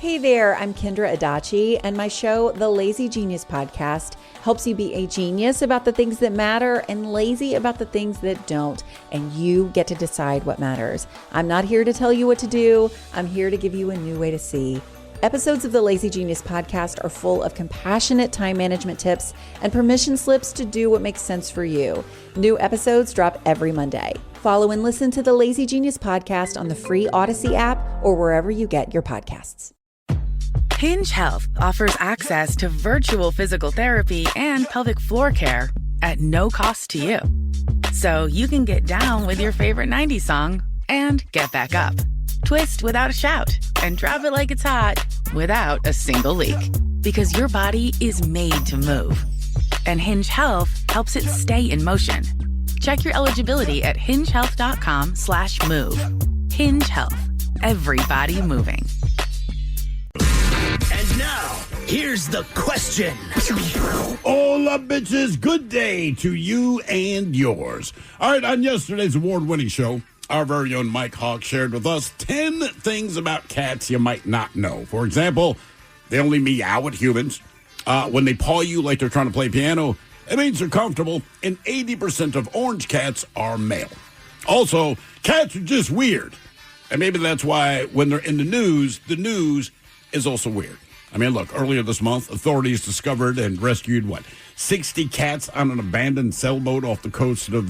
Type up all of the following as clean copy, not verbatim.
Hey there, I'm Kendra Adachi, and my show, The Lazy Genius Podcast, helps you be a genius about the things that matter and lazy about the things that don't, and you get to decide what matters. I'm not here to tell you what to do. I'm here to give you a new way to see. Episodes of the Lazy Genius Podcast are full of compassionate time management tips and permission slips to do what makes sense for you. New episodes drop every Monday. Follow and listen to the Lazy Genius Podcast on the free Odyssey app or wherever you get your podcasts. Hinge Health offers access to virtual physical therapy and pelvic floor care at no cost to you. So you can get down with your favorite 90s song and get back up. Twist without a shout and drop it like it's hot without a single leak. Because your body is made to move. And Hinge Health helps it stay in motion. Check your eligibility at hingehealth.com/move. Hinge Health. Everybody moving. And now, here's the question. Hola, bitches. Good day to you and yours. All right, on yesterday's award-winning show, our very own Mike Hawk shared with us 10 things about cats you might not know. For example, they only meow at humans. When they paw you like they're trying to play piano, it means they're comfortable. And 80% of orange cats are male. Also, cats are just weird. And maybe that's why when they're in the news is also weird. I mean, look, earlier this month, authorities discovered and rescued, 60 cats on an abandoned sailboat off the coast of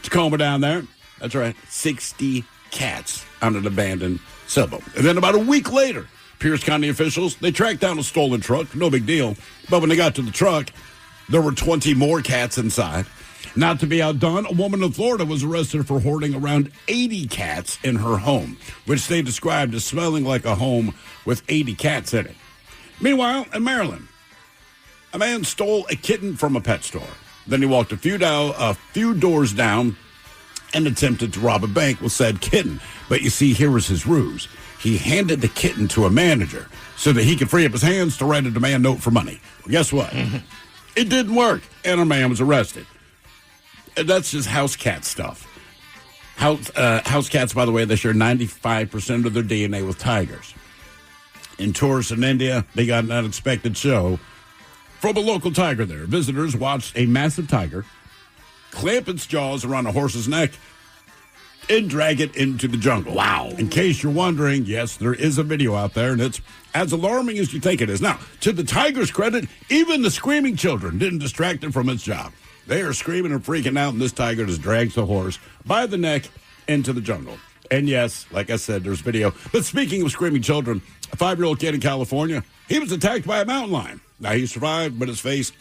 Tacoma down there. That's right, 60 cats on an abandoned sailboat. And then about a week later, Pierce County officials, they tracked down a stolen truck, no big deal. But when they got to the truck, there were 20 more cats inside. Not to be outdone, a woman in Florida was arrested for hoarding around 80 cats in her home, which they described as smelling like a home with 80 cats in it. Meanwhile, in Maryland, a man stole a kitten from a pet store. Then he walked a few doors down and attempted to rob a bank with said kitten. But you see, here was his ruse. He handed the kitten to a manager so that he could free up his hands to write a demand note for money. Well, guess what? It didn't work, and a man was arrested. That's just house cat stuff. House cats, by the way, they share 95% of their DNA with tigers. In tourists in India, they got an unexpected show from a local tiger there. Visitors watched a massive tiger clamp its jaws around a horse's neck and drag it into the jungle. Wow. In case you're wondering, yes, there is a video out there, and it's as alarming as you think it is. Now, to the tiger's credit, even the screaming children didn't distract it from its job. They are screaming and freaking out, and this tiger just drags the horse by the neck into the jungle. And yes, like I said, there's video. But speaking of screaming children, a 5-year-old kid in California, he was attacked by a mountain lion. Now, he survived, but his face,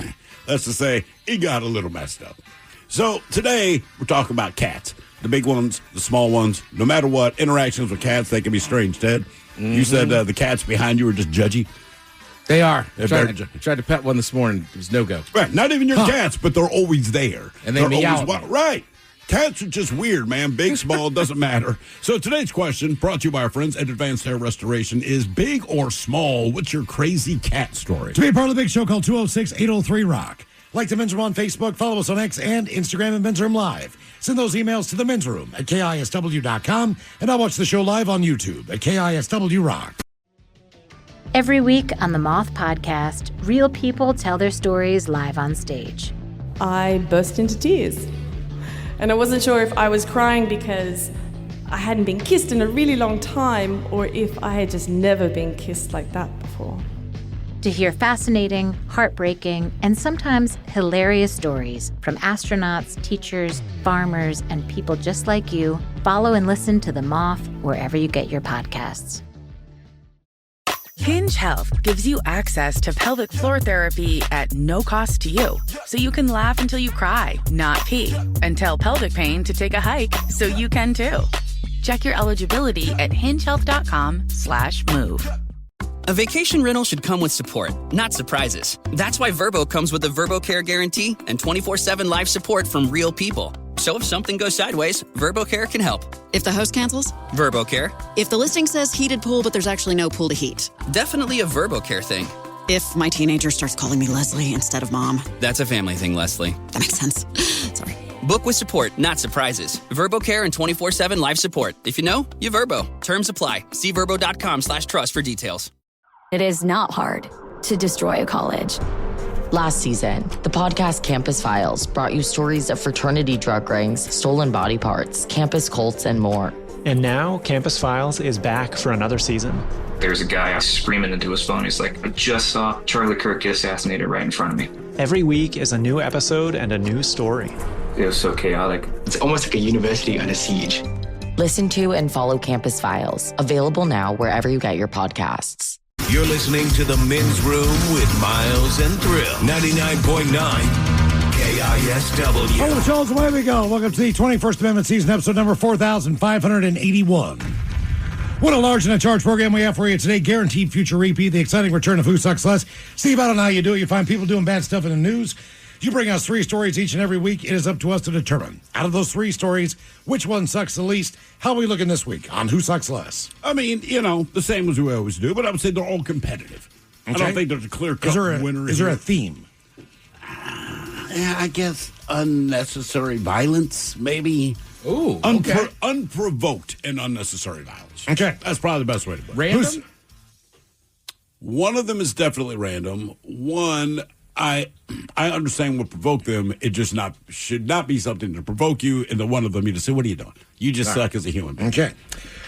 let's just say, he got a little messed up. So today, we're talking about cats. The big ones, the small ones. No matter what, interactions with cats, they can be strange, Ted. Mm-hmm. You said the cats behind you are just judgy. They are. I tried to pet one this morning. It was no-go. Right. Not even your cats, but they're always there. And they meow. Right. Cats are just weird, man. Big, small, doesn't matter. So today's question, brought to you by our friends at Advanced Hair Restoration, is big or small? What's your crazy cat story? To be a part of the big show, call 206-803-ROCK. Like the Men's Room on Facebook, follow us on X and Instagram at Men's Room Live. Send those emails to the Men's Room at KISW.com, and I'll watch the show live on YouTube at KISW Rock. Every week on the Moth Podcast, real people tell their stories live on stage. I burst into tears. And I wasn't sure if I was crying because I hadn't been kissed in a really long time or if I had just never been kissed like that before. To hear fascinating, heartbreaking, and sometimes hilarious stories from astronauts, teachers, farmers, and people just like you, follow and listen to The Moth wherever you get your podcasts. Hinge Health gives you access to pelvic floor therapy at no cost to you. So you can laugh until you cry, not pee, and tell pelvic pain to take a hike so you can too. Check your eligibility at hingehealth.com/move. A vacation rental should come with support, not surprises. That's why Vrbo comes with a Vrbo Care Guarantee and 24/7 live support from real people. So if something goes sideways, Vrbo Care can help. If the host cancels? Vrbo Care. If the listing says heated pool, but there's actually no pool to heat? Definitely a Vrbo Care thing. If my teenager starts calling me Leslie instead of Mom? That's a family thing, Leslie. That makes sense. Sorry. Book with support, not surprises. VerboCare and 24/7 live support. If you know, you Verbo. Terms apply. See verbo.com/trust for details. It is not hard to destroy a college. Last season, the podcast Campus Files brought you stories of fraternity drug rings, stolen body parts, campus cults, and more. And now, Campus Files is back for another season. There's a guy screaming into his phone. He's like, I just saw Charlie Kirk get assassinated right in front of me. Every week is a new episode and a new story. It was so chaotic. It's almost like a university under siege. Listen to and follow Campus Files, available now wherever you get your podcasts. You're listening to The Men's Room with Miles and Thrill. 99.9 KISW. Oh, the show's away we go. Welcome to the 21st Amendment season, episode number 4,581. What a large and a charge program we have for you today. Guaranteed future repeat, the exciting return of Who Sucks Less. Steve, I don't know how you do it. You find people doing bad stuff in the news. You bring us 3 stories each and every week. It is up to us to determine, out of those 3 stories, which one sucks the least. How are we looking this week on Who Sucks Less? I mean, the same as we always do, but I would say they're all competitive. Okay. I don't think there's a clear-cut winner. Is there a theme? Yeah, I guess unnecessary violence, maybe. Ooh, okay. Unprovoked and unnecessary violence. Okay. That's probably the best way to put it. Random? One of them is definitely random. One, I understand what provoked them. It just should not be something to provoke you. And the one of them, you just say, what are you doing? You just suck as a human being. Okay.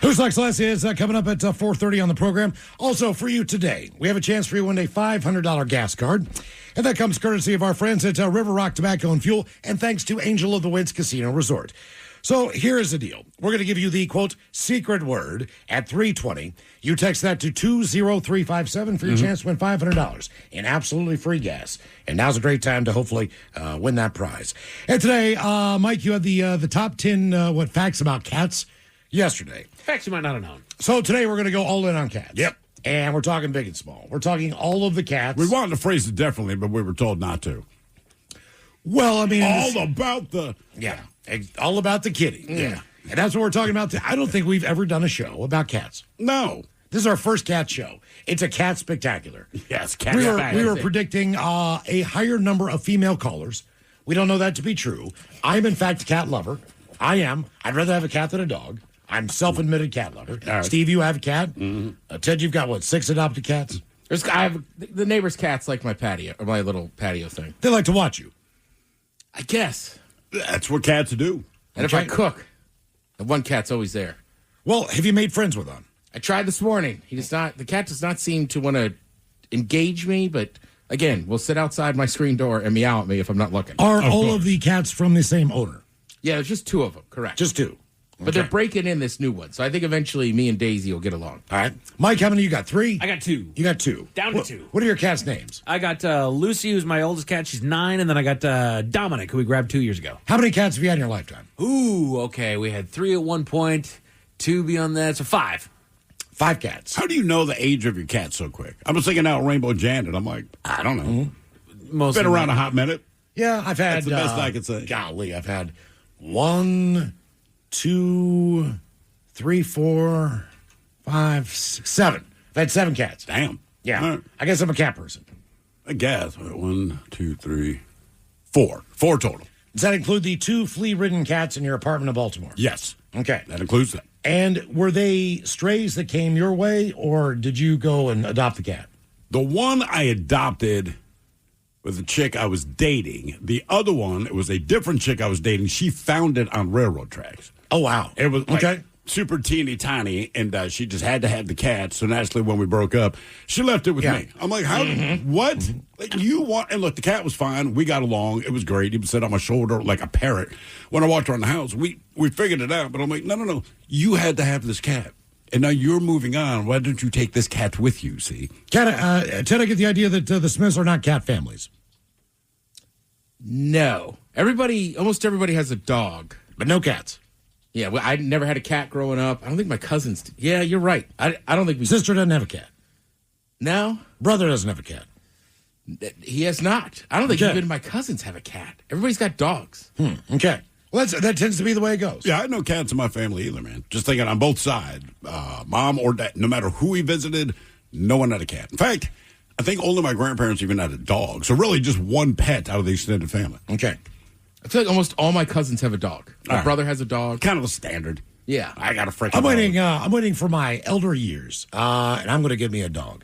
Who Sucks Less is coming up at 4:30 on the program. Also, for you today, we have a chance for you to win a $500 gas card. And that comes courtesy of our friends at River Rock Tobacco and Fuel, and thanks to Angel of the Woods Casino Resort. So here is the deal. We're going to give you the, quote, secret word at 3:20. You text that to 20357 for your chance to win $500 in absolutely free gas. And now's a great time to hopefully win that prize. And today, Mike, you had the top 10 facts about cats yesterday. Facts you might not have known. So today we're going to go all in on cats. Yep. And we're talking big and small. We're talking all of the cats. We wanted to phrase it differently, but we were told not to. Well, I mean... All about the... Yeah. All about the kitty. Yeah. And that's what we're talking about. I don't think we've ever done a show about cats. No. This is our first cat show. It's a cat spectacular. Yes, cat We were predicting a higher number of female callers. We don't know that to be true. I'm, in fact, a cat lover. I am. I'd rather have a cat than a dog. I'm self-admitted cat lover. Right. Steve, you have a cat. Mm-hmm. Ted, you've got, 6 adopted cats? I have the neighbor's cats like my patio, or my little patio thing. They like to watch you. I guess. That's what cats do. And if I cook, the one cat's always there. Well, have you made friends with him? I tried this morning. The cat does not seem to want to engage me, but again, we'll sit outside my screen door and meow at me if I'm not looking. Are all of the cats from the same owner? Yeah, there's just 2 of them, correct. Just 2. But they're breaking in this new one, so I think eventually me and Daisy will get along. All right. Mike, how many you got? 3? I got 2. You got 2. Down to 2. What are your cats' names? I got Lucy, who's my oldest cat. She's 9. And then I got Dominic, who we grabbed 2 years ago. How many cats have you had in your lifetime? Ooh, okay. We had 3 at one point, 2 beyond that, so 5. 5 cats. How do you know the age of your cat so quick? I was thinking out Rainbow Janet. I'm like, I don't know. Most been around a hot minute. Yeah, I've had... That's the best I could say. Golly, I've had 1, 2... 3, 4, 5, 6, 7. I've had 7 cats. Damn. Yeah. Right. I guess I'm a cat person. I guess. 1, 2, 3, 4. 4 total. Does that include the 2 flea-ridden cats in your apartment in Baltimore? Yes. Okay. That includes that. And were they strays that came your way, or did you go and adopt the cat? The one I adopted was a chick I was dating. The other one, it was a different chick I was dating. She found it on railroad tracks. Oh, wow. It was super teeny tiny, and she just had to have the cat. So naturally, when we broke up, she left it with me. I'm like, how? What? Like, you want? And look, the cat was fine. We got along. It was great. He would sit on my shoulder like a parrot. When I walked around the house, we figured it out. But I'm like, no. You had to have this cat, and now you're moving on. Why don't you take this cat with you? See, Ted, I get the idea that the Smiths are not cat families. No, almost everybody has a dog, but no cats. Yeah, well, I never had a cat growing up. I don't think my cousins did. Yeah, you're right. I don't think Sister doesn't have a cat. No? Brother doesn't have a cat. He has not. I don't think even my cousins have a cat. Everybody's got dogs. Okay. Well, that tends to be the way it goes. Yeah, I had no cats in my family either, man. Just thinking on both sides, mom or dad, no matter who we visited, no one had a cat. In fact, I think only my grandparents even had a dog. So really just one pet out of the extended family. Okay. I feel like almost all my cousins have a dog. My brother has a dog. Kind of a standard. Yeah. I got a freaking I'm waiting for my elder years, and I'm going to give me a dog.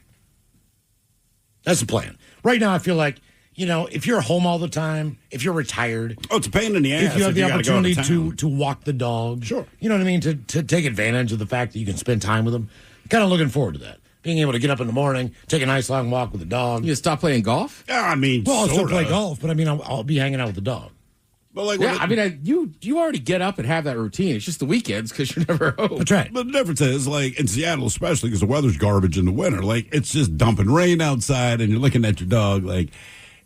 That's the plan. Right now, I feel like, if you're home all the time, if you're retired. Oh, it's a pain in the ass. If you have the opportunity to to walk the dog. Sure. You know what I mean? To take advantage of the fact that you can spend time with them. Kind of looking forward to that. Being able to get up in the morning, take a nice long walk with the dog. You stop playing golf? Yeah, I mean, I'll still play golf, but I'll be hanging out with the dog. But you already get up and have that routine. It's just the weekends because you're never home. That's right. But the difference is, like, in Seattle especially, because the weather's garbage in the winter, like, it's just dumping rain outside and you're looking at your dog. Like,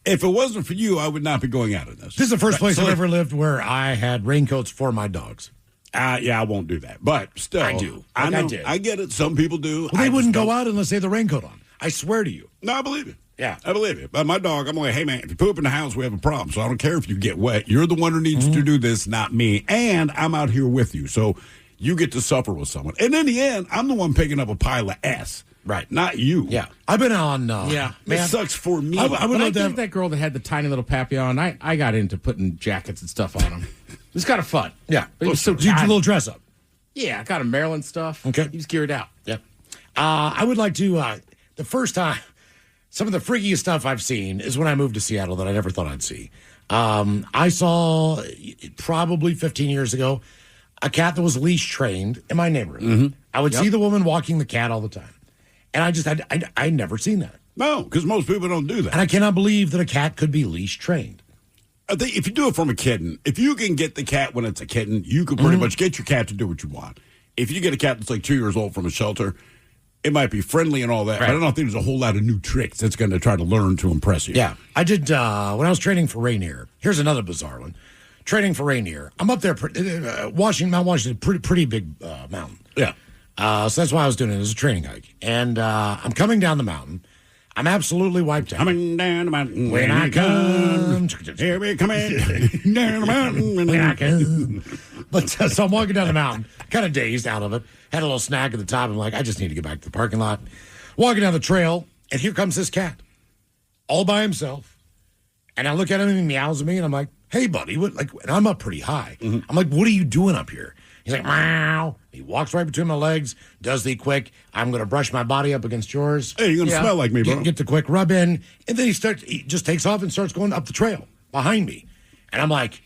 if it wasn't for you, I would not be going out in this. This is the first place I've ever lived where I had raincoats for my dogs. Yeah, I won't do that. But still. I do. I know. I did. I get it. Some people do. Well, they wouldn't go out unless they had the raincoat on. I swear to you. No, I believe it. Yeah. I believe it. But my dog, I'm like, hey, man, if you poop in the house, we have a problem. So I don't care if you get wet. You're the one who needs to do this, not me. And I'm out here with you. So you get to suffer with someone. And in the end, I'm the one picking up a pile of S. Right. Not you. Yeah. I've been on. Yeah. It sucks for me. I think that girl that had the tiny little papillon, I got into putting jackets and stuff on him. It was kind of fun. Yeah. But he was so Did you do a tiny. little dress up? Yeah, I got him Maryland stuff. Okay. He was geared out. Yep. I would like to, the first time, some of the freakiest stuff I've seen is when I moved to Seattle that I never thought I'd see. I saw, probably 15 years ago, a cat that was leash trained in my neighborhood. Mm-hmm. I would see the woman walking the cat all the time. And I'd never seen that. No, because most people don't do that. And I cannot believe that a cat could be leash trained. I think if you do it from a kitten, if you can get the cat when it's a kitten, you can pretty much get your cat to do what you want. If you get a cat that's like 2 years old from a shelter, it might be friendly and all that, but I don't think there's a whole lot of new tricks that's going to try to learn to impress you. Yeah. I did, when I was training for Rainier, here's another bizarre one. Training for Rainier. I'm up there, Mount Washington is a pretty big mountain. Yeah. So that's why I was doing it as a training hike. And I'm coming down the mountain. I'm absolutely wiped out. Coming down the mountain. When I come. Here we come down the mountain. When I come. But so I'm walking down the mountain, kind of dazed out of it. Had a little snack at the top. I'm like, I just need to get back to the parking lot. Walking down the trail, and here comes this cat. All by himself. And I look at him and he meows at me, and I'm like, hey, buddy. And I'm up pretty high. I'm like, what are you doing up here? He's like, meow. He walks right between my legs, does the quick, I'm going to brush my body up against yours. Hey, you're going to smell like me, bro. Get the quick rub in. And then he just takes off and starts going up the trail behind me. And I'm like,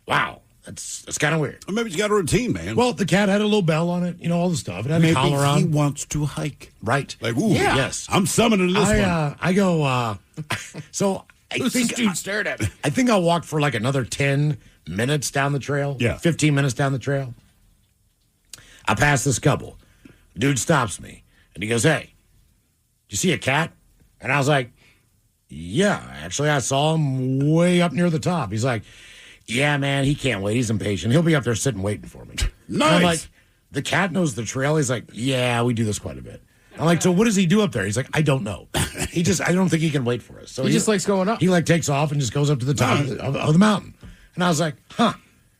wow, that's kind of weird. Well, maybe he's got a routine, man. Well, the cat had a little bell on it, all the stuff. It had a collar on. He wants to hike. Right. Like, ooh, yes. I'm summoning this one. I go, so I think dude stared at me. I think I'll walk for like another 10 minutes down the trail. Yeah. 15 minutes down the trail. I pass this couple. Dude stops me and he goes, hey, you see a cat? And I was like, yeah, actually I saw him way up near the top. He's like, yeah, man, he can't wait. He's impatient. He'll be up there sitting waiting for me. Nice. And I'm like, the cat knows the trail. He's like, yeah, we do this quite a bit. I'm like, so what does he do up there? He's like, I don't know. I don't think he can wait for us. So He just likes going up. He takes off and just goes up to the top of the mountain. And I was like, huh.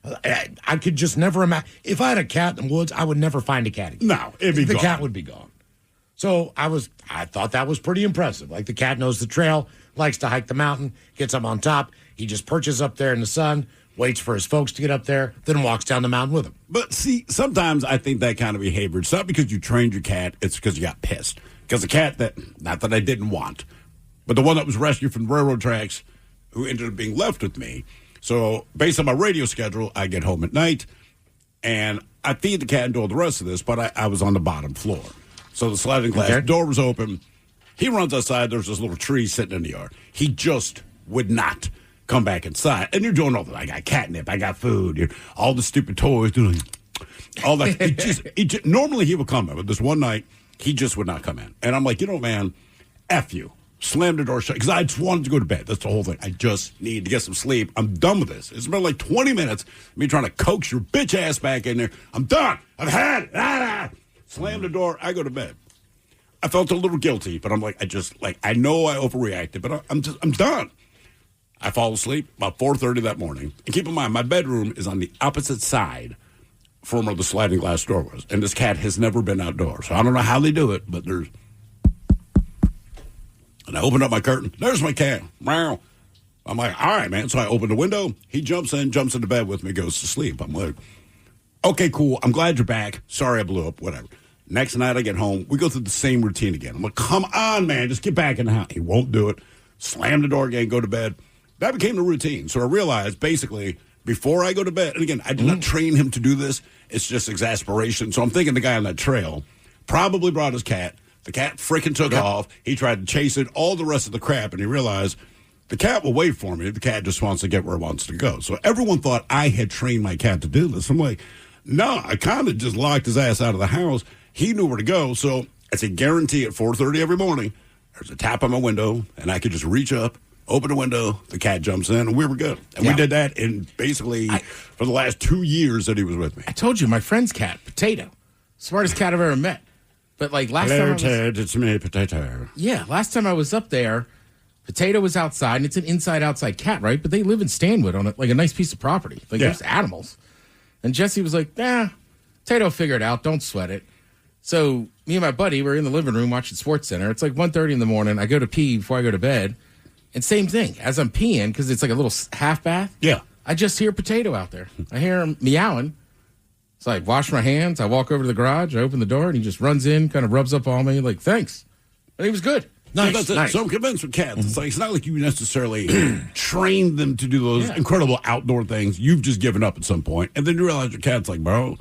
I could just never imagine. If I had a cat in the woods, I would never find a cat again. No, it'd be the gone. cat would be gone. So I thought that was pretty impressive. Like the cat knows the trail, likes to hike the mountain, gets up on top. He just perches up there in the sun, waits for his folks to get up there, then walks down the mountain with him. But see, sometimes I think that kind of behavior, it's not because you trained your cat, it's because you got pissed. Because the cat not that I didn't want, but the one that was rescued from the railroad tracks, who ended up being left with me. So based on my radio schedule, I get home at night, and I feed the cat and do all the rest of this, but I was on the bottom floor. So the sliding glass door was open. He runs outside. There's this little tree sitting in the yard. He just would not come back inside. And you're doing all that. I got catnip. I got food. All the stupid toys. All that. Normally he would come in, but this one night, he just would not come in. And I'm like, man, F you. Slammed the door shut because I just wanted to go to bed. That's the whole thing. I just need to get some sleep. I'm done with this. It's been like 20 minutes me trying to coax your bitch ass back in there. I'm done. I've had it. Slam the door. I go to bed. I felt a little guilty, but I'm like, I know I overreacted, but I'm done. I fall asleep about 4:30 that morning. And keep in mind, my bedroom is on the opposite side from where the sliding glass door was. And this cat has never been outdoors. So I don't know how they do it, but there's... And I opened up my curtain. There's my cat. Meow. I'm like, all right, man. So I open the window. He jumps into bed with me, goes to sleep. I'm like, okay, cool. I'm glad you're back. Sorry I blew up, whatever. Next night I get home. We go through the same routine again. I'm like, come on, man. Just get back in the house. He won't do it. Slam the door again, go to bed. That became the routine. So I realized, basically, before I go to bed, and again, I did not train him to do this. It's just exasperation. So I'm thinking the guy on that trail probably brought his cat. The cat freaking took off. He tried to chase it, all the rest of the crap, and he realized the cat will wait for me. The cat just wants to get where it wants to go. So everyone thought I had trained my cat to do this. I'm like, no, I kind of just locked his ass out of the house. He knew where to go. So it's a guarantee at 4:30 every morning. There's a tap on my window, and I could just reach up, open the window, the cat jumps in, and we were good. And we did that in basically for the last 2 years that he was with me. I told you, my friend's cat, Potato, smartest cat I've ever met. But like last time, Ted, it's me, Potato. Yeah, last time I was up there, Potato was outside, and it's an inside-outside cat, right? But they live in Stanwood on like a nice piece of property. Like there's animals. And Jesse was like, Potato figure it out. Don't sweat it. So me and my buddy were in the living room watching SportsCenter. It's like 1:30 in the morning. I go to pee before I go to bed. And same thing. As I'm peeing, because it's like a little half bath, I just hear Potato out there. I hear him meowing. So I wash my hands. I walk over to the garage. I open the door, and he just runs in, kind of rubs up on me, like, thanks. And he was good. Nice. So I'm convinced with cats, it's like it's not like you necessarily trained them to do those incredible outdoor things. You've just given up at some point, and then you realize your cat's like, bro,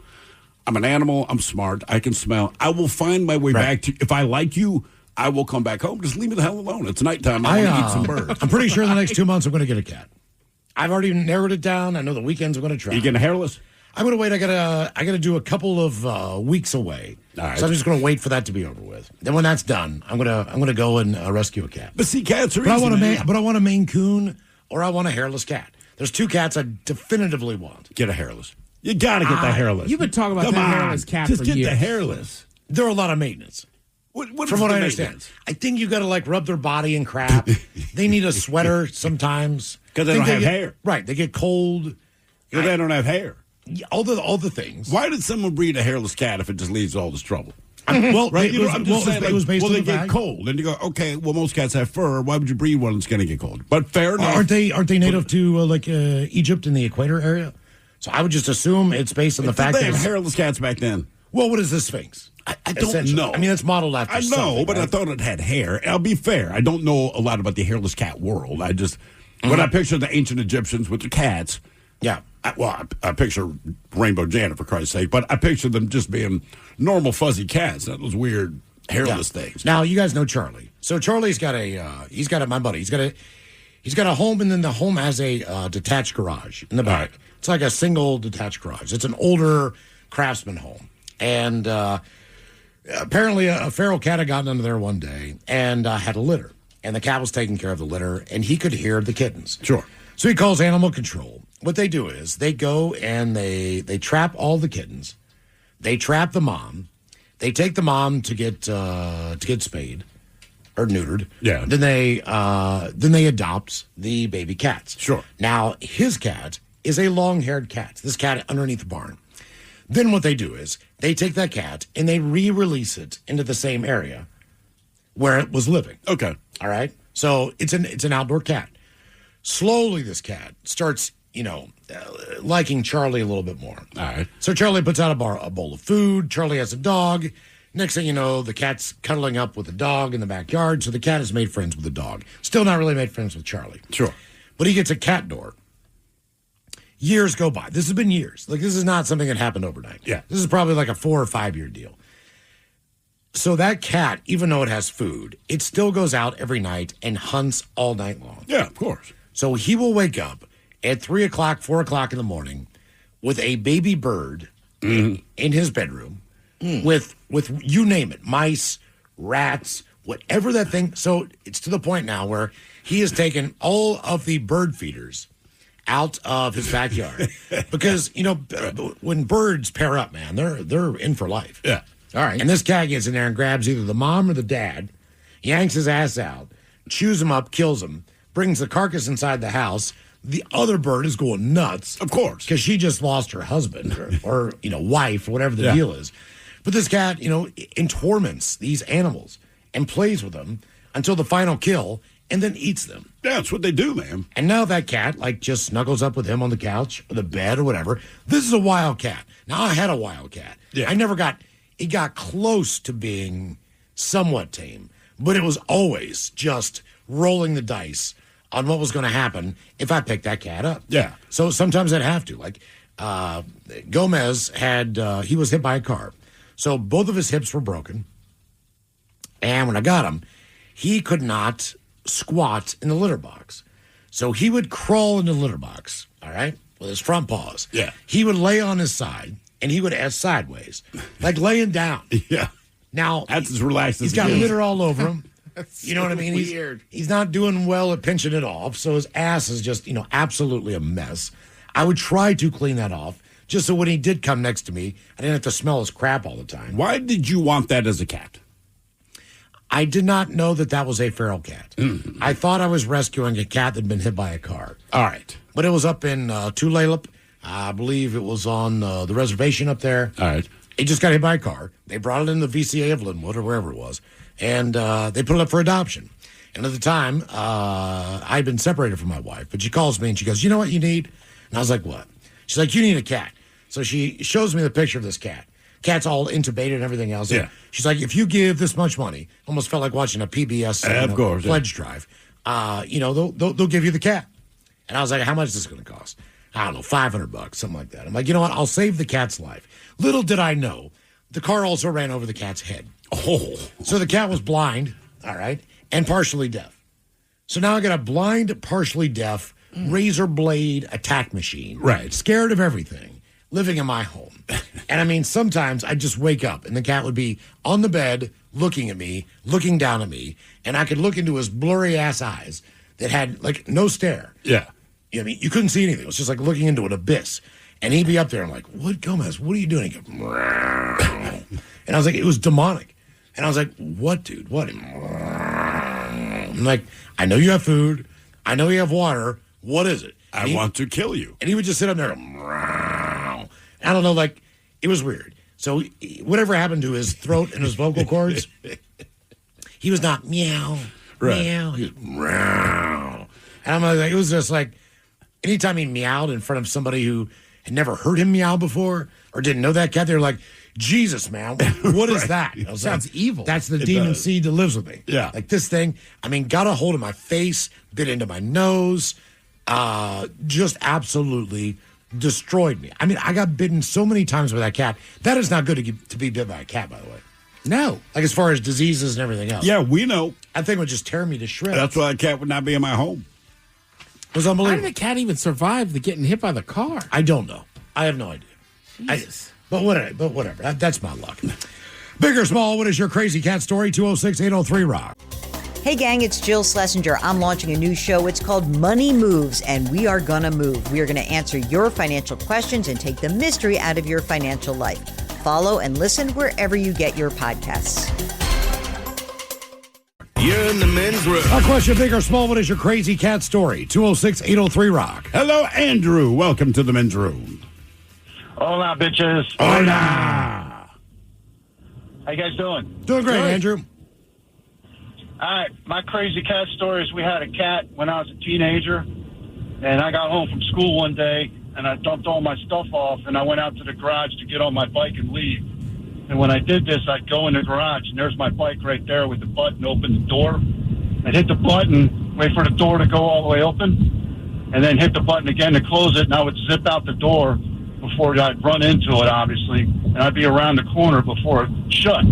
I'm an animal. I'm smart. I can smell. I will find my way back to you. If I like you, I will come back home. Just leave me the hell alone. It's nighttime. I want to eat some birds. I'm pretty sure in the next 2 months I'm going to get a cat. I've already narrowed it down. I know the weekends I'm going to try. You getting hairless? I'm going to wait. I gotta do a couple of weeks away. All right. So I'm just going to wait for that to be over with. Then when that's done, I'm gonna go and rescue a cat. But see, cats are. But I want a Maine Coon or I want a hairless cat. There's two cats I definitively want. Get a hairless. You got to get the hairless. You've been talking about that hairless cat just for years. years. Get the hairless. They're a lot of maintenance. From what I understand, I think you got to like rub their body and crap. They need a sweater sometimes because they don't have hair. Right, they get cold because they don't have hair. All the things. Why did someone breed a hairless cat if it just leaves all this trouble? Well, right. I'm just saying, it was based on they the get fact. cold, and you go, okay. Well, most cats have fur. Why would you breed one that's going to get cold? But fair enough. Aren't they native to Egypt in the equator area? So I would just assume it's based on the fact they that have hairless cats back then. Well, what is the Sphinx? I don't know. I mean, it's modeled after. I know, but right? I thought it had hair. I'll be fair. I don't know a lot about the hairless cat world. I just when I picture the ancient Egyptians with the cats. Yeah. I picture Rainbow Janet, for Christ's sake, but I picture them just being normal fuzzy cats, not those weird hairless things. Now, you guys know Charlie. So Charlie's got my buddy. He's got a home, and then the home has a detached garage in the back. Right. It's like a single detached garage. It's an older craftsman home. And apparently a feral cat had gotten under there one day and had a litter. And the cat was taking care of the litter, and he could hear the kittens. Sure. So he calls animal control. What they do is they go and they trap all the kittens. They trap the mom. They take the mom to get spayed or neutered. Yeah. Then they adopt the baby cats. Sure. Now his cat is a long-haired cat. This cat underneath the barn. Then what they do is they take that cat and they re-release it into the same area where it was living. Okay. All right. So it's an outdoor cat. Slowly, this cat starts, liking Charlie a little bit more. All right. So Charlie puts out a bowl of food. Charlie has a dog. Next thing you know, the cat's cuddling up with the dog in the backyard. So the cat has made friends with the dog. Still not really made friends with Charlie. Sure. But he gets a cat door. Years go by. This has been years. Like, this is not something that happened overnight. Yeah. This is probably like a 4 or 5 year deal. So that cat, even though it has food, it still goes out every night and hunts all night long. Yeah, of course. So he will wake up at 3 o'clock, 4 o'clock in the morning with a baby bird in his bedroom with you name it, mice, rats, whatever that thing. So it's to the point now where he has taken all of the bird feeders out of his backyard because, when birds pair up, man, they're in for life. Yeah. All right. And this cat gets in there and grabs either the mom or the dad, yanks his ass out, chews him up, kills him, brings the carcass inside the house. The other bird is going nuts. Of course. Because she just lost her husband or wife or whatever the deal is. But this cat, in torments these animals. and plays with them until the final kill and then eats them. Yeah, that's what they do, man. And now that cat, like, just snuggles up with him on the couch or the bed or whatever. This is a wild cat. Now, I had a wild cat. Yeah. It got close to being somewhat tame, but it was always just rolling the dice on what was going to happen if I picked that cat up. Yeah. So sometimes I'd have to. Like, Gomez he was hit by a car. So both of his hips were broken. And when I got him, he could not squat in the litter box. So he would crawl in the litter box, all right, with his front paws. Yeah. He would lay on his side, and he would ass sideways, like laying down. Yeah. Now, that's as relaxed he's as got it is. litter all over him. You know what I mean? Weird. He's not doing well at pinching it off, so his ass is just, absolutely a mess. I would try to clean that off, just so when he did come next to me, I didn't have to smell his crap all the time. Why did you want that as a cat? I did not know that was a feral cat. Mm-hmm. I thought I was rescuing a cat that had been hit by a car. All right. But it was up in Tulalip. I believe it was on the reservation up there. All right. It just got hit by a car. They brought it in the VCA of Linwood or wherever it was, and they put it up for adoption. And at the time, I'd been separated from my wife, but she calls me and she goes, "You know what you need?" And I was like, "What?" She's like, "You need a cat." So she shows me the picture of this cat. Cat's all intubated and everything else. Yeah. She's like, "If you give this much money," almost felt like watching a PBS of course, pledge drive. They'll give you the cat. And I was like, "How much is this going to cost?" I don't know, $500, something like that. I'm like, "You know what? I'll save the cat's life." Little did I know, the car also ran over the cat's head. Oh. So the cat was blind, all right, and partially deaf. So now I got a blind, partially deaf, razor blade attack machine. Right. Scared of everything, living in my home. And I mean, sometimes I'd just wake up and the cat would be on the bed looking at me, looking down at me, and I could look into his blurry ass eyes that had like no stare. Yeah. I mean, you couldn't see anything. It was just like looking into an abyss. And he'd be up there. I'm like, "What, Gomez? What are you doing?" He'd go, "Meow." And I was like, it was demonic. And I was like, "What, dude? What?" I'm like, "I know you have food. I know you have water. What is it?" I want to kill you. And he would just sit up there. I don't know, like, it was weird. So whatever happened to his throat and his vocal cords, he was not meow, Right. meow. He was meow. And I'm like, it was just like, anytime he meowed in front of somebody who had never heard him meow before or didn't know that cat, they were like, "Jesus, man, what is that?" I was Sounds like, evil. That's the demon does. seed that lives with me. Yeah. Like this thing, got a hold of my face, bit into my nose, just absolutely destroyed me. I mean, I got bitten so many times by that cat. That is not good to be bit by a cat, by the way. No. Like as far as diseases and everything else. Yeah, we know. That thing would just tear me to shreds. That's why a cat would not be in my home. It was How unbelievable. did the cat even survive the getting hit by the car? I don't know. I have no idea. Jesus. But whatever. That's my luck. Big or small, what is your crazy cat story? 206-803-ROCK. Hey gang, it's Jill Schlesinger. I'm launching a new show. It's called Money Moves, and we are gonna move. We are gonna answer your financial questions and take the mystery out of your financial life. Follow and listen wherever you get your podcasts. You're in the men's room. Our question, big or small, what is your crazy cat story? 206-803-ROCK. Hello, Andrew. Welcome to the men's room. Hola, bitches. Hola. How you guys doing? Doing great, Andrew. All right, my crazy cat story is we had a cat when I was a teenager, and I got home from school one day, and I dumped all my stuff off, and I went out to the garage to get on my bike and leave. And when I did this, I'd go in the garage, and there's my bike right there with the button, open the door. I'd hit the button, wait for the door to go all the way open, and then hit the button again to close it, and I would zip out the door before I'd run into it, obviously, and I'd be around the corner before it shut.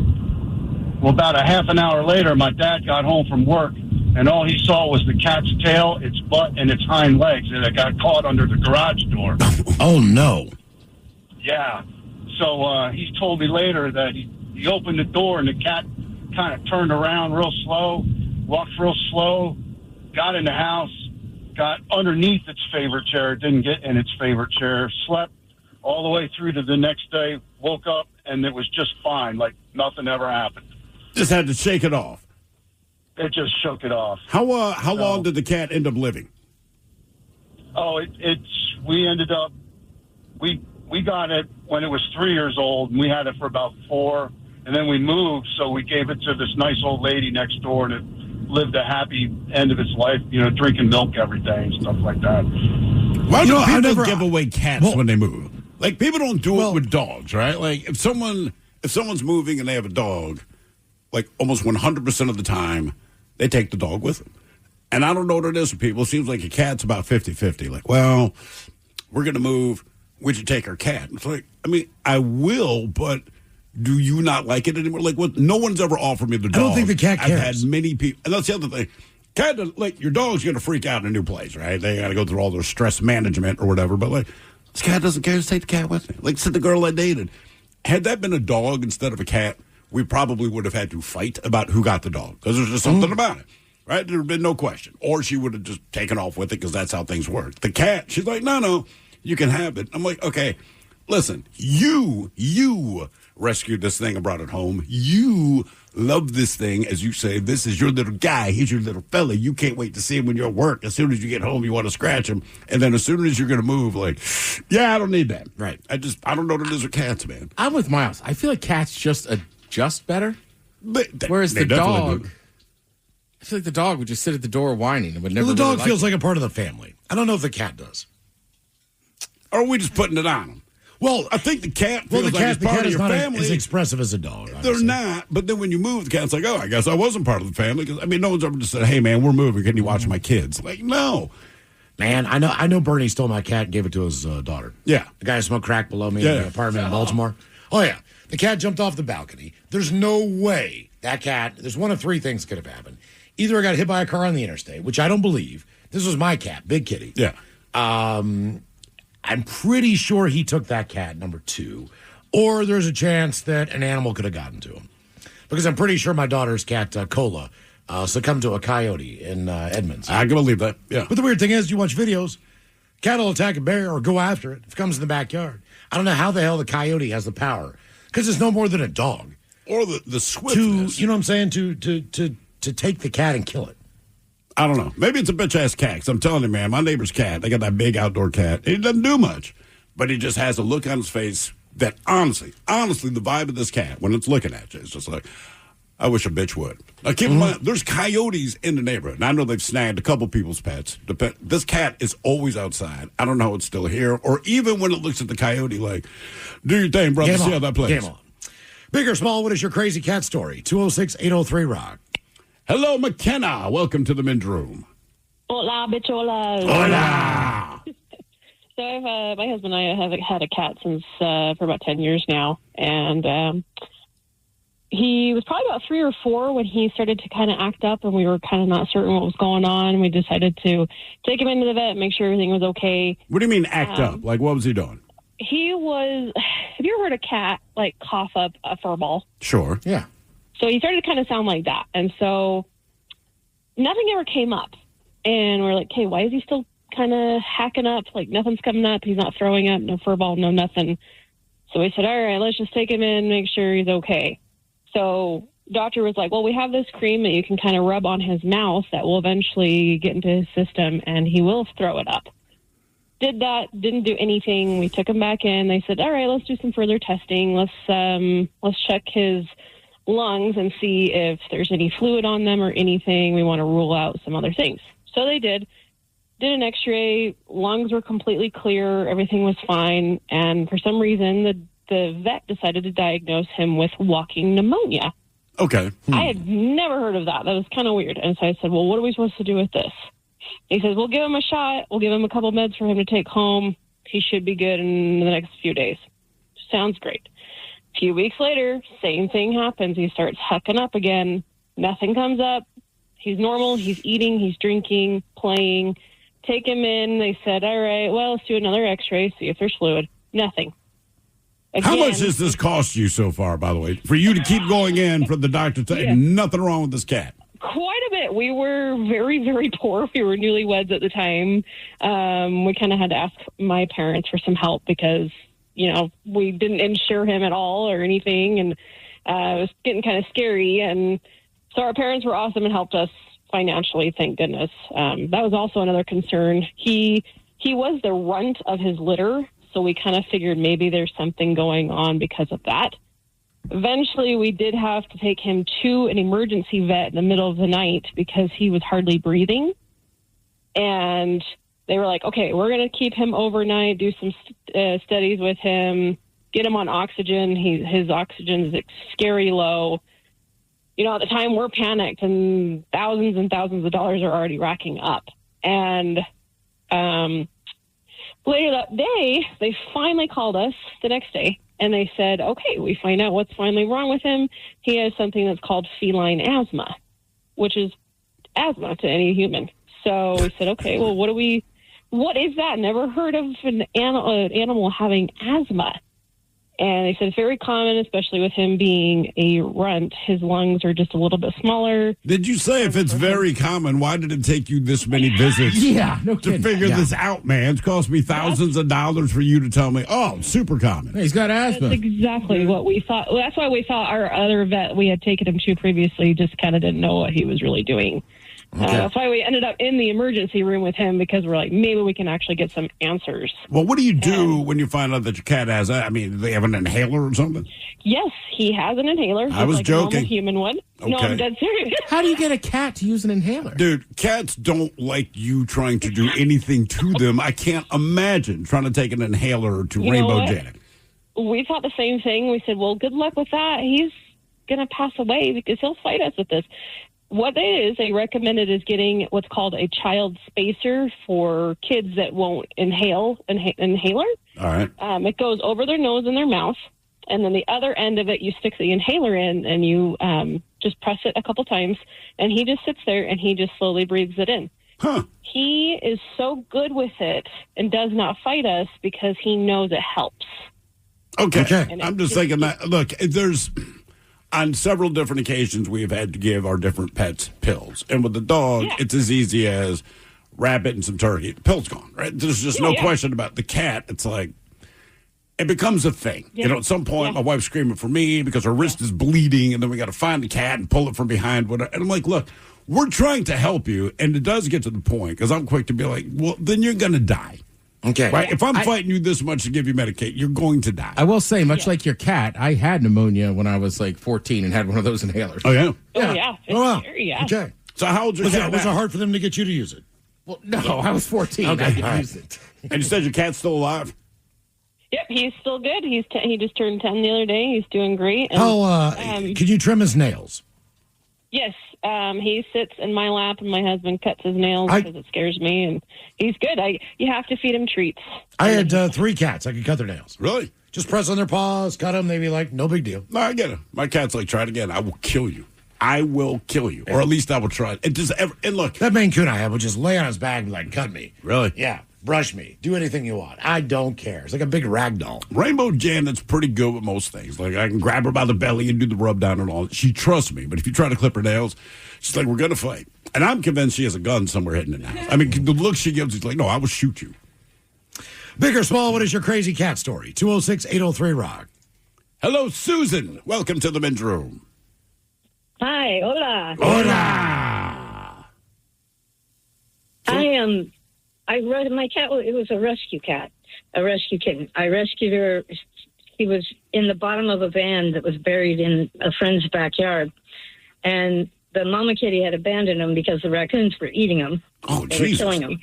Well, about a half an hour later, my dad got home from work, and all he saw was the cat's tail, its butt, and its hind legs, and it got caught under the garage door. Oh, no. Yeah. So he's told me later that he opened the door, and the cat kind of turned around real slow, walked real slow, got in the house, got underneath its favorite chair, didn't get in its favorite chair, slept all the way through to the next day, woke up, and it was just fine, like nothing ever happened. Just had to shake it off. It just shook it off. How long did the cat end up living? Oh, we ended up, we got it when it was 3 years old, and we had it for about 4, And then we moved, so we gave it to this nice old lady next door, and it lived a happy end of its life, drinking milk every day and stuff like that. Why do people give away cats when they move? Like, people don't do it with dogs, right? Like, if someone's moving and they have a dog, like almost 100% of the time, they take the dog with them. And I don't know what it is for people. It seems like a cat's about 50-50. Like, well, we're going to move. Would you take our cat? It's like, I mean, I will, but do you not like it anymore? Like, what? No one's ever offered me the dog. I don't think the cat cares. I've had many people. And that's the other thing. Cat, like, your dog's going to freak out in a new place, right? They got to go through all their stress management or whatever. But, like, this cat doesn't care. Just take the cat with me. Like, said the girl I dated. Had that been a dog instead of a cat, we probably would have had to fight about who got the dog. Because there's just something about it. Right? There would have been no question. Or she would have just taken off with it because that's how things work. The cat, she's like, no, you can have it. I'm like, okay, listen, you rescued this thing and brought it home. You love this thing. As you say, this is your little guy. He's your little fella. You can't wait to see him when you're at work. As soon as you get home, you want to scratch him. And then as soon as you're going to move, like, yeah, I don't need that. Right. I don't know what it is with cats, man. I'm with Miles. I feel like cats just adjust better. Whereas they the dog... do. I feel like the dog would just sit at the door whining and would never. Well, the dog really feels like a part of the family. I don't know if the cat does. Or are we just putting it on them? Well, I think the cat feels like it's part of your family. As expressive as a dog. They're honestly. not, but then when you move, the cat's like, oh, I guess I wasn't part of the family. Because, I mean, no one's ever just said, hey, man, we're moving. Can you watch my kids? Like, no. Man, I know Bernie stole my cat and gave it to his daughter. Yeah. The guy who smoked crack below me in the apartment in Baltimore. Oh, yeah. The cat jumped off the balcony. There's no way that cat, there's one of three things could have happened. Either I got hit by a car on the interstate, which I don't believe. This was my cat, Big Kitty. Yeah. I'm pretty sure he took that cat, number two. Or there's a chance that an animal could have gotten to him. Because I'm pretty sure my daughter's cat, Cola, succumbed to a coyote in Edmonds. I can believe that, yeah. But the weird thing is, you watch videos, cat will attack a bear or go after it if it comes in the backyard. I don't know how the hell the coyote has the power. Because it's no more than a dog. Or the swiftness. You know what I'm saying? To take the cat and kill it. I don't know. Maybe it's a bitch-ass cat. 'Cause I'm telling you, man, my neighbor's cat, they got that big outdoor cat. He doesn't do much. But he just has a look on his face that honestly, the vibe of this cat, when it's looking at you, it's just like, I wish a bitch would. Now, keep in mind, there's coyotes in the neighborhood. And I know they've snagged a couple people's pets. This cat is always outside. I don't know how it's still here. Or even when it looks at the coyote, like, do your thing, brother. See how that plays. Game on. Big or small, what is your crazy cat story? 206-803-ROCK. Hello, McKenna. Welcome to the men's room. Hola, bicholas. Hola. So my husband and I have had a cat since for about 10 years now. And he was probably about 3 or 4 when he started to kind of act up, and we were kind of not certain what was going on. And we decided to take him into the vet and make sure everything was okay. What do you mean act up? Like, what was he doing? He was, have you ever heard a cat, like, cough up a fur ball? Sure. Yeah. So he started to kind of sound like that. And so nothing ever came up. And we're like, hey, why is he still kind of hacking up? Like, nothing's coming up. He's not throwing up, no fur ball, no nothing. So we said, all right, let's just take him in, make sure he's okay. So doctor was like, well, we have this cream that you can kind of rub on his mouth that will eventually get into his system, and he will throw it up. Did that, didn't do anything. We took him back in. They said, all right, let's do some further testing. Let's check his lungs and see if there's any fluid on them or anything. We want to rule out some other things. So they did an x-ray. Lungs were completely clear. Everything was fine. And for some reason, the vet decided to diagnose him with walking pneumonia. Okay. I had never heard of that. That was kind of weird. And so I said, well, what are we supposed to do with this? He says, we'll give him a shot. We'll give him a couple meds for him to take home. He should be good in the next few days. Sounds great. A few weeks later, same thing happens. He starts hucking up again. Nothing comes up. He's normal. He's eating. He's drinking, playing. Take him in. They said, all right, well, let's do another x-ray, see if there's fluid. Nothing. Again, how much does this cost you so far, by the way, for you to keep going in for the doctor to say nothing wrong with this cat? Quite a bit. We were very, very poor. We were newlyweds at the time. We kind of had to ask my parents for some help because, you know, we didn't insure him at all or anything. And it was getting kind of scary. And so our parents were awesome and helped us financially, thank goodness. That was also another concern. He was the runt of his litter. So we kind of figured maybe there's something going on because of that. Eventually, we did have to take him to an emergency vet in the middle of the night because he was hardly breathing. And they were like, okay, we're going to keep him overnight, do some studies with him, get him on oxygen. His oxygen is scary low. You know, at the time, we're panicked, and thousands of dollars are already racking up. And later that day, they finally called us the next day, and they said, okay, we find out what's finally wrong with him. He has something that's called feline asthma, which is asthma to any human. So we said, okay, well, what is that? Never heard of an animal having asthma. And they said it's very common, especially with him being a runt. His lungs are just a little bit smaller. Did you say if it's very common, why did it take you this many visits to figure this out, man? It's cost me thousands of dollars for you to tell me, oh, super common. Hey, he's got asthma. That's exactly what we thought. Well, that's why we thought our other vet we had taken him to previously just kind of didn't know what he was really doing. Okay. That's why we ended up in the emergency room with him, because we're like, maybe we can actually get some answers. Well, what do you do when you find out that your cat has, I mean, do they have an inhaler or something? Yes, he has an inhaler. I was like joking. A normal human would. Okay. No, I'm dead serious. How do you get a cat to use an inhaler? Dude, cats don't like you trying to do anything to them. I can't imagine trying to take an inhaler to Rainbow Janet. We thought the same thing. We said, well, good luck with that. He's going to pass away because he'll fight us with this. What it is, they recommended is getting what's called a child spacer for kids that won't inhaler. All right. It goes over their nose and their mouth, and then the other end of it, you stick the inhaler in, and you just press it a couple times, and he just sits there, and he just slowly breathes it in. Huh. He is so good with it and does not fight us because he knows it helps. Okay. I'm just thinking that, look, there's... On several different occasions, we have had to give our different pets pills. And with the dog, it's as easy as rabbit and some turkey. The pill's gone, right? There's just no question about the cat. It's like, it becomes a thing. You know, at some point, my wife's screaming for me because her wrist is bleeding, and then we got to find the cat and pull it from behind. And I'm like, look, we're trying to help you. And it does get to the point, because I'm quick to be like, well, then you're going to die. Okay. Right? If I'm fighting you this much to give you Medicaid, you're going to die. I will say, much like your cat, I had pneumonia when I was like 14 and had one of those inhalers. Oh, yeah? Oh, yeah. It's wow. scary, yeah. Okay. So how old was your cat? Was it hard for them to get you to use it? Well, no, I was 14. Okay. I could use it. And you said your cat's still alive? Yep, he's still good. He just turned 10 the other day. He's doing great. And, How, can you trim his nails? Yes, he sits in my lap, and my husband cuts his nails because it scares me, and he's good. You have to feed him treats. I had 3 cats. I could cut their nails. Really? Just press on their paws, cut them. They'd be like, no big deal. No, I get it. My cat's like, try it again. I will kill you. I will kill you. Or at least I will try it. And look. That Maine Coon I have would just lay on his back and be like, cut me. Really? Yeah. Brush me. Do anything you want. I don't care. It's like a big rag doll. Rainbow Janet's pretty good with most things. Like, I can grab her by the belly and do the rub down and all. She trusts me. But if you try to clip her nails, she's like, we're going to fight. And I'm convinced she has a gun somewhere hidden in the house. I mean, the look she gives, she's like, no, I will shoot you. Big or small, what is your crazy cat story? 206-803-ROCK. Hello, Susan. Welcome to the men's room. Hi, hola. Hola. My cat, it was a rescue cat, a rescue kitten. I rescued her. He was in the bottom of a van that was buried in a friend's backyard. And the mama kitty had abandoned him because the raccoons were eating him. Oh, they Jesus. were killing him.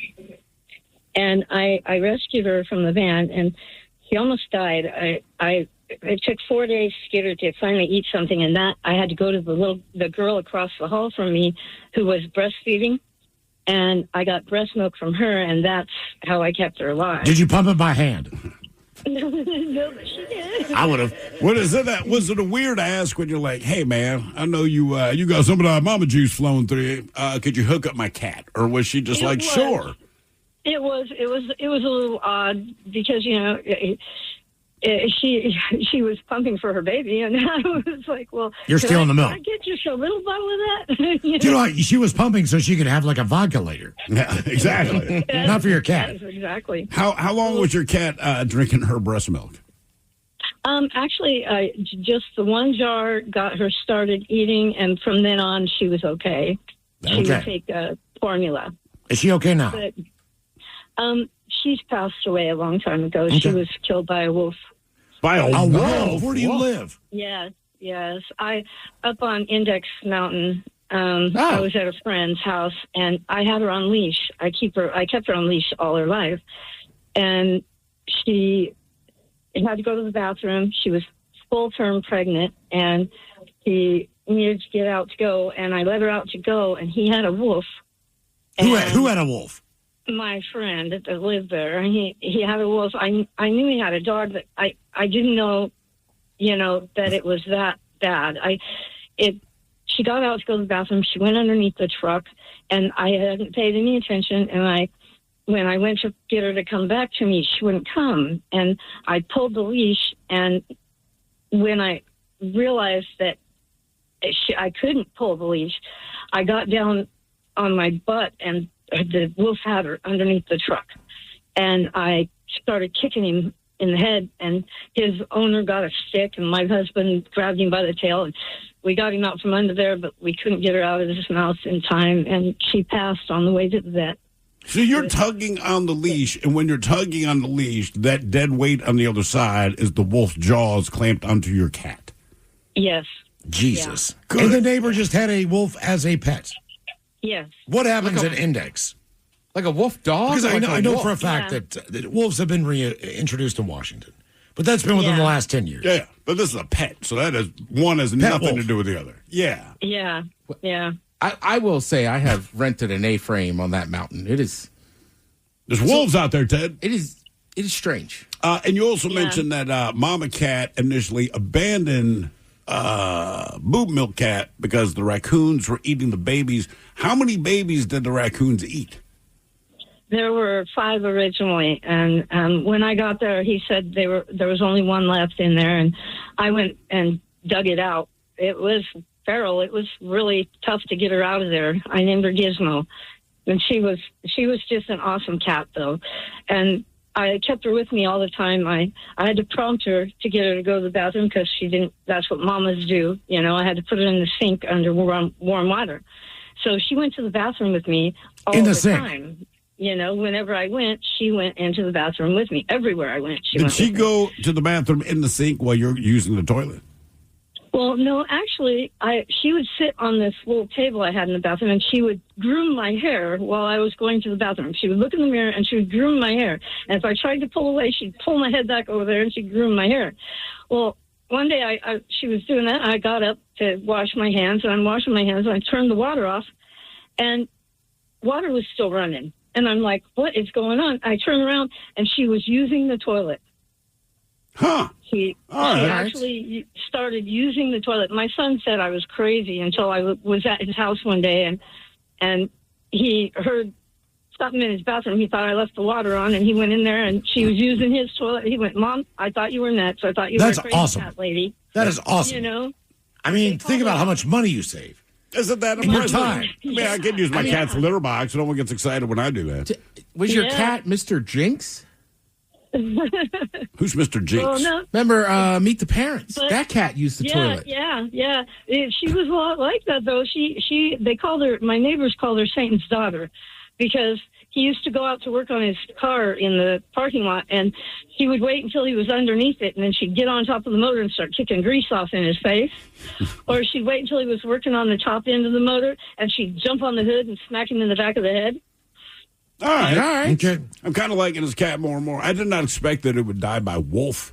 And I rescued her from the van, and he almost died. It took 4 days to get her to finally eat something, and that I had to go to the girl across the hall from me who was breastfeeding, and I got breast milk from her, and that's how I kept her alive. Did you pump it by hand? No, but she did. I would have. What is it? Was it a weird ask when you're like, hey, man, I know you got some of that mama juice flowing through you. Could you hook up my cat? Or was she just sure? It was a little odd because, she was pumping for her baby, and I was like, well, you're stealing the milk. Can I get just a little bottle of that? Do you know what? She was pumping so she could have like a vodka later. Yeah, exactly. Not for your cat. Exactly. How long was your cat drinking her breast milk? Actually, just the one jar got her started eating, and from then on, she was okay. She would take formula. Is she okay now? But, she's passed away a long time ago. Okay. She was killed by a wolf. By a wolf? Where do you live? Yeah. Yes. Up on Index Mountain, I was at a friend's house, and I had her on leash. I kept her on leash all her life. And she had to go to the bathroom. She was full-term pregnant, and he needed to get out to go, and I let her out to go, and he had a wolf. Who had a wolf? My friend that lived there. He had a wolf. I knew he had a dog, but I didn't know, that it was that bad. She got out to go to the bathroom. She went underneath the truck, and I hadn't paid any attention. And when I went to get her to come back to me, she wouldn't come. And I pulled the leash, and when I realized that I couldn't pull the leash, I got down on my butt, and the wolf had her underneath the truck. And I started kicking him in the head, and his owner got a stick, and my husband grabbed him by the tail, and we got him out from under there, but we couldn't get her out of his mouth in time, and she passed on the way to the vet. So you're tugging on the leash, and when you're tugging on the leash, that dead weight on the other side is the wolf's jaws clamped onto your cat. Yes. Jesus. Yeah. And the neighbor just had a wolf as a pet. Yes. What happens at Index? Like a wolf dog? Because I know for a fact that wolves have been introduced in Washington. But that's been within the last 10 years. Yeah, but this is a pet, so one has nothing to do with the other. Yeah. Yeah. Yeah. I will say I have rented an A-frame on that mountain. There's wolves out there, Ted. It is strange. And you also mentioned that Mama Cat initially abandoned Boob Milk Cat because the raccoons were eating the babies. How many babies did the raccoons eat? There were 5 originally, and when I got there, he said there was only one left in there, and I went and dug it out. It was feral. It was really tough to get her out of there. I named her Gizmo, and she was just an awesome cat, though, and I kept her with me all the time. I had to prompt her to get her to go to the bathroom because she didn't. That's what mamas do, I had to put her in the sink under warm water, so she went to the bathroom with me all the time. Whenever I went, she went into the bathroom with me. Everywhere I went, Did she go to the bathroom in the sink while you're using the toilet? Well, no, actually, she would sit on this little table I had in the bathroom, and she would groom my hair while I was going to the bathroom. She would look in the mirror, and she would groom my hair. And if I tried to pull away, she'd pull my head back over there, and she'd groom my hair. Well, one day she was doing that. I got up to wash my hands, and I'm washing my hands, and I turned the water off, and water was still running. And I'm like, what is going on? I turn around, and she was using the toilet. Huh. She actually started using the toilet. My son said I was crazy until I was at his house one day, and he heard something in his bathroom. He thought I left the water on, and he went in there, and she was using his toilet. He went, Mom, I thought you were nuts. I thought you were a crazy cat lady. That is awesome. I mean, think about how much money you save. Isn't that impressive? time? I can use my cat's litter box. No one gets excited when I do that. Was your cat Mr. Jinx? Who's Mr. Jinx? Well, no. Remember Meet the Parents? But, that cat used the toilet. Yeah. She was a lot like that, though. They called her, my neighbors called her Satan's daughter, because he used to go out to work on his car in the parking lot, and she would wait until he was underneath it, and then she'd get on top of the motor and start kicking grease off in his face. Or she'd wait until he was working on the top end of the motor, and she'd jump on the hood and smack him in the back of the head. All right. Okay. I'm kind of liking his cat more and more. I did not expect that it would die by wolf.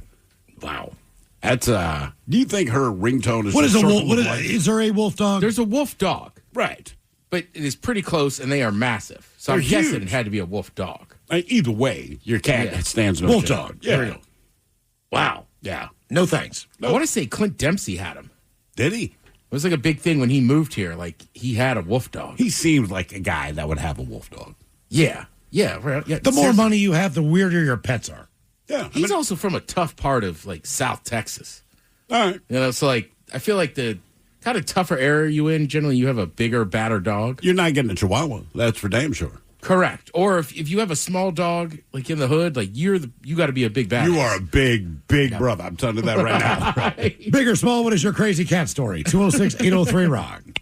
Wow. That's do you think her ringtone is what is a wolf? Is there a wolf dog? There's a wolf dog. Right. But it is pretty close, and they are massive. So I'm guessing it had to be a wolf dog. Either way, your cat stands no wolf chance. Dog. Yeah. There we go. Wow. Yeah. No thanks. I want to say Clint Dempsey had him. Did he? It was like a big thing when he moved here. Like, he had a wolf dog. He seems like a guy that would have a wolf dog. Yeah. Yeah. Right. Yeah. The more money you have, the weirder your pets are. Yeah. He's also from a tough part of, like, South Texas. All right. So, like, I feel like the kind of tougher area you in, generally you have a bigger, badder dog. You're not getting a Chihuahua. That's for damn sure. Correct. Or if you have a small dog, like in the hood, like you got to be a big badass. You are a big brother. I'm telling you that right now. Right. Big or small, what is your crazy cat story? 206-803-ROCK.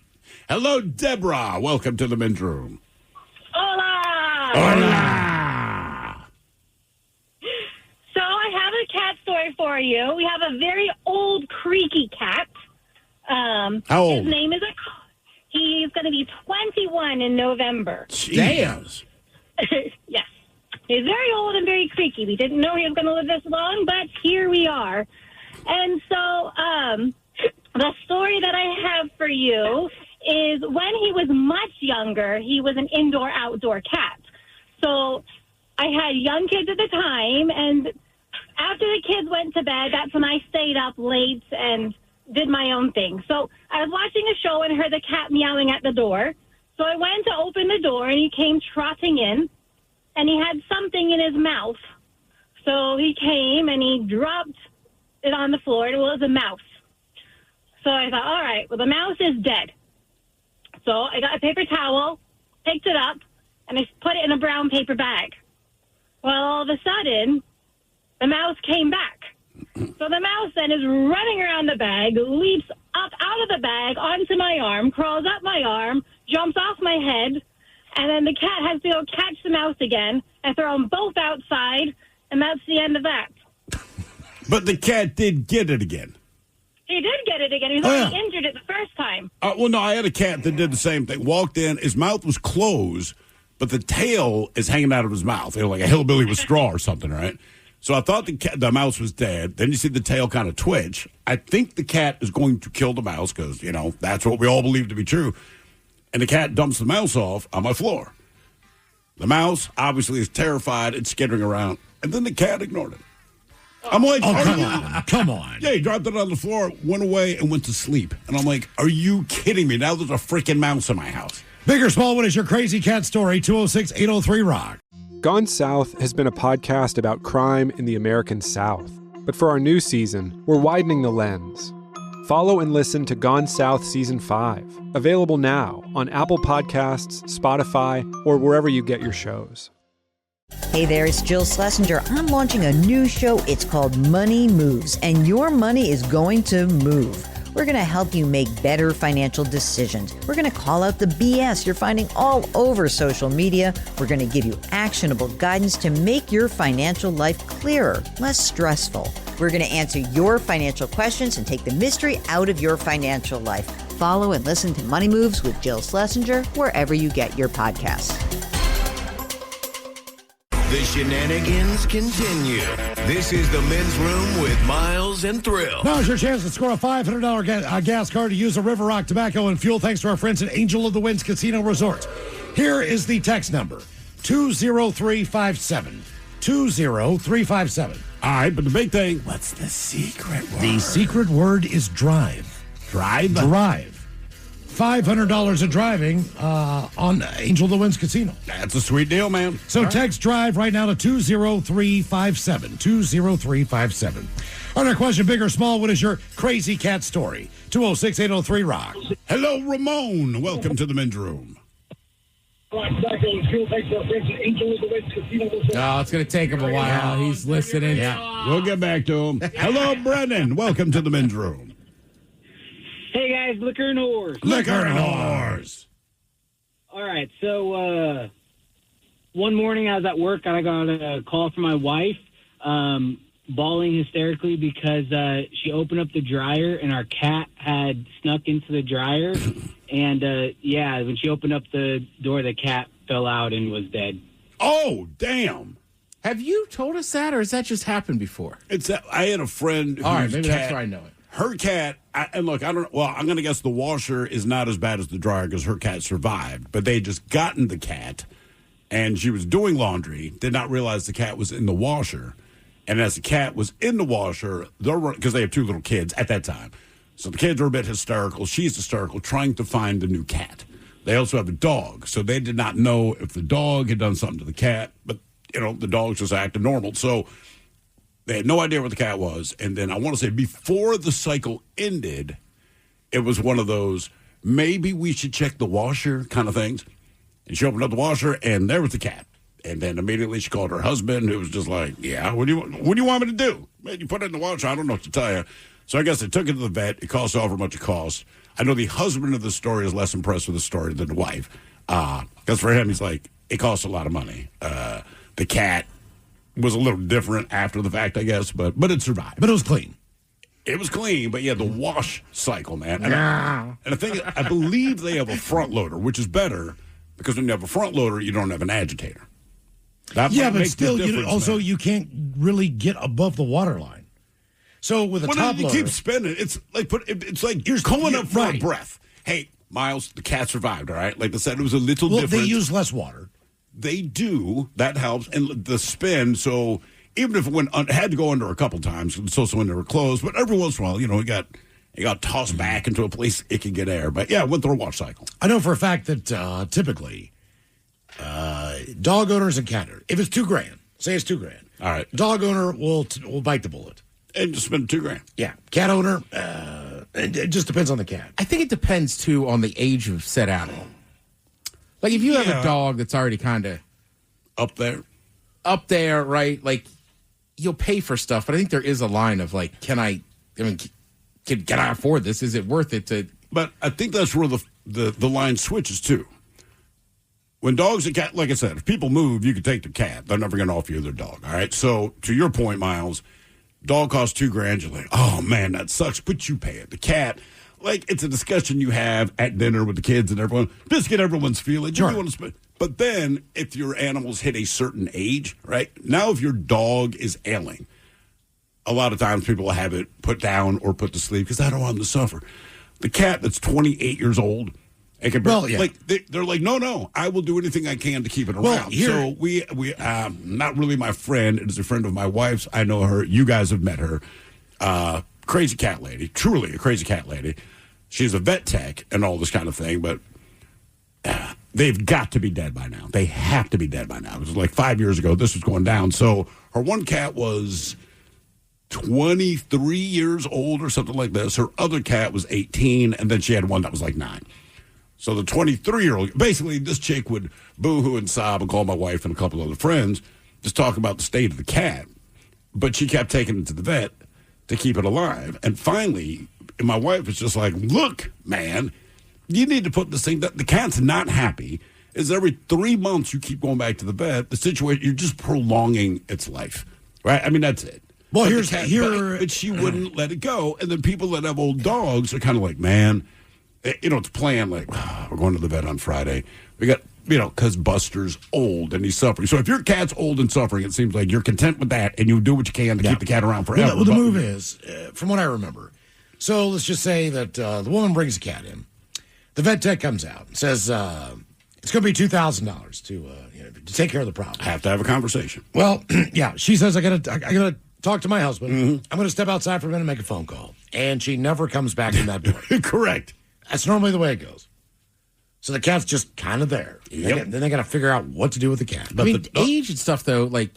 Hello, Deborah. Welcome to the men's room. Hola. Hola. So I have a cat story for you. We have a very old, creaky cat. How old? His name is he's going to be 21 in November. Damn. Yes. He's very old and very creaky. We didn't know he was going to live this long, but here we are. And so the story that I have for you is when he was much younger, he was an indoor-outdoor cat. So I had young kids at the time, and after the kids went to bed, that's when I stayed up late and did my own thing. So I was watching a show and heard the cat meowing at the door. So I went to open the door, and he came trotting in, and he had something in his mouth. So he came, and he dropped it on the floor, and it was a mouse. So I thought, all right, well, the mouse is dead. So I got a paper towel, picked it up, and I put it in a brown paper bag. Well, all of a sudden, the mouse came back. So the mouse then is running around the bag, leaps up out of the bag onto my arm, crawls up my arm, jumps off my head, and then the cat has to go catch the mouse again and throw them both outside, and that's the end of that. But the cat did get it again. He did get it again. He was already injured it the first time. Well, no, I had a cat that did the same thing. Walked in, his mouth was closed, but the tail is hanging out of his mouth. Like a hillbilly with straw or something, right? So I thought the mouse was dead. Then you see the tail kind of twitch. I think the cat is going to kill the mouse because, that's what we all believe to be true. And the cat dumps the mouse off on my floor. The mouse obviously is terrified. It's skittering around. And then the cat ignored it. I'm like, come on. Yeah, he dropped it on the floor, went away, and went to sleep. And I'm like, are you kidding me? Now there's a freaking mouse in my house. Big or small, what is your crazy cat story? 206-803-ROCK. Gone South has been a podcast about crime in the American South. But for our new season, we're widening the lens. Follow and listen to Gone South Season 5, available now on Apple Podcasts, Spotify, or wherever you get your shows. Hey there, it's Jill Schlesinger. I'm launching a new show. It's called Money Moves, and your money is going to move. We're going to help you make better financial decisions. We're going to call out the BS you're finding all over social media. We're going to give you actionable guidance to make your financial life clearer, less stressful. We're going to answer your financial questions and take the mystery out of your financial life. Follow and listen to Money Moves with Jill Schlesinger wherever you get your podcasts. The shenanigans continue. This is the Men's Room with Miles and Thrill. Now's your chance to score a $500 gas card to use a River Rock Tobacco and Fuel thanks to our friends at Angel of the Winds Casino Resort. Here is the text number, 20357. 20357. All right, but the big thing, what's the secret word? The secret word is drive. Drive? Drive. $500 of driving on Angel of the Winds Casino. That's a sweet deal, man. So text drive right now to 20357. 20357. On our question, big or small, what is your crazy cat story? 206-803-ROCK. Hello, Ramon. Welcome to the Men's Room. Oh, it's going to take him a while. He's listening. Yeah, we'll get back to him. Hello, Brennan. Welcome to the Men's Room. Hey, guys, liquor and whores. Liquor and whores. All right, so one morning I was at work and I got a call from my wife bawling hysterically because she opened up the dryer and our cat had snuck into the dryer. And, when she opened up the door, the cat fell out and was dead. Oh, damn. Have you told us that, or has that just happened before? I had a friend whose All right, maybe cat, that's where I know it. Her cat, I'm going to guess the washer is not as bad as the dryer because her cat survived. But they had just gotten the cat, and she was doing laundry, did not realize the cat was in the washer. And as the cat was in the washer, because they have two little kids at that time. So the kids are a bit hysterical. She's hysterical, trying to find the new cat. They also have a dog, so they did not know if the dog had done something to the cat. But, the dog's just acting normal. So they had no idea what the cat was. And then I want to say before the cycle ended, it was one of those, maybe we should check the washer kind of things. And she opened up the washer, and there was the cat. And then immediately she called her husband, who was just like, yeah, what do you want me to do? Man, you put it in the washer, I don't know what to tell you. So I guess they took it to the vet. It cost over much it cost. I know the husband of the story is less impressed with the story than the wife. Because for him, he's like, it costs a lot of money. The cat was a little different after the fact, I guess, but it survived. But it was clean. It was clean, but yeah, the wash cycle, man. And the thing, I believe they have a front loader, which is better because when you have a front loader, you don't have an agitator. That Yeah, might but make still, the difference, man. you can't really get above the water line. So with a top you loader, keep spinning. It's like you're calling up for a breath. Hey, Miles, the cat survived. All right, like I said, it was a little different. They use less water. They do. That helps, and the spin. So even if it had to go under a couple times, it's also when they were closed. But every once in a while, it got tossed back into a place it could get air. But yeah, it went through a wash cycle. I know for a fact that typically dog owners and cat owners, if it's $2,000, say it's $2,000, all right, dog owner will bite the bullet and just spend $2,000. Yeah, cat owner, it just depends on the cat. I think it depends too on the age of said animal. Like if you have a dog that's already kind of up there, right? Like you'll pay for stuff, but I think there is a line of like, can I afford this? Is it worth it to? But I think that's where the line switches to. When dogs and cats, like I said, if people move, you can take the cat. They're never going to offer you their dog. All right. So to your point, Miles, dog costs $2,000. You're like, oh man, that sucks. But you pay it. The cat, like it's a discussion you have at dinner with the kids and everyone. Just get everyone's feeling. Sure. But then if your animals hit a certain age, right? Now if your dog is ailing, a lot of times people will have it put down or put to sleep because I don't want them to suffer. The cat that's 28 years old, they're like, no, I will do anything I can to keep it around. So we not really my friend. It is a friend of my wife's. I know her. You guys have met her. Crazy cat lady, truly a crazy cat lady. She's a vet tech and all this kind of thing, but they've got to be dead by now. They have to be dead by now. It was like 5 years ago. This was going down. So her one cat was 23 years old or something like this. Her other cat was 18, and then she had one that was like 9. So the 23-year-old, basically this chick would boo-hoo and sob and call my wife and a couple other friends, just talk about the state of the cat. But she kept taking it to the vet to keep it alive. And finally, my wife was just like, look, man, you need to put this thing, the cat's not happy. Is every 3 months you keep going back to the vet, the situation, you're just prolonging its life. Right? I mean, that's it. Well, but she wouldn't let it go. And then people that have old dogs are kind of like, man, it's planned like, we're going to the vet on Friday. We got, because Buster's old and he's suffering. So if your cat's old and suffering, it seems like you're content with that and you do what you can to keep the cat around forever. Well, the move is, from what I remember, so let's just say that the woman brings a cat in. The vet tech comes out and says it's going to be $2,000 to take care of the problem. I have to have a conversation. Well, yeah, she says I gotta talk to my husband. Mm-hmm. I'm going to step outside for a minute and make a phone call, and she never comes back in that door. Correct. That's normally the way it goes. So the cat's just kind of there. Then they got to figure out what to do with the cat. But the age and stuff, though, like,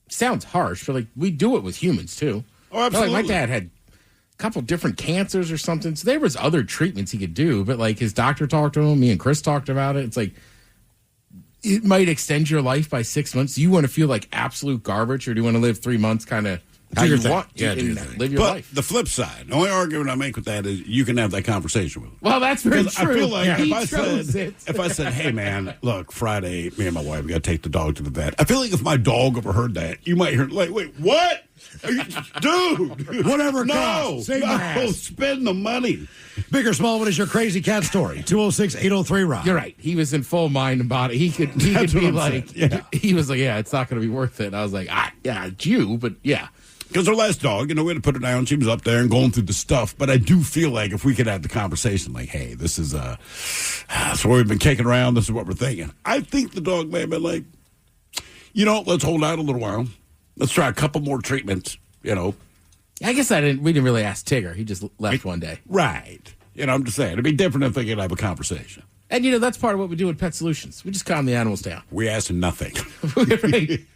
sounds harsh, but, like, we do it with humans, too. Oh, absolutely. Like, my dad had a couple different cancers or something, so there was other treatments he could do, but, like, his doctor talked to him, me and Chris talked about it. It's like, it might extend your life by 6 months. Do you want to feel like absolute garbage, or do you want to live 3 months kind of how you want and live your life? The flip side, the only argument I make with that is you can have that conversation with him. Well, that's very true. I feel like if I said, hey, man, look, Friday, me and my wife, we got to take the dog to the vet. I feel like if my dog overheard that, you might hear, like, wait, what? Dude. Whatever no, spend the money. Big or small, what is your crazy cat story? 206-803-ROCK. You're right. He was in full mind and body. He could be like, he was like, yeah, it's not going to be worth it. And I was like, yeah, it's you, but yeah. Because our last dog, we had to put her down. She was up there and going through the stuff. But I do feel like if we could have the conversation, like, hey, this is that's what we've been kicking around. This is what we're thinking. I think the dog may have been like, let's hold out a little while. Let's try a couple more treatments, I guess we didn't really ask Tigger. He just left one day. Right. I'm just saying. It'd be different if they could have a conversation. And, that's part of what we do with Pet Solutions. We just calm the animals down. We ask nothing.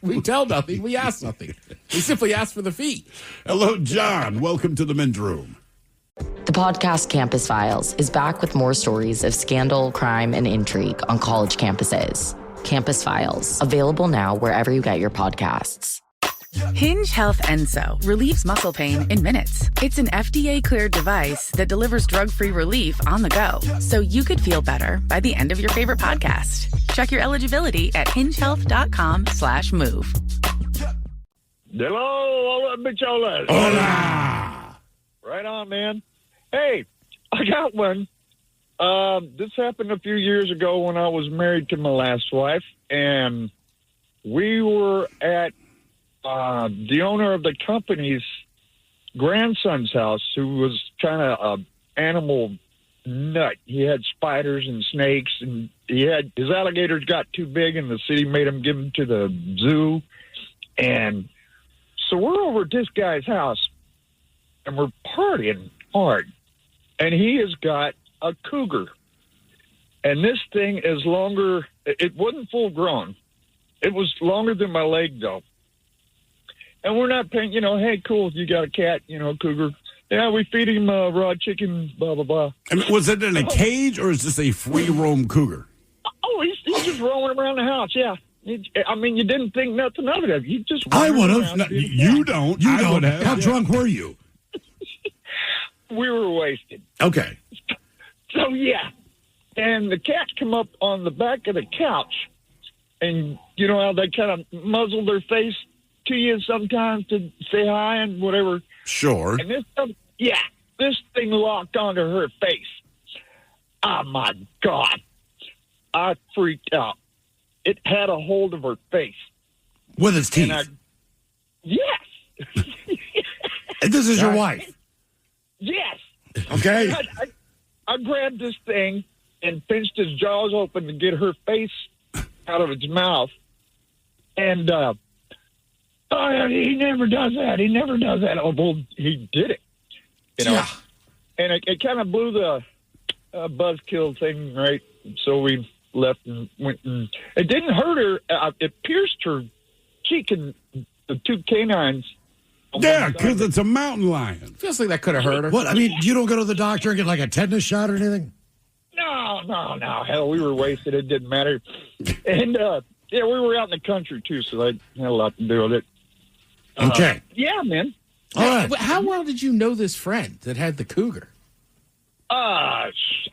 We tell nothing. We ask nothing. We simply ask for the fee. Hello, John. Welcome to the men's room. The podcast Campus Files is back with more stories of scandal, crime, and intrigue on college campuses. Campus Files, available now wherever you get your podcasts. Hinge Health Enso relieves muscle pain in minutes. It's an FDA-cleared device that delivers drug-free relief on the go, so you could feel better by the end of your favorite podcast. Check your eligibility at hingehealth.com/move. Hello, hola, bicholas. Hola. Right on, man. Hey, I got one. This happened a few years ago when I was married to my last wife, and we were at the owner of the company's grandson's house, who was kind of an animal nut. He had spiders and snakes, and his alligators got too big, and the city made him give them to the zoo. And so we're over at this guy's house, and we're partying hard, and he has got a cougar. And this thing is longer. It wasn't full grown. It was longer than my leg, though. And we're not paying, hey, cool, you got a cat, cougar. Yeah, we feed him raw chicken, blah, blah, blah. I mean, was it in a cage, or is this a free-roam cougar? Oh, he's just roaming around the house, yeah. You didn't think nothing of it. You just I would have. No, you don't. I would have. How drunk were you? We were wasted. Okay. So, yeah. And the cats come up on the back of the couch, and you know how they kind of muzzle their face to you sometimes to say hi and whatever. Sure. And this thing locked onto her face. Oh, my God. I freaked out. It had a hold of her face. With its teeth? Yes. And this is your wife? Yes. Okay. I grabbed this thing and pinched his jaws open to get her face out of its mouth. And, he never does that. He never does that. Oh, well, he did it. Yeah. And it kind of blew the buzzkill thing, right? So we left and went, and it didn't hurt her. It pierced her cheek and the two canines. Yeah, because it's a mountain lion. Feels like that could have hurt her. What? I mean, you don't go to the doctor and get like a tetanus shot or anything? No. Hell, we were wasted. It didn't matter. And, we were out in the country, too, so that had a lot to do with it. Okay. Yeah, man. All right. How well did you know this friend that had the cougar? I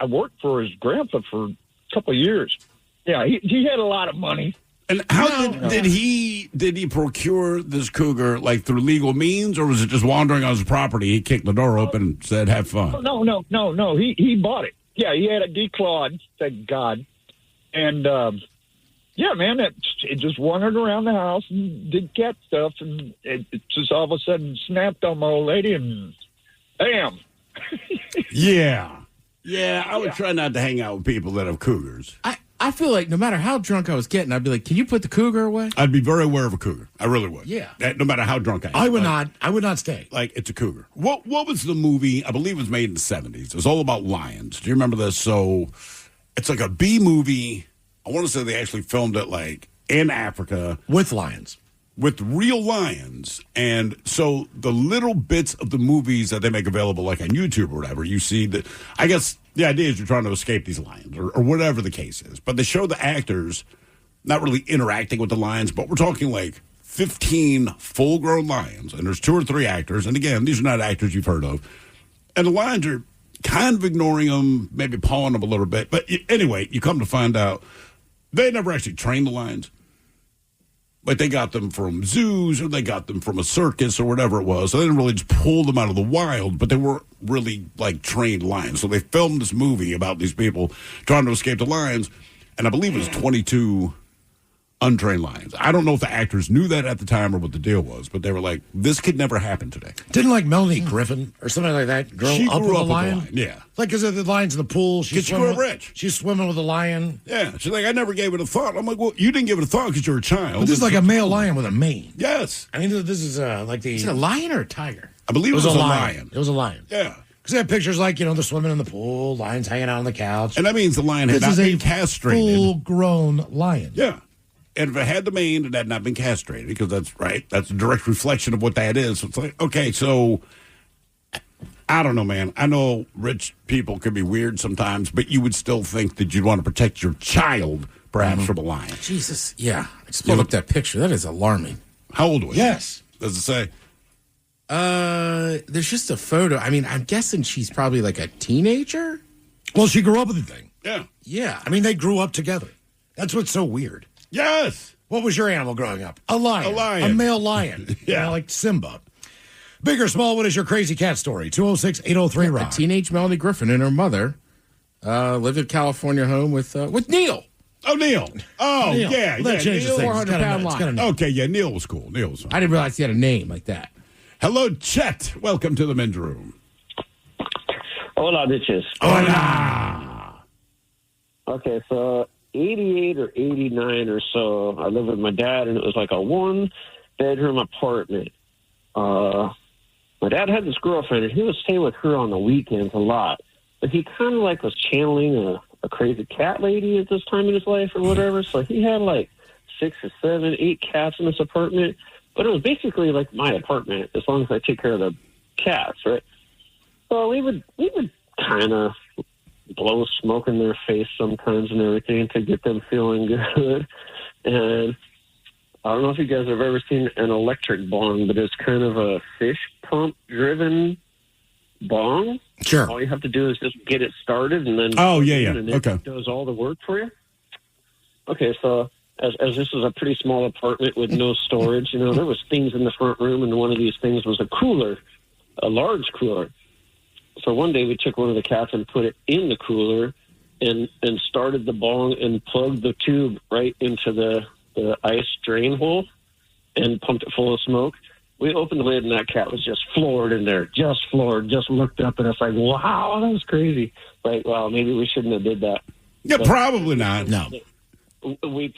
worked for his grandpa for a couple of years. Yeah, he had a lot of money. And how did he procure this cougar, like through legal means, or was it just wandering on his property? He kicked the door open and said, have fun. No. He bought it. Yeah, he had it declawed, thank God. And, man, it just wandered around the house and did cat stuff, and it just all of a sudden snapped on my old lady, and bam. Yeah, I would try not to hang out with people that have cougars. I feel like no matter how drunk I was getting, I'd be like, can you put the cougar away? I'd be very aware of a cougar. I really would. Yeah. No matter how drunk I am. I would not stay. Like, it's a cougar. What was the movie? I believe it was made in the 70s. It was all about lions. Do you remember this? So it's like a B movie. I want to say they actually filmed it like in Africa. With lions. With real lions. And so the little bits of the movies that they make available, like on YouTube or whatever, you see that, I guess the idea is you're trying to escape these lions or whatever the case is. But they show the actors not really interacting with the lions, but we're talking like 15 full-grown lions. And there's 2 or 3 actors. And again, these are not actors you've heard of. And the lions are kind of ignoring them, maybe pawing them a little bit. But anyway, you come to find out they never actually trained the lions. Like, they got them from zoos or they got them from a circus or whatever it was. So they didn't really just pull them out of the wild, but they weren't really, like, trained lions. So they filmed this movie about these people trying to escape the lions, and I believe it was 22 untrained lions. I don't know if the actors knew that at the time or what the deal was, but they were like, this could never happen today. Didn't, like, Melanie Griffin or something like that grow she up grew with up a lion? With a lion? Yeah. Like, because of the lions in the pool. She grew up rich. She's swimming with a lion. Yeah. She's like, I never gave it a thought. I'm like, well, you didn't give it a thought because you're a child. But this is like a male lion with a mane. Yes. I mean, this is like the... Is it a lion or a tiger? I believe it was a lion. It was a lion. Yeah. Because they have pictures like, they're swimming in the pool, lions hanging out on the couch. And that means the lion had not been castrated. Full-grown lion. Yeah. And if it had the mane, it had not been castrated, because that's right. That's a direct reflection of what that is. So it's like, okay, so I don't know, man. I know rich people can be weird sometimes, but you would still think that you'd want to protect your child, perhaps, from a lion. Jesus, yeah. I just pulled up that picture. That is alarming. How old was she? Yes. Does it say? There's just a photo. I mean, I'm guessing she's probably like a teenager. Well, she grew up with the thing. Yeah. Yeah. I mean, they grew up together. That's what's so weird. Yes. What was your animal growing up? A lion. A lion. A male lion. Yeah. Like Simba. Big or small, what is your crazy cat story? 206-803-ROCK. A teenage Melanie Griffin and her mother lived at California home with Neil. Oh, Neil. Oh, Neil. yeah. Well, that changes Neil. things. 400-pound line. Okay, yeah, Neil was cool. Neil was fine. I didn't realize he had a name like that. Hello, Chet. Welcome to the men's room. Hola, bitches. Hola. Okay, so 88 or 89 or so, I lived with my dad, and it was like a one-bedroom apartment. My dad had this girlfriend, and he would stay with her on the weekends a lot. But he kind of like was channeling a crazy cat lady at this time in his life or whatever. So he had like 6 or 7, 8 cats in this apartment. But it was basically like my apartment as long as I take care of the cats, right? So we would kind of blow smoke in their face sometimes and everything to get them feeling good. And I don't know if you guys have ever seen an electric bong, but it's kind of a fish pump driven bong. Sure. All you have to do is just get it started, and then and it does all the work for you. Okay, so as this is a pretty small apartment with no storage, there was things in the front room, and one of these things was a cooler, a large cooler. So one day we took one of the cats and put it in the cooler, and started the bong and plugged the tube right into the ice drain hole, and pumped it full of smoke. We opened the lid, and that cat was just floored in there, just floored, just looked up, and it's like, wow, that was crazy. Like, wow, maybe we shouldn't have did that. Yeah, but probably not. No. We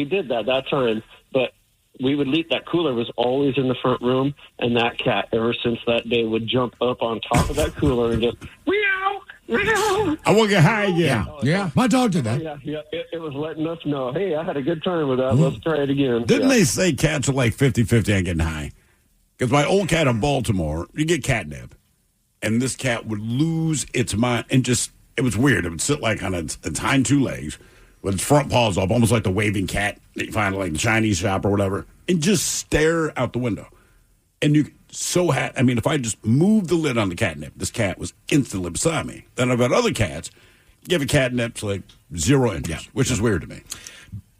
did that time, but we would leave. That cooler was always in the front room, and that cat, ever since that day, would jump up on top of that cooler and just, meow, meow. I want to get high again. Yeah, my dog did that. Yeah, it was letting us know, hey, I had a good time with that. Let's try it again. Didn't they say cats are like 50-50 on getting high? Because my old cat in Baltimore, you get catnip, and this cat would lose its mind and it was weird. It would sit like on its hind 2 legs with its front paws up, almost like the waving cat that you find at like the Chinese shop or whatever, and just stare out the window. And if I just moved the lid on the catnip, this cat was instantly beside me. Then I've had other cats give a catnip like 0 interest, which is weird to me.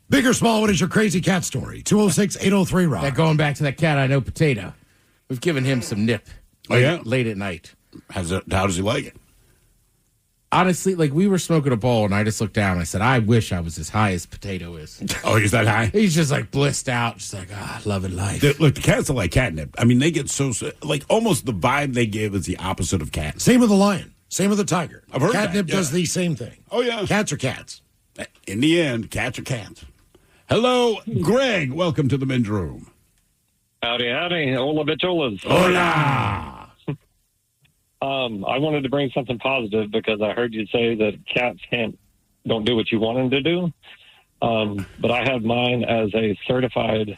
Big or small, what is your crazy cat story? 206-803-ROCK. Yeah, going back to that cat I know, Potato. We've given him some nip. Late at night. How does he like it? Honestly, we were smoking a bowl, and I just looked down and I said, I wish I was as high as Potato is. Oh, he's that high? He's just blissed out, just loving life. Look, the cats are like catnip. I mean, they get so almost the vibe they give is the opposite of cats. Same with the lion. Same with the tiger. I've heard Catnip that, yeah. does the same thing. Oh, yeah. Cats are cats. In the end, cats are cats. Hello, Greg. Welcome to the men's room. Howdy. Hola, bicholas. Hola. I wanted to bring something positive because I heard you say that cats don't do what you want them to do. But I have mine as a certified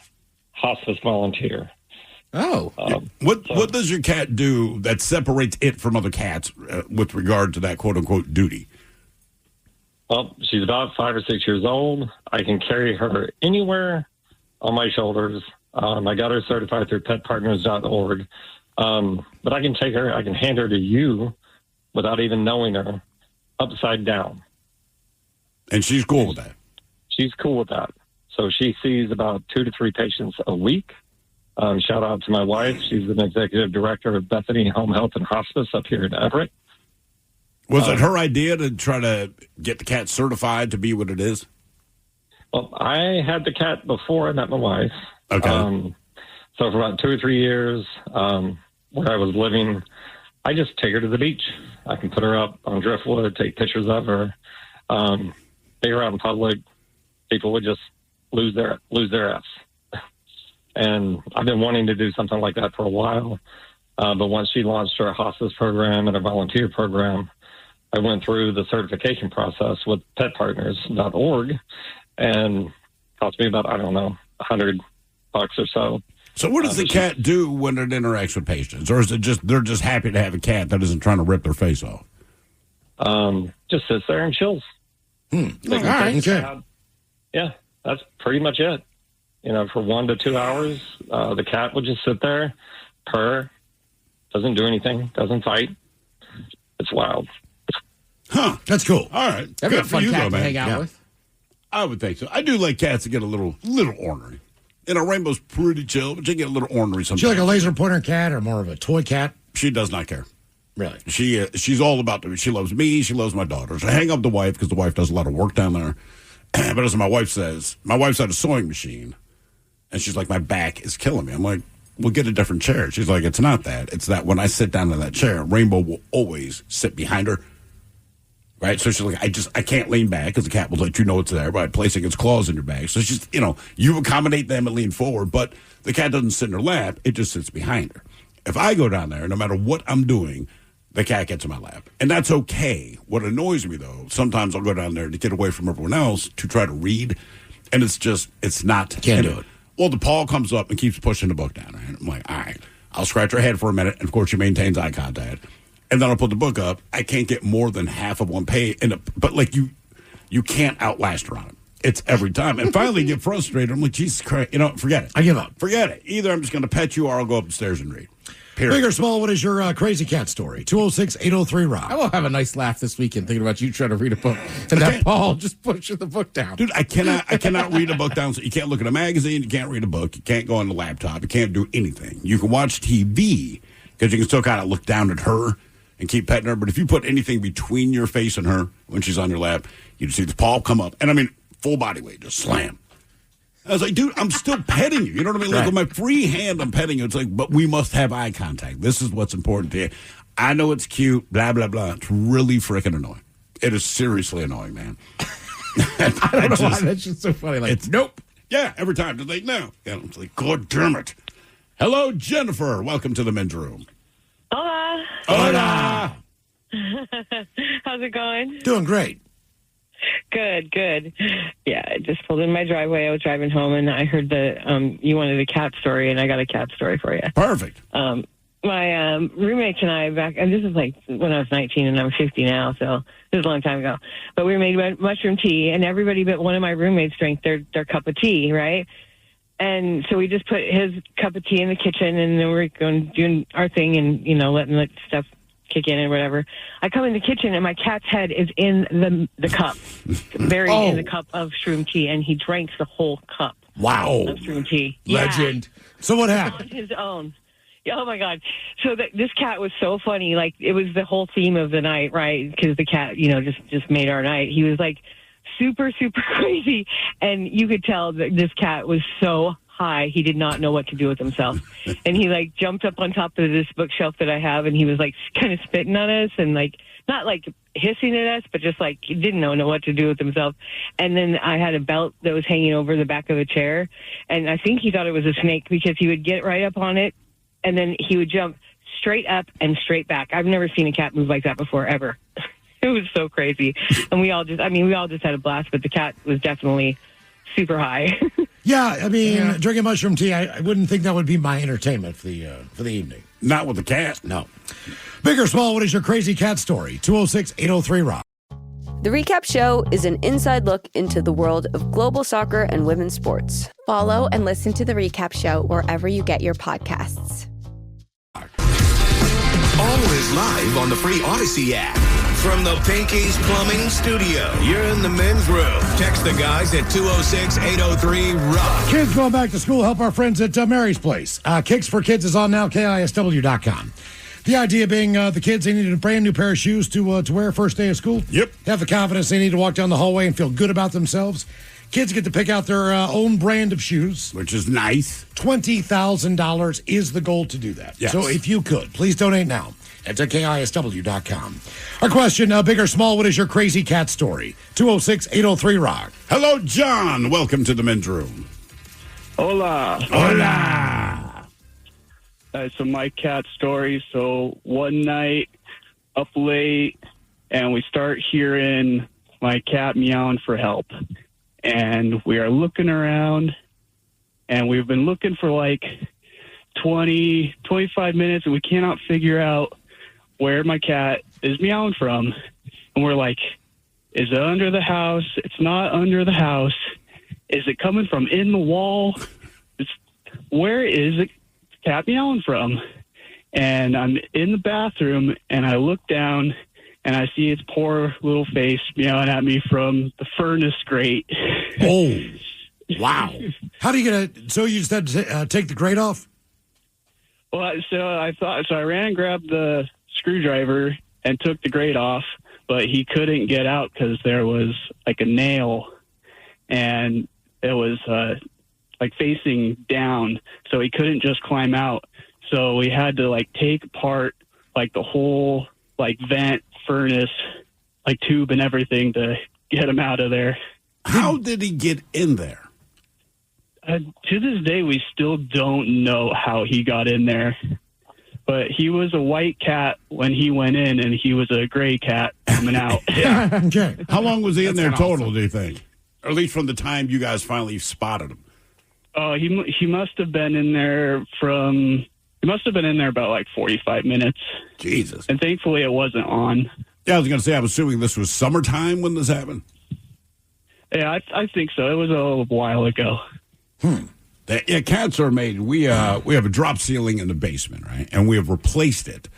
hospice volunteer. Oh. What does your cat do that separates it from other cats with regard to that quote-unquote duty? Well, she's about 5 or 6 years old. I can carry her anywhere on my shoulders. I got her certified through petpartners.org. But I can take her, I can hand her to you without even knowing her, upside down. And she's cool with that? She's cool with that. So she sees about 2 to 3 patients a week. Shout out to my wife. She's an executive director of Bethany Home Health and Hospice up here in Everett. Was it her idea to try to get the cat certified to be what it is? Well, I had the cat before I met my wife. Okay. So for about 2 or 3 years, where I was living, I just take her to the beach. I can put her up on driftwood, take pictures of her. Take her out in public. People would just lose their F's. And I've been wanting to do something like that for a while. But once she launched her hospice program and her volunteer program, I went through the certification process with petpartners.org, and it cost me about, $100 or so. So what does the cat do when it interacts with patients? Or is it just they're just happy to have a cat that isn't trying to rip their face off? Just sits there and chills. All right. Okay. Yeah, that's pretty much it. For 1 to 2 hours, the cat would just sit there, purr, doesn't do anything, doesn't fight. It's wild. Huh. That's cool. All right. That'd be Good a fun for you, cat though, to man. hang out with. I would think so. I do like cats that get a little ornery. Rainbow's pretty chill, but she get a little ornery sometimes. She like a laser pointer cat or more of a toy cat? She does not care. Really? She's all about she loves me. She loves my daughters. I hang up the wife because the wife does a lot of work down there. But as my wife says, my wife's at a sewing machine, and she's like, my back is killing me. I'm like, we'll get a different chair. She's like, it's not that. It's that when I sit down in that chair, Rainbow will always sit behind her. Right? So she's like, I can't lean back because the cat will let you know it's there by placing its claws in your back. So she's, you accommodate them and lean forward, but the cat doesn't sit in her lap. It just sits behind her. If I go down there, no matter what I'm doing, the cat gets in my lap. And that's okay. What annoys me, though, sometimes I'll go down there to get away from everyone else to try to read, and it's not. Can't do it. Well, the paw comes up and keeps pushing the book down. Right? I'm like, all right, I'll scratch her head for a minute, and of course she maintains eye contact. And then I'll put the book up. I can't get more than half of one page. But, like, you can't outlast her on it. It's every time. And finally get frustrated. I'm like, Jesus Christ. Forget it. I give up. Forget it. Either I'm just going to pet you or I'll go upstairs and read. Period. Big or small, what is your crazy cat story? 206-803-ROCK. I will have a nice laugh this weekend thinking about you trying to read a book and that Paul just pushing the book down. Dude, I cannot read a book down. So you can't look at a magazine. You can't read a book. You can't go on the laptop. You can't do anything. You can watch TV because you can still kind of look down at her and keep petting her. But if you put anything between your face and her when she's on your lap, you see the paw come up. And I mean, full body weight, just slam. I was like, dude, I'm still petting you. You know what I mean? Like, with my free hand, I'm petting you. It's like, but we must have eye contact. This is what's important to you. I know it's cute, blah, blah, blah. It's really freaking annoying. It is seriously annoying, man. I don't know why that's just so funny. Like, it's nope. Yeah, every time. They're like, no. And it's like, God damn it. Hello, Jennifer. Welcome to the men's room. Hola. Hola. How's it going? Doing great. Good. Yeah, I just pulled in my driveway. I was driving home, and I heard you wanted a cat story, and I got a cat story for you. Perfect. My roommates and I and this is like when I was 19, and I'm 50 now, so this is a long time ago. But we made mushroom tea, and everybody but one of my roommates drank their cup of tea, right? And so we just put his cup of tea in the kitchen, and then we're going doing our thing, and letting stuff kick in and whatever. I come in the kitchen and my cat's head is in the cup, buried in the cup of shroom tea, and he drank the whole cup. Wow. Of shroom tea. Legend. Yeah. So what happened? On his own. Oh my God. So this cat was so funny. Like, it was the whole theme of the night, right? Because the cat, just made our night. He was like super, super crazy. And you could tell that this cat was so high, he did not know what to do with himself. And he like jumped up on top of this bookshelf that I have, and he was like kind of spitting on us and like not like hissing at us, but just like he didn't know what to do with himself. And then I had a belt that was hanging over the back of a chair, and I think he thought it was a snake because he would get right up on it and then he would jump straight up and straight back. I've never seen a cat move like that before, ever. It was so crazy. And we all just had a blast, but the cat was definitely super high. Yeah, I mean, drinking mushroom tea, I wouldn't think that would be my entertainment for the evening. Not with the cat. No. Big or small, what is your crazy cat story? 206-803-ROCK. The Recap Show is an inside look into the world of global soccer and women's sports. Follow and listen to The Recap Show wherever you get your podcasts. Always live on the free Odyssey app. From the Pinky's Plumbing Studio, you're in the men's room. Text the guys at 206-803-ROCK. Kids going back to school, help our friends at Mary's Place. Kicks for Kids is on now, KISW.com. The idea being the kids, they need a brand new pair of shoes to wear first day of school. Yep. Have the confidence they need to walk down the hallway and feel good about themselves. Kids get to pick out their own brand of shoes. Which is nice. $20,000 is the goal to do that. Yes. So if you could, please donate now at KISW.com. Our question, big or small, what is your crazy cat story? 206-803-ROCK. Hello, John. Welcome to the men's room. Hola. Hola. So my cat story. So one night, up late, and we start hearing my cat meowing for help. And we are looking around, and we've been looking for like 20, 25 minutes, and we cannot figure out where my cat is meowing from. And we're like, is it under the house? It's not under the house. Is it coming from in the wall? Where is the cat meowing from? And I'm in the bathroom, and I look down, and I see its poor little face meowing at me from the furnace grate. Oh, wow. How do you get it? So you just had to take the grate off? Well, so I ran and grabbed the screwdriver and took the grate off, but he couldn't get out because there was like a nail and it was like facing down, so he couldn't just climb out. So we had to like take apart like the whole like vent, furnace, like tube and everything to get him out of there. How did he get in there? To this day, we still don't know how he got in there. But he was a white cat when he went in, and he was a gray cat coming out. Yeah. Okay. How long was he in there total, awesome. do you think? Or at least from the time you guys finally spotted him. Oh, he must have been in there about like 45 minutes. Jesus. And thankfully it wasn't on. Yeah, I was going to say, I'm assuming this was summertime when this happened. Yeah, I think so. It was a little while ago. Yeah, cats are made. We have a drop ceiling in the basement, right? And we have replaced it.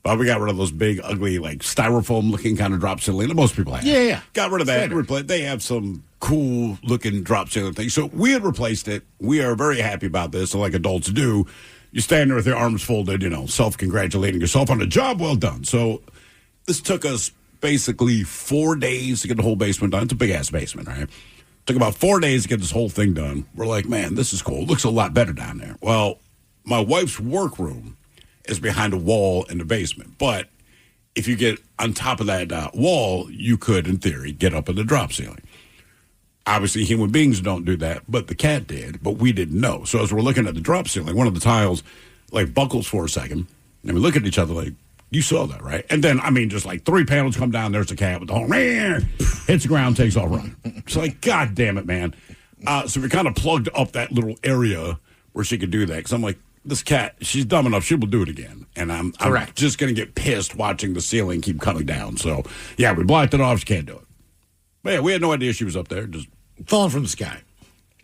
But we got rid of those big, ugly, like styrofoam-looking kind of drop ceiling that most people have. Yeah. Got rid of that. They have some cool-looking drop ceiling things. So we had replaced it. We are very happy about this, like adults do. You stand there with your arms folded, self-congratulating yourself on a job well done. So this took us basically 4 days to get the whole basement done. It's a big-ass basement, right? Took about 4 days to get this whole thing done. We're like, man, this is cool. It looks a lot better down there. Well, my wife's workroom is behind a wall in the basement. But if you get on top of that wall, you could, in theory, get up in the drop ceiling. Obviously, human beings don't do that, but the cat did, but we didn't know. So as we're looking at the drop ceiling, one of the tiles, like, buckles for a second, and we look at each other like, you saw that, right? And then, just like 3 panels come down, there's the cat with the whole, hits the ground, takes off running. It's like, God damn it, man. So we kind of plugged up that little area where she could do that. Because I'm like, this cat, she's dumb enough, she will do it again. And I'm just going to get pissed watching the ceiling keep coming down. So, yeah, we blocked it off. She can't do it. But yeah, we had no idea she was up there. Just falling from the sky.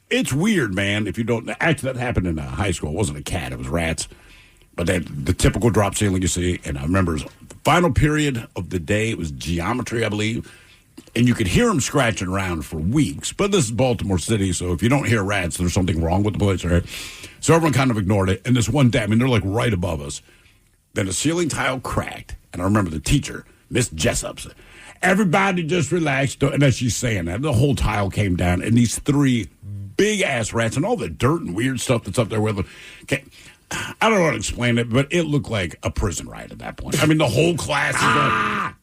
It's weird, man, if you don't. Actually, that happened in high school. It wasn't a cat, it was rats. But the typical drop ceiling you see, and I remember the final period of the day, it was geometry, I believe, and you could hear them scratching around for weeks. But this is Baltimore City, so if you don't hear rats, there's something wrong with the place, right? So everyone kind of ignored it. And this one day, they're like right above us. Then the ceiling tile cracked, and I remember the teacher, Miss Jessup, said, everybody just relax. And as she's saying that, the whole tile came down, and these 3 big-ass rats and all the dirt and weird stuff that's up there with them I don't know how to explain it, but it looked like a prison riot at that point. The whole class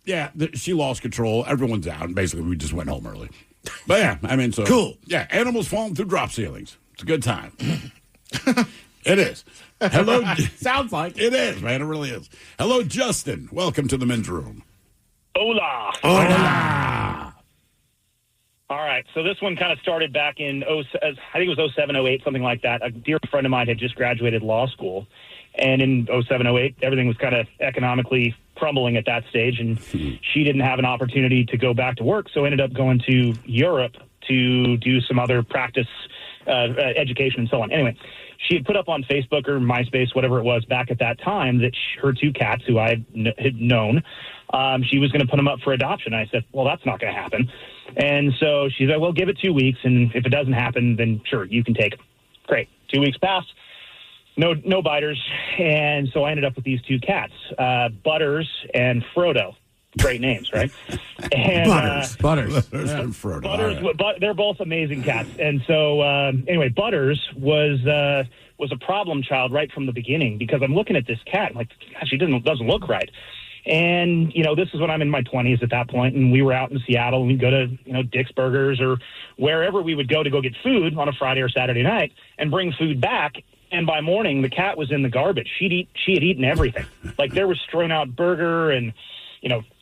is she lost control. Everyone's out, and basically we just went home early. But yeah, so cool. Yeah, animals falling through drop ceilings. It's a good time. It is. Hello. Sounds like it is, man. It really is. Hello, Justin. Welcome to the men's room. Hola. Hola. All right, so this one kind of started back in, I think it was 07, 08, something like that. A dear friend of mine had just graduated law school, and in 07, 08, everything was kind of economically crumbling at that stage, and she didn't have an opportunity to go back to work, so ended up going to Europe to do some other practice, education and so on. Anyway, she had put up on Facebook or MySpace, whatever it was, back at that time that her 2 cats, who I had known, she was going to put them up for adoption. I said, well, that's not going to happen. And so she's like, well, give it 2 weeks, and if it doesn't happen, then sure, you can take them. Great. 2 weeks passed. No biters. And so I ended up with these 2 cats, Butters and Frodo. Great names, right? And, Butters. And Frodo. Butters, Right. but they're both amazing cats. And so, anyway, Butters was a problem child right from the beginning, because I'm looking at this cat, I'm like, gosh, she doesn't look right. And, this is when I'm in my 20s at that point, and we were out in Seattle, and we'd go to, Dick's Burgers or wherever we would go to go get food on a Friday or Saturday night and bring food back. And by morning, the cat was in the garbage. She had eaten everything. Like, there was strewn out burger and,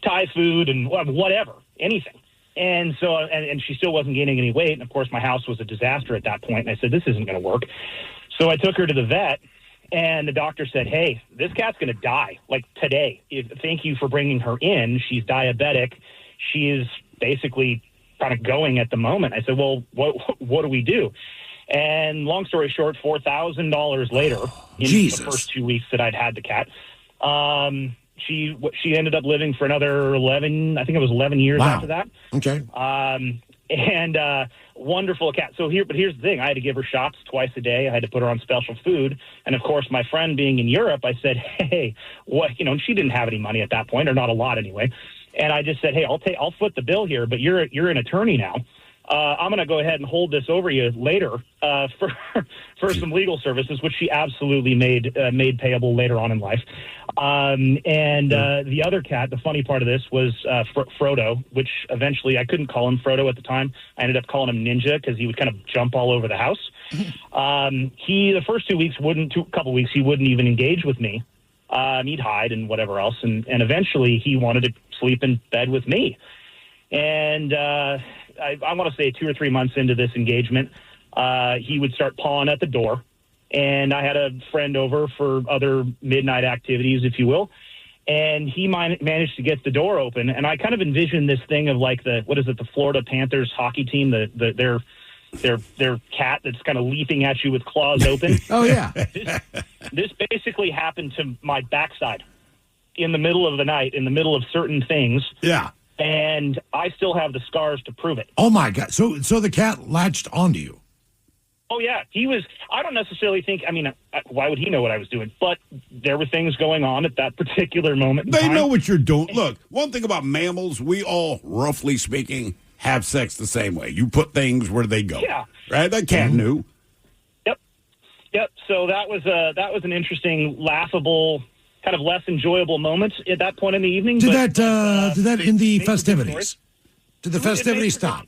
Thai food and whatever, anything. And so, and she still wasn't gaining any weight. And, of course, my house was a disaster at that point. And I said, this isn't going to work. So I took her to the vet. And the doctor said, hey, this cat's going to die, like today. Thank you for bringing her in. She's diabetic. She is basically kind of going at the moment. I said, well, what do we do? And long story short, $4,000 later, in the first 2 weeks that I'd had the cat, she ended up living for another 11 years wow. after that. Okay. And wonderful cat. So here's the thing. I had to give her shots twice a day. I had to put her on special food. And of course, my friend being in Europe, I said, hey, what, and she didn't have any money at that point, or not a lot anyway. And I just said, hey, I'll foot the bill here, but you're an attorney now. I'm going to go ahead and hold this over you later for some legal services, which she absolutely made payable later on in life. The other cat, the funny part of this was Frodo, which eventually I couldn't call him Frodo at the time. I ended up calling him Ninja because he would kind of jump all over the house. The first couple weeks, he wouldn't even engage with me. He'd hide and whatever else. And eventually he wanted to sleep in bed with me. And I want to say 2 or 3 months into this engagement, he would start pawing at the door. And I had a friend over for other midnight activities, if you will. And he managed to get the door open. And I kind of envisioned this thing of like the Florida Panthers hockey team, their cat that's kind of leaping at you with claws open. Oh, yeah. This basically happened to my backside in the middle of the night, in the middle of certain things. Yeah. And I still have the scars to prove it. Oh, my God. So the cat latched onto you. Oh, yeah. I don't necessarily think, why would he know what I was doing? But there were things going on at that particular moment. They know what you're doing. Look, one thing about mammals, we all, roughly speaking, have sex the same way. You put things where they go. Yeah. Right? That cat knew. Yep. So that was an interesting, laughable, kind of less enjoyable moment at that point in the evening. Did that in the festivities? Did the festivities stop?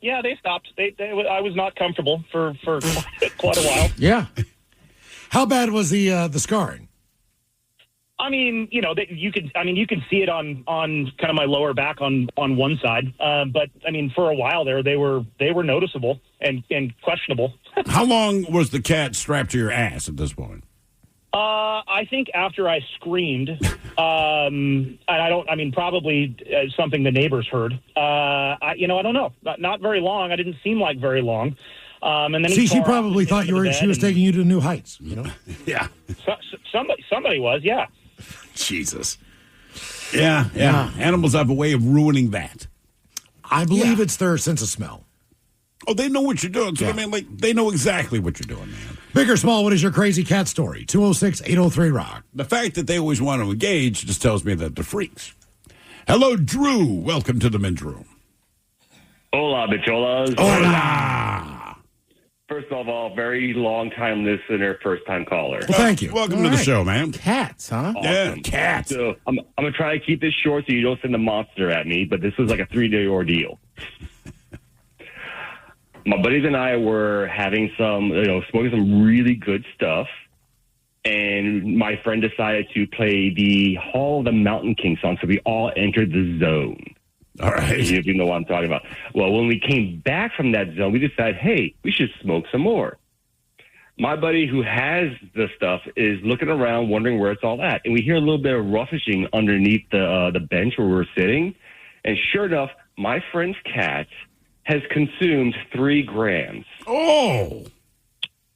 Yeah, they stopped. I was not comfortable for quite a while. Yeah. How bad was the scarring? You can see it on kind of my lower back on one side. But for a while there, they were noticeable and questionable. How long was the cat strapped to your ass at this point? I think after I screamed, and probably something the neighbors heard. I don't know. Not very long. I didn't seem like very long. And then she probably thought she was taking you to new heights. Yeah. Somebody was. Yeah. Jesus. Yeah. Animals have a way of ruining that. I believe it's their sense of smell. Oh, they know what you're doing. So, they know exactly what you're doing, man. Big or small, what is your crazy cat story? 206-803-ROCK. The fact that they always want to engage just tells me that they're freaks. Hello, Drew. Welcome to the men's room. Hola, bicholas. Hola. First of all, very long-time listener, first-time caller. Well, thank you. Welcome to the show, man. Cats, huh? Awesome. Yeah, cats. So I'm going to try to keep this short so you don't send a monster at me, but this was like a 3-day ordeal. My buddies and I were having smoking some really good stuff, and my friend decided to play the Hall of the Mountain King song, so we all entered the zone. All right. If you know what I'm talking about. Well, when we came back from that zone, we decided, hey, we should smoke some more. My buddy who has the stuff is looking around, wondering where it's all at, and we hear a little bit of ruffishing underneath the bench where we're sitting, and sure enough, my friend's cat has consumed 3 grams. Oh!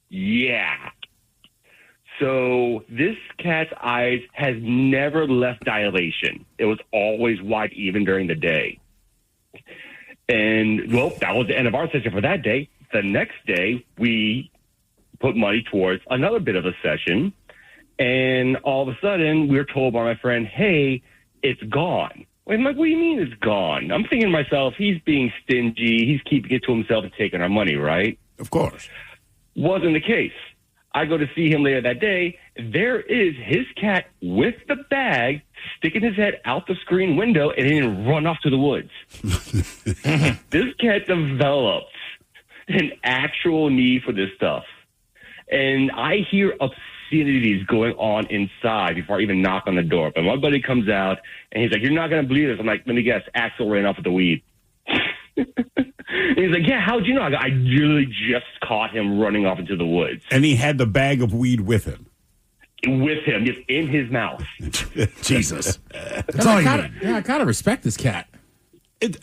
Yeah. So this cat's eyes has never left dilation. It was always wide even during the day. And, well, that was the end of our session for that day. The next day, we put money towards another bit of a session. And all of a sudden, we were told by my friend, hey, it's gone. I'm like, what do you mean it's gone? I'm thinking to myself, he's being stingy. He's keeping it to himself and taking our money, right? Of course. Wasn't the case. I go to see him later that day. There is his cat with the bag sticking his head out the screen window and then run off to the woods. This cat developed an actual need for this stuff. And I hear obscenities going on inside before I even knock on the door. But my buddy comes out, and he's like, you're not going to believe this. I'm like, let me guess, Axel ran off with the weed. And he's like, yeah, how'd you know? I literally just caught him running off into the woods. And he had the bag of weed with him. With him, just in his mouth. Jesus. That's all you need. Yeah, I kind of respect this cat.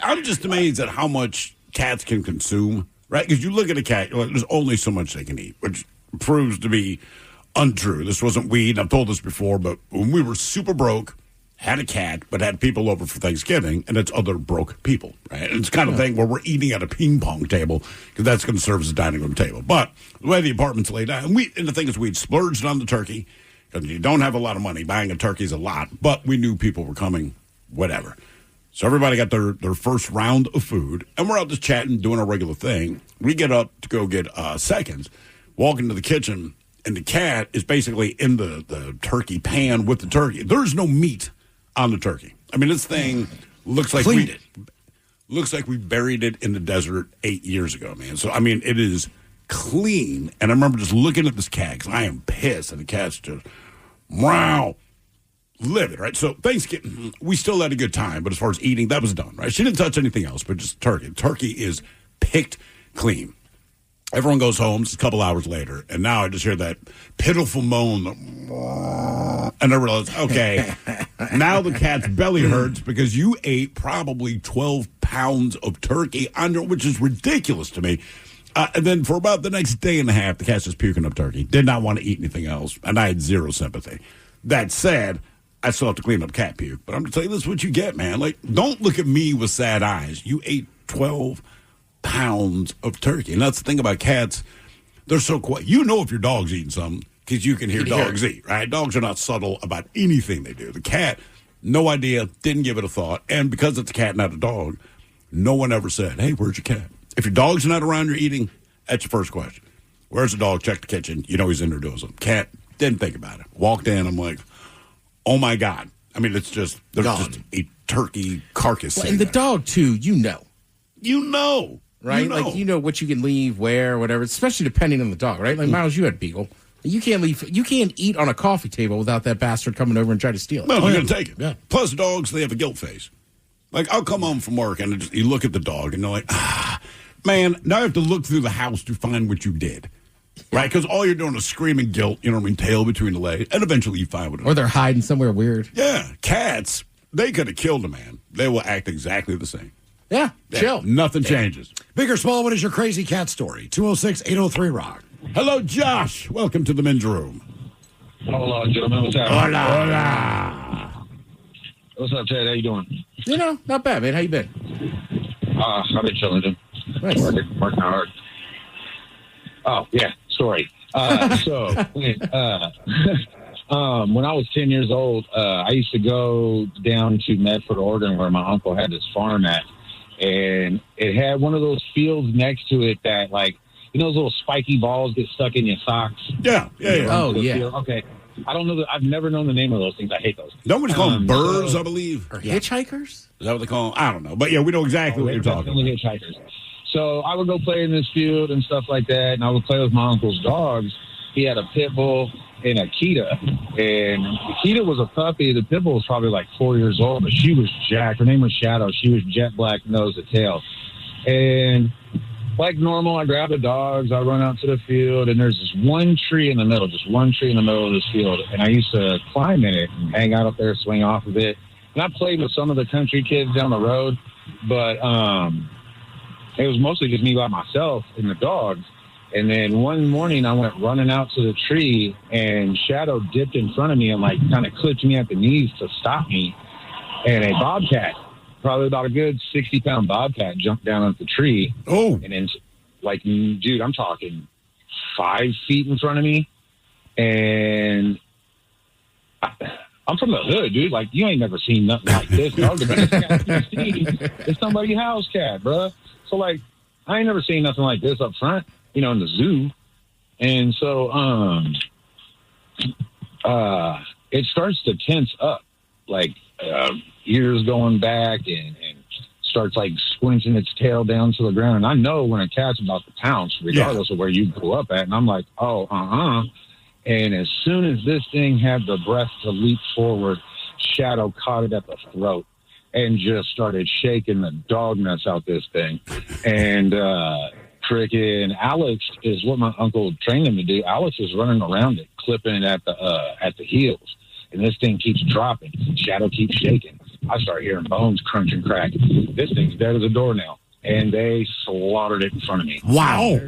I'm just amazed at how much cats can consume, right? Because you look at a cat, there's only so much they can eat, which proves to be untrue. This wasn't weed. I've told this before, but when we were super broke, had a cat, but had people over for Thanksgiving, and it's other broke people, right? And it's kind of thing where we're eating at a ping pong table because that's going to serve as a dining room table. But the way the apartment's laid out, and the thing is, we'd splurged on the turkey because you don't have a lot of money. Buying a turkey is a lot, but we knew people were coming, whatever. So everybody got their first round of food, and we're out just chatting, doing our regular thing. We get up to go get seconds, walk into the kitchen, and the cat is basically in the turkey pan with the turkey. There's no meat on the turkey. I mean, this thing looks like we buried it in the desert 8 years ago, man. So, I mean, it is clean. And I remember just looking at this cat because I am pissed. And the cat's just, wow, livid, right? So, Thanksgiving, we still had a good time. But as far as eating, that was done, right? She didn't touch anything else, but just turkey. Turkey is picked clean. Everyone goes home. It's a couple hours later. And now I just hear that pitiful moan. And I realize, okay, now the cat's belly hurts because you ate probably 12 pounds of turkey, which is ridiculous to me. And then for about the next day and a half, the cat's just puking up turkey. Did not want to eat anything else. And I had zero sympathy. That said, I still have to clean up cat puke. But I'm going to tell you, this is what you get, man. Like, don't look at me with sad eyes. You ate 12 pounds of turkey. And that's the thing about cats. They're so quiet. You know if your dog's eating something because you can hear dogs eat, right? Dogs are not subtle about anything they do. The cat, no idea, didn't give it a thought. And because it's a cat, not a dog, no one ever said, hey, where's your cat? If your dog's not around, you're eating, that's your first question. Where's the dog? Check the kitchen. You know he's in there doing something. Cat, didn't think about it. Walked in, I'm like, oh my God. I mean, it's just, there's just a turkey carcass. Well, and the dog, too, you know. You Right? know. Like, you know what you can leave, where, whatever, especially depending on the dog, right? Like, Miles, you had Beagle. You can't eat on a coffee table without that bastard coming over and try to steal it. No, you're going to take it. Yeah. Plus, dogs, they have a guilt face. Like, I'll come home from work and you look at the dog and they're like, man, now I have to look through the house to find what you did. Right? Because all you're doing is screaming guilt, you know what I mean, tail between the legs, and eventually you find what it is. Or they're hiding somewhere weird. Yeah. Cats, they could have killed a man. They will act exactly the same. Yeah, chill. Nothing changes. Big or small, what is your crazy cat story? 206-803-ROCK. Hello, Josh. Welcome to the men's room. Hola, gentlemen. What's up? Hola. What's up, Ted? How you doing? You know, not bad, man. How you been? I've been chilling, Jim. Nice. Working hard. Oh, yeah. Story. When I was 10 years old, I used to go down to Medford, Oregon, where my uncle had this farm at. And it had one of those fields next to it that, like, you know, those little spiky balls get stuck in your socks? Yeah. Oh, yeah. Field? Okay. I don't know. I've never known the name of those things. I hate those. Don't we call them birds, I believe? Or hitchhikers? Is that what they call them? I don't know. But, yeah, we know exactly what you're talking about. Hitchhikers. So I would go play in this field and stuff like that, and I would play with my uncle's dogs. He had a pit bull and a Akita, and Akita was a puppy. The pit bull was probably like 4 years old, but she was jacked. Her name was Shadow. She was jet black, nose to tail. And like normal, I grab the dogs, I run out to the field, and there's this one tree in the middle, just one tree in the middle of this field, and I used to climb in it and hang out up there, swing off of it. And I played with some of the country kids down the road, but it was mostly just me by myself and the dogs. And then one morning I went running out to the tree, and Shadow dipped in front of me and like kind of clipped me at the knees to stop me. And a bobcat, probably about a good 60-pound bobcat, jumped down at the tree. Oh. And then, like, dude, I'm talking 5 feet in front of me. And I'm from the hood, dude. Like, you ain't never seen nothing like this, dog. The best cat you've seen is somebody's house cat, bro. So, like, I ain't never seen nothing like this up front, you know, in the zoo. And so it starts to tense up, like ears going back and starts, like, squinching its tail down to the ground. And I know when a cat's about to pounce, regardless of where you grew up at. And I'm like, And as soon as this thing had the breath to leap forward, Shadow caught it at the throat and just started shaking the dog nuts out this thing. And freaking Alex is what my uncle trained him to do. Alex is running around it, clipping it at the heels. And this thing keeps dropping. Shadow keeps shaking. I start hearing bones crunch and crack. This thing's dead as a doornail. And they slaughtered it in front of me. Wow.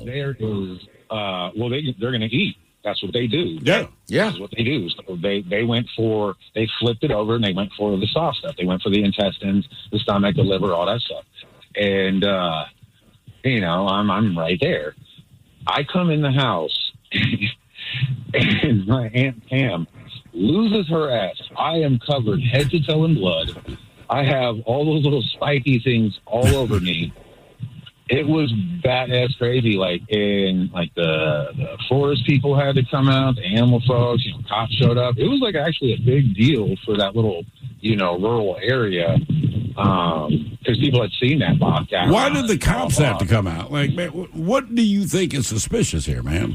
There is, well, they're going to eat. That's what they do. Yeah. That's what they do. So they flipped it over and they went for the soft stuff. They went for the intestines, the stomach, the liver, all that stuff. And, I'm right there. I come in the house and my Aunt Pam loses her ass. I am covered head to toe in blood. I have all those little spiky things all over me. It was badass crazy. The forest people had to come out, the animal folks, cops showed up. It was actually a big deal for that little, rural area. Because people had seen that bobcat. Why did the cops have to come out? What do you think is suspicious here, man?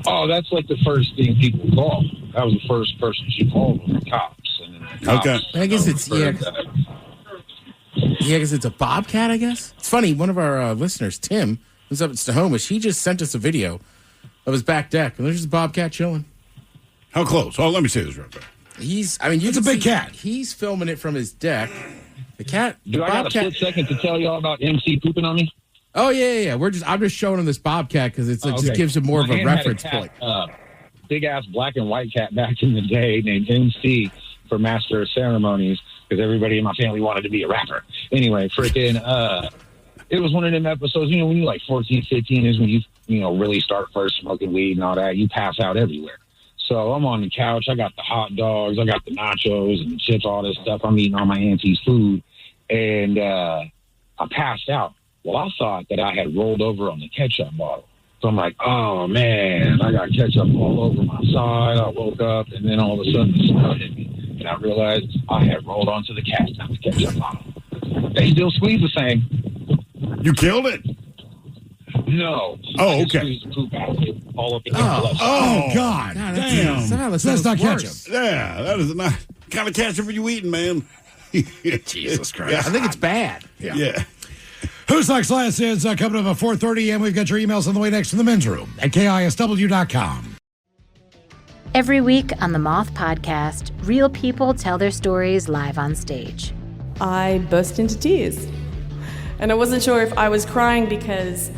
Oh, that's the first thing people called. That was the first person she called, was the cops. And then the cops, Okay. I guess it's, because it's a bobcat, I guess. It's funny, one of our listeners, Tim, who's up at Snohomish, he just sent us a video of his back deck, and there's just a bobcat chilling. How close? Oh, let me see this real quick. It's a big cat. He's filming it from his deck. The cat. Do I got a split second to tell y'all about MC pooping on me? Oh, yeah. I'm just showing him this bobcat because it just gives him more of a reference point. Big-ass black and white cat back in the day named MC for Master of Ceremonies, because everybody in my family wanted to be a rapper. Anyway, it was one of them episodes, when you're 14, 15 is when you really start first smoking weed and all that. You pass out everywhere. So I'm on the couch. I got the hot dogs. I got the nachos and the chips, all this stuff. I'm eating all my auntie's food. And I passed out. Well, I thought that I had rolled over on the ketchup bottle. So I'm like, oh, man, I got ketchup all over my side. I woke up, and then all of a sudden the smell hit me. And I realized I had rolled onto the ketchup bottle. They still squeeze the same. You killed it? No. Oh, I okay. squeezed the poop out of it all up in Oh, God. Damn. That's not ketchup. Yeah, that is not kind of ketchup you eating, man. Jesus Christ. I think it's bad. Yeah. Who's Next Last is coming up at 4:30, and we've got your emails on the way next in the men's room at KISW.com. Every week on the Moth Podcast, real people tell their stories live on stage. I burst into tears. And I wasn't sure if I was crying because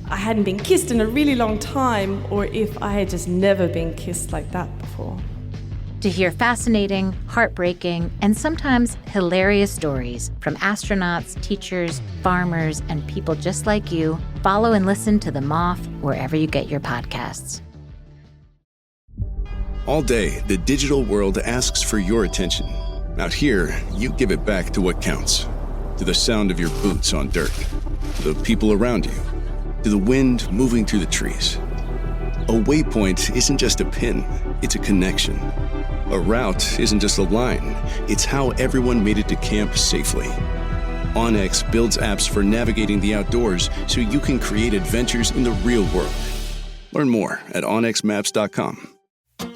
I hadn't been kissed in a really long time, or if I had just never been kissed like that before. To hear fascinating, heartbreaking, and sometimes hilarious stories from astronauts, teachers, farmers, and people just like you, follow and listen to The Moth wherever you get your podcasts. All day, the digital world asks for your attention. Out here, you give it back to what counts. To the sound of your boots on dirt. To the people around you. To the wind moving through the trees. A waypoint isn't just a pin, it's a connection. A route isn't just a line, it's how everyone made it to camp safely. OnX builds apps for navigating the outdoors so you can create adventures in the real world. Learn more at onxmaps.com.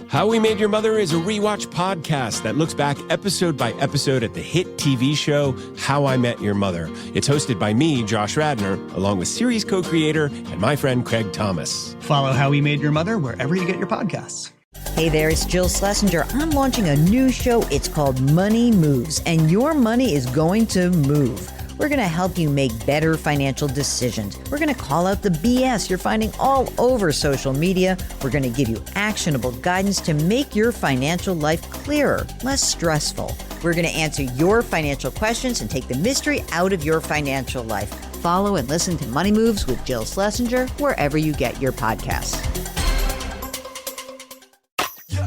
How We Made Your Mother is a rewatch podcast that looks back episode by episode at the hit TV show How I Met Your Mother. It's hosted by me, Josh Radnor, along with series co-creator and my friend Craig Thomas. Follow How We Made Your Mother wherever you get your podcasts. Hey there, it's Jill Schlesinger. I'm launching a new show. It's called Money Moves, and your money is going to move. We're going to help you make better financial decisions. We're going to call out the BS you're finding all over social media. We're going to give you actionable guidance to make your financial life clearer, less stressful. We're going to answer your financial questions and take the mystery out of your financial life. Follow and listen to Money Moves with Jill Schlesinger wherever you get your podcasts.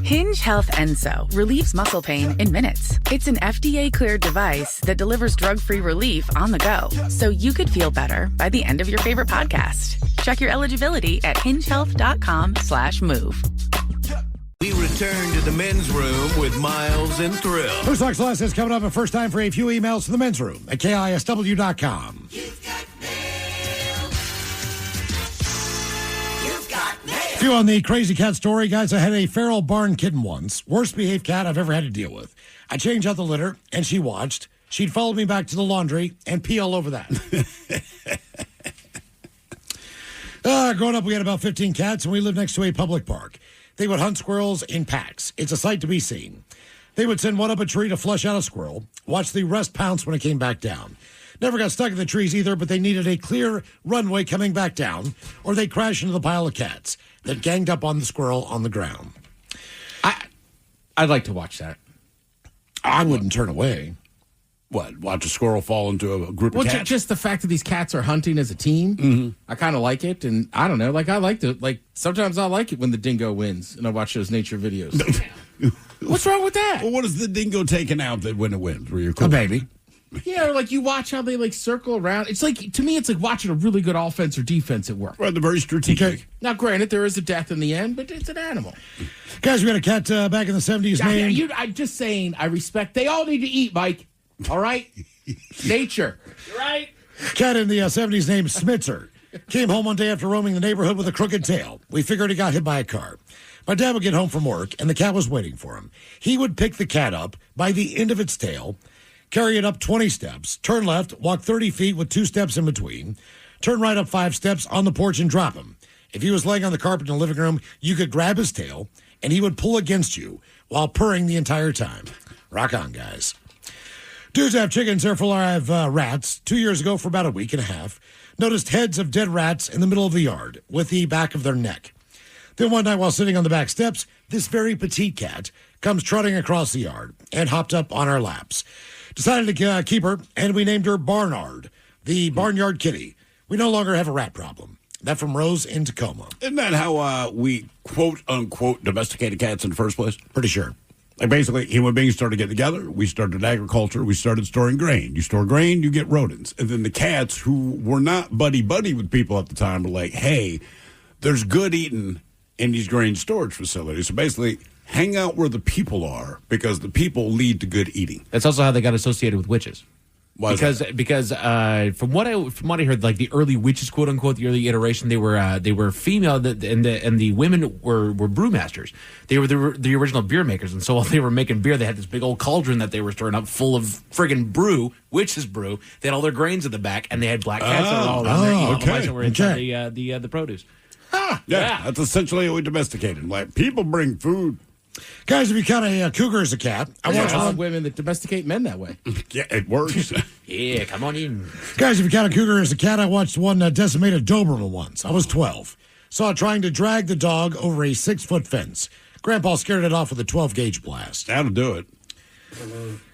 Hinge Health Enso relieves muscle pain in minutes. It's an FDA-cleared device that delivers drug-free relief on the go, so you could feel better by the end of your favorite podcast. Check your eligibility at hingehealth.com/move. We return to the men's room with Miles and Thrill. Who's Next Last is coming up, and first time for a few emails to the men's room at KISW.com. Few on the crazy cat story, guys. I had a feral barn kitten once. Worst behaved cat I've ever had to deal with. I changed out the litter, and she watched. She'd followed me back to the laundry and pee all over that. Growing up, we had about 15 cats, and we lived next to a public park. They would hunt squirrels in packs. It's a sight to be seen. They would send one up a tree to flush out a squirrel, watch the rest pounce when it came back down. Never got stuck in the trees either, but they needed a clear runway coming back down, or they'd crash into the pile of cats. that ganged up on the squirrel on the ground. I'd like to watch that. I wouldn't turn away. What? Watch a squirrel fall into a group of cats? Just the fact that these cats are hunting as a team, I kind of like it. And I don't know, like I like to, like sometimes I like it when the dingo wins and I watch those nature videos. What's wrong with that? Well, what is the dingo taking out that when it wins? Where you're cool? A baby. Yeah, or like you watch how they like circle around. It's like, to me, it's like watching a really good offense or defense at work. Right, they're very strategic. Okay. Now, granted, there is a death in the end, but it's an animal. Guys, we had a cat back in the 70s named... I'm just saying, I respect. They all need to eat, Mike. All right? Nature. You're right. Cat in the 70s named Smitzer. Came home one day after roaming the neighborhood with a crooked tail. We figured he got hit by a car. My dad would get home from work, and the cat was waiting for him. He would pick the cat up by the end of its tail, carry it up 20 steps, turn left, walk 30 feet with 2 steps in between, turn right up 5 steps on the porch and drop him. If he was laying on the carpet in the living room, you could grab his tail, and he would pull against you while purring the entire time. Rock on, guys. Dudes have chickens, therefore I have rats. 2 years ago, for about a week and a half, noticed heads of dead rats in the middle of the yard with the back of their neck. Then one night while sitting on the back steps, this very petite cat comes trotting across the yard and hopped up on our laps. Decided to keep her, and we named her Barnard, the barnyard kitty. We no longer have a rat problem. That from Rose in Tacoma. Isn't that how we quote-unquote domesticated cats in the first place? Pretty sure. Like basically, human beings started getting together. We started agriculture. We started storing grain. You store grain, you get rodents. And then the cats, who were not buddy-buddy with people at the time, were like, hey, there's good eating in these grain storage facilities. So basically, hang out where the people are, because the people lead to good eating. That's also how they got associated with witches. Why is that? Because from what I heard, like the early witches, quote unquote, the early iteration, they were female, and the women were brewmasters. They were the original beer makers, and so while they were making beer, they had this big old cauldron that they were storing up full of friggin' brew, witches brew. They had all their grains in the back, and they had black cats that were all around there. Okay. Otherwise, they were inside the produce. Yeah, that's essentially what we domesticated. Like, people bring food. Guys, if you count a cougar as a cat, I watched one. Women that domesticate men that way. Yeah, it works. Yeah, come on in. Guys, if you count a cougar as a cat, I watched one decimate a Doberman once. I was 12. Saw it trying to drag the dog over a 6-foot fence. Grandpa scared it off with a 12-gauge blast. That'll do it.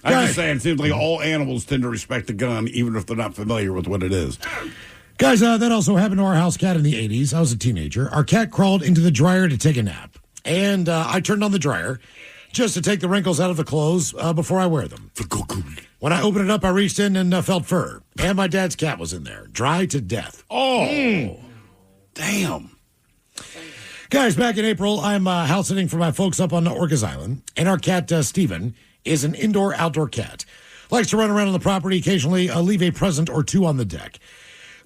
I'm just saying, it seems like all animals tend to respect a gun, even if they're not familiar with what it is. Guys, that also happened to our house cat in the 80s. I was a teenager. Our cat crawled into the dryer to take a nap. And I turned on the dryer just to take the wrinkles out of the clothes before I wear them. When I opened it up, I reached in and felt fur. And my dad's cat was in there, dry to death. Oh, damn. Guys, back in April, I'm house sitting for my folks up on Orcas Island. And our cat, Steven, is an indoor-outdoor cat. Likes to run around on the property, occasionally leave a present or two on the deck.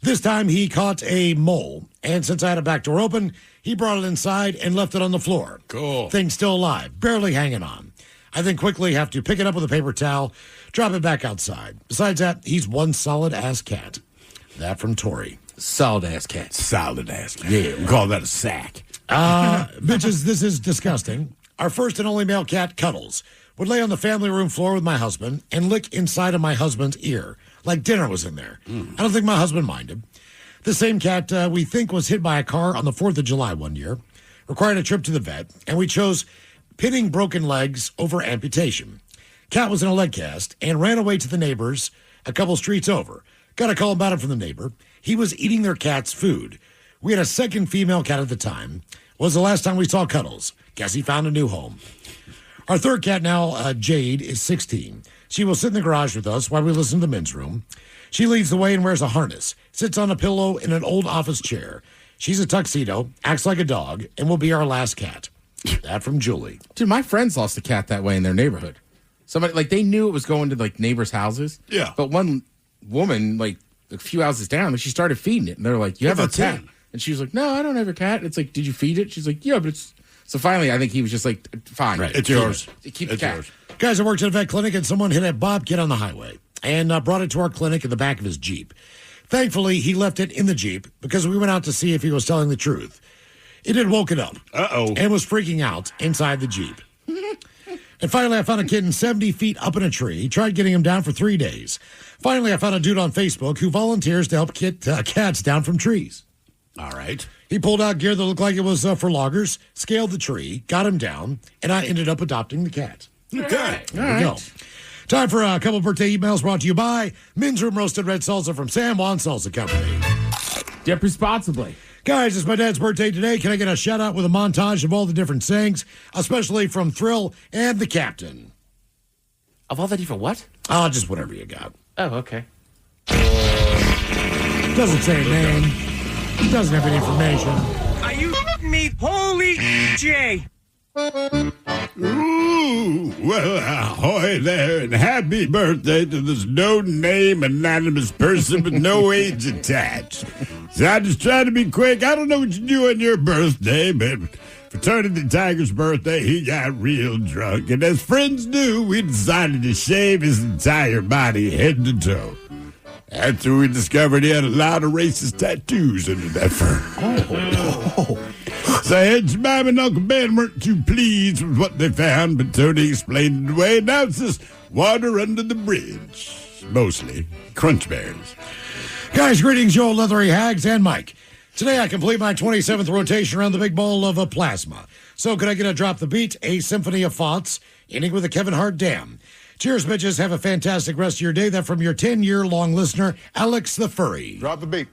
This time, he caught a mole. And since I had a back door open, he brought it inside and left it on the floor. Cool. Thing still alive, barely hanging on. I then quickly have to pick it up with a paper towel, drop it back outside. Besides that, he's one solid-ass cat. That from Tori. Solid-ass cat. Solid-ass cat. Yeah, we call that a sack. Bitches, this is disgusting. Our first and only male cat, Cuddles, would lay on the family room floor with my husband and lick inside of my husband's ear, like dinner was in there. I don't think my husband minded. The same cat we think was hit by a car on the 4th of July one year, required a trip to the vet, and we chose pinning broken legs over amputation. Cat was in a leg cast and ran away to the neighbors a couple streets over. Got a call about it from the neighbor. He was eating their cat's food. We had a second female cat at the time. Was the last time we saw Cuddles. Guess he found a new home. Our third cat now, Jade, is 16. She will sit in the garage with us while we listen to the men's room. She leads the way and wears a harness, sits on a pillow in an old office chair. She's a tuxedo, acts like a dog, and will be our last cat. That from Julie. Dude, my friends lost a cat that way in their neighborhood. Somebody, like, they knew it was going to, like, neighbors' houses. Yeah. But one woman, like, a few houses down, she started feeding it. And they're like, you have a cat? And she was like, no, I don't have a cat. It's like, did you feed it? She's like, yeah, but it's... So finally, I think he was just like, fine. Right. It's yours. Keep the cat. Yours. Guys, I worked at a vet clinic, and someone hit a bobcat on the highway and brought it to our clinic in the back of his Jeep. Thankfully, he left it in the Jeep because we went out to see if he was telling the truth. It had woken up. Uh-oh. And was freaking out inside the Jeep. And finally, I found a kitten 70 feet up in a tree. Tried getting him down for 3 days. Finally, I found a dude on Facebook who volunteers to help get cats down from trees. All right. He pulled out gear that looked like it was for loggers, scaled the tree, got him down, and I ended up adopting the cat. Okay. There we go. Time for a couple birthday emails brought to you by Men's Room Roasted Red Salsa from San Juan Salsa Company. Dip responsibly. Guys, it's my dad's birthday today. Can I get a shout out with a montage of all the different sayings, especially from Thrill and the Captain? Of all the different what? Oh, just whatever you got. Oh, okay. Doesn't say a name. Doesn't have any information. Are you me? Holy J. Ooh, well, ahoy there, and happy birthday to this no-name anonymous person with no age attached. So I just try to be quick. I don't know what you do on your birthday, but for Fraternity Tiger's birthday, he got real drunk, and as friends do, we decided to shave his entire body, head to toe. After we discovered he had a lot of racist tattoos under that fur. So Aunt Mom and Uncle Ben weren't too pleased with what they found, but Tony explained it away. Now it's just water under the bridge. Mostly crunch berries. Guys, greetings, you old leathery hags and Mike. Today I complete my 27th rotation around the big ball of plasma. So could I get a drop the beat, a symphony of thoughts, ending with a Kevin Hart damn. Cheers, bitches. Have a fantastic rest of your day. That from your 10-year-long listener, Alex the Furry. Drop the beat.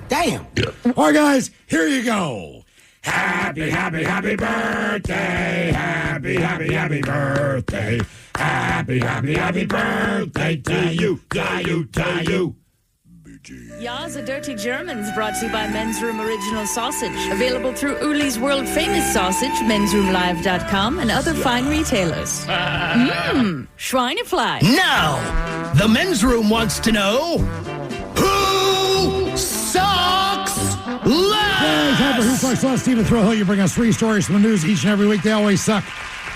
Damn. All right, guys, here you go. Happy, happy, happy birthday. Happy, happy, happy birthday. Happy, happy, happy birthday to you, to you, to you. Ya's a Dirty Germans, brought to you by Men's Room Original Sausage. Available through Uli's World Famous Sausage, mensroomlive.com, and other fine retailers. Schweinefly. Now, the Men's Room wants to know who sucks less? Guys, time for Who Sucks Less. Stephen Thrill, you bring us 3 stories from the news each and every week. They always suck.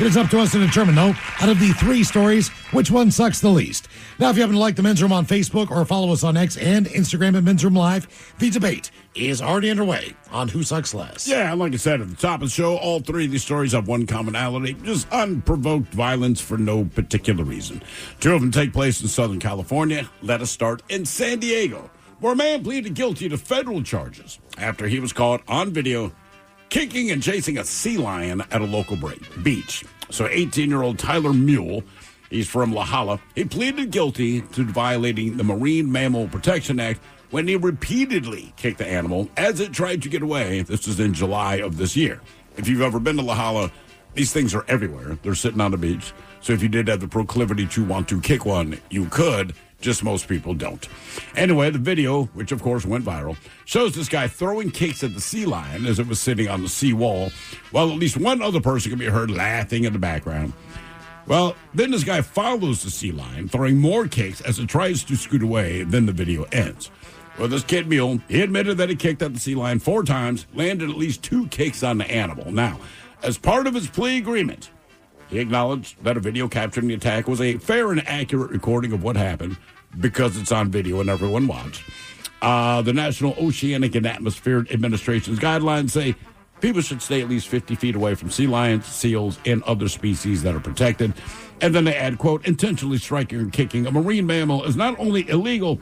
It is up to us to determine, though, out of the 3 stories, which one sucks the least. Now, if you happen to like the Men's Room on Facebook or follow us on X and Instagram at Men's Room Live, the debate is already underway on Who Sucks Less. Yeah, and like I said at the top of the show, all 3 of these stories have one commonality, just unprovoked violence for no particular reason. 2 of them take place in Southern California. Let us start in San Diego, where a man pleaded guilty to federal charges after he was caught on video kicking and chasing a sea lion at a local beach. So 18-year-old Tyler Mule, he's from La Jolla, he pleaded guilty to violating the Marine Mammal Protection Act when he repeatedly kicked the animal as it tried to get away. This is in July of this year. If you've ever been to La Jolla, these things are everywhere. They're sitting on the beach. So if you did have the proclivity to want to kick one, you could. Just most people don't. Anyway, the video, which of course went viral, shows this guy throwing kicks at the sea lion as it was sitting on the sea wall, while at least one other person can be heard laughing in the background. Well, then this guy follows the sea lion, throwing more kicks as it tries to scoot away. Then the video ends. Well, this kid Mule, he admitted that he kicked at the sea lion 4 times, landed at least 2 kicks on the animal. Now, as part of his plea agreement, he acknowledged that a video capturing the attack was a fair and accurate recording of what happened because it's on video and everyone watched. The National Oceanic and Atmospheric Administration's guidelines say people should stay at least 50 feet away from sea lions, seals, and other species that are protected. And then they add, quote, intentionally striking or kicking a marine mammal is not only illegal,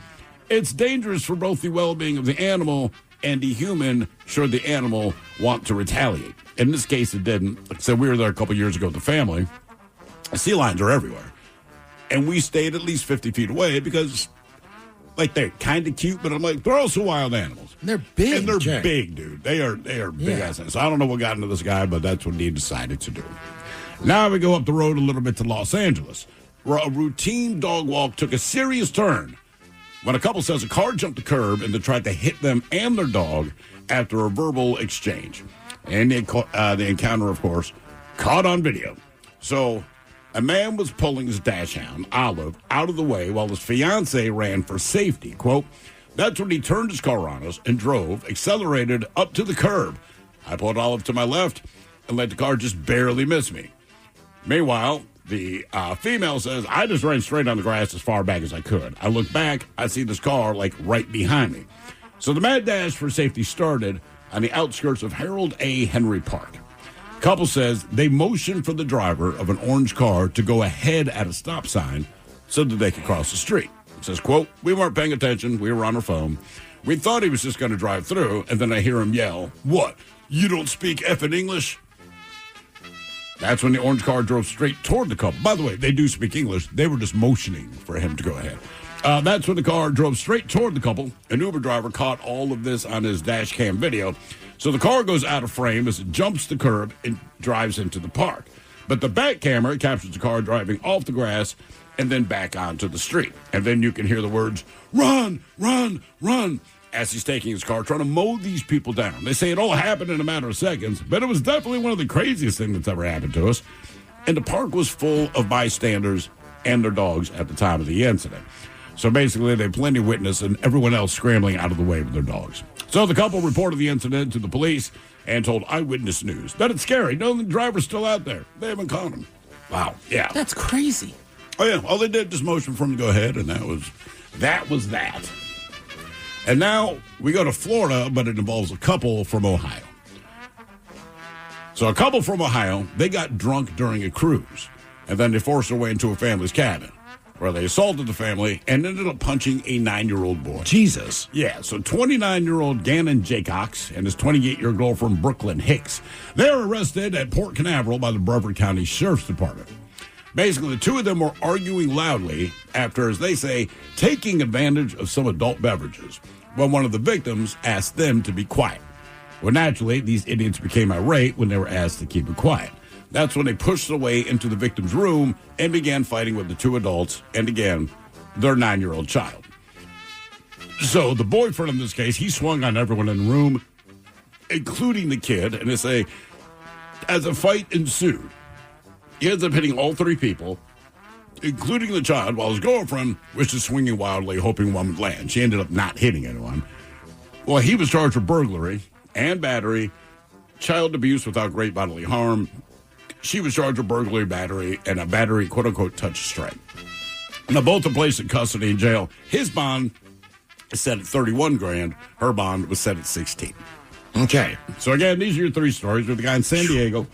it's dangerous for both the well-being of the animal and the human should the animal want to retaliate. In this case, it didn't. Like I said, we were there a couple years ago with the family. Sea lions are everywhere. And we stayed at least 50 feet away because, like, they're kind of cute, but I'm like, they're also wild animals. And they're big. And they're big, dude. They are big-ass animals. So I don't know what got into this guy, but that's what he decided to do. Now we go up the road a little bit to Los Angeles, where a routine dog walk took a serious turn when a couple says a car jumped the curb and they tried to hit them and their dog after a verbal exchange. And the encounter, of course, caught on video. So a man was pulling his dachshund, Olive, out of the way while his fiancée ran for safety. Quote, that's when he turned his car on us and drove, accelerated up to the curb. I pulled Olive to my left and let the car just barely miss me. Meanwhile, The female says, I just ran straight on the grass as far back as I could. I look back, I see this car like right behind me. So the mad dash for safety started on the outskirts of Harold A. Henry Park. Couple says they motioned for the driver of an orange car to go ahead at a stop sign so that they could cross the street. It says, quote, we weren't paying attention. We were on our phone. We thought he was just going to drive through, and then I hear him yell, what, you don't speak effing English? That's when the orange car drove straight toward the couple. By the way, they do speak English. They were just motioning for him to go ahead. That's when the car drove straight toward the couple. An Uber driver caught all of this on his dash cam video. So the car goes out of frame as it jumps the curb and drives into the park. But the back camera captures the car driving off the grass and then back onto the street. And then you can hear the words, run, run, run, as he's taking his car, trying to mow these people down. They say it all happened in a matter of seconds, but it was definitely one of the craziest things that's ever happened to us. And the park was full of bystanders and their dogs at the time of the incident. So basically, they had plenty of witness and everyone else scrambling out of the way with their dogs. So the couple reported the incident to the police and told Eyewitness News that it's scary. No, the driver's still out there. They haven't caught him. Wow. Yeah. That's crazy. Oh, yeah. All they did just motion for him to go ahead, and that was that. And now we go to Florida, but it involves a couple from Ohio. So a couple from Ohio, they got drunk during a cruise, and then they forced their way into a family's cabin, where they assaulted the family and ended up punching a 9-year-old boy. Jesus. Yeah, so 29-year-old Gannon Jaycox and his 28-year girlfriend Brooklyn Hicks. They were arrested at Port Canaveral by the Brevard County Sheriff's Department. Basically, the two of them were arguing loudly after, as they say, taking advantage of some adult beverages, when one of the victims asked them to be quiet. Well, naturally, these idiots became irate when they were asked to keep it quiet. That's when they pushed their way into the victim's room and began fighting with the two adults and, again, their 9-year-old child. So the boyfriend in this case, he swung on everyone in the room, including the kid, and they say, as a fight ensued, he ends up hitting all three people, including the child, while his girlfriend was just swinging wildly, hoping one would land. She ended up not hitting anyone. Well, he was charged with burglary and battery, child abuse without great bodily harm. She was charged with burglary, battery, and a battery, quote-unquote, touch strike. Now, both are placed in custody in jail. His bond is set at $31,000. Her bond was set at $16,000. Okay. So, again, these are your three stories with the guy in San Diego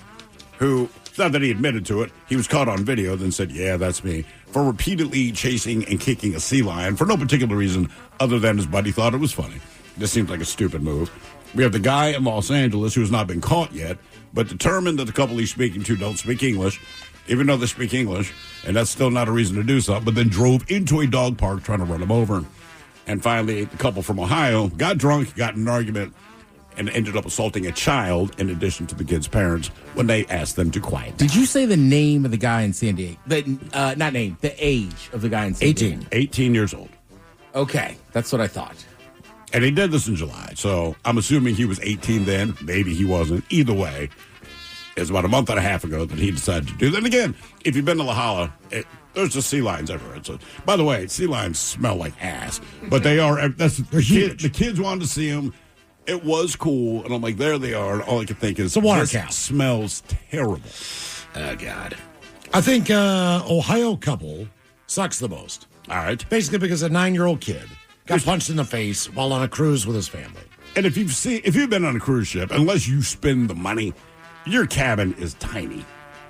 who, it's not that he admitted to it, he was caught on video, then said, yeah, that's me, for repeatedly chasing and kicking a sea lion for no particular reason other than his buddy thought it was funny. This seems like a stupid move. We have the guy in Los Angeles who has not been caught yet, but determined that the couple he's speaking to don't speak English, even though they speak English, and that's still not a reason to do something, but then drove into a dog park trying to run him over. And finally, the couple from Ohio got drunk, got in an argument, and ended up assaulting a child in addition to the kid's parents when they asked them to quiet down. Did you say the name of the guy in San Diego? Not name, the age of the guy in San Diego. 18 years old. Okay, that's what I thought. And he did this in July, so I'm assuming he was 18 then. Maybe he wasn't. Either way, it's about a month and a half ago that he decided to do that. And again, if you've been to La Jolla, there's just sea lions everywhere. So, by the way, sea lions smell like ass, but they are. They're huge. The kids wanted to see them. It was cool, and I'm like, there they are. And all I could think is, the water this cow smells terrible. Oh, God. I think Ohio couple sucks the most. All right. Basically because a 9-year-old kid got punched in the face while on a cruise with his family. And if you've been on a cruise ship, unless you spend the money, your cabin is tiny.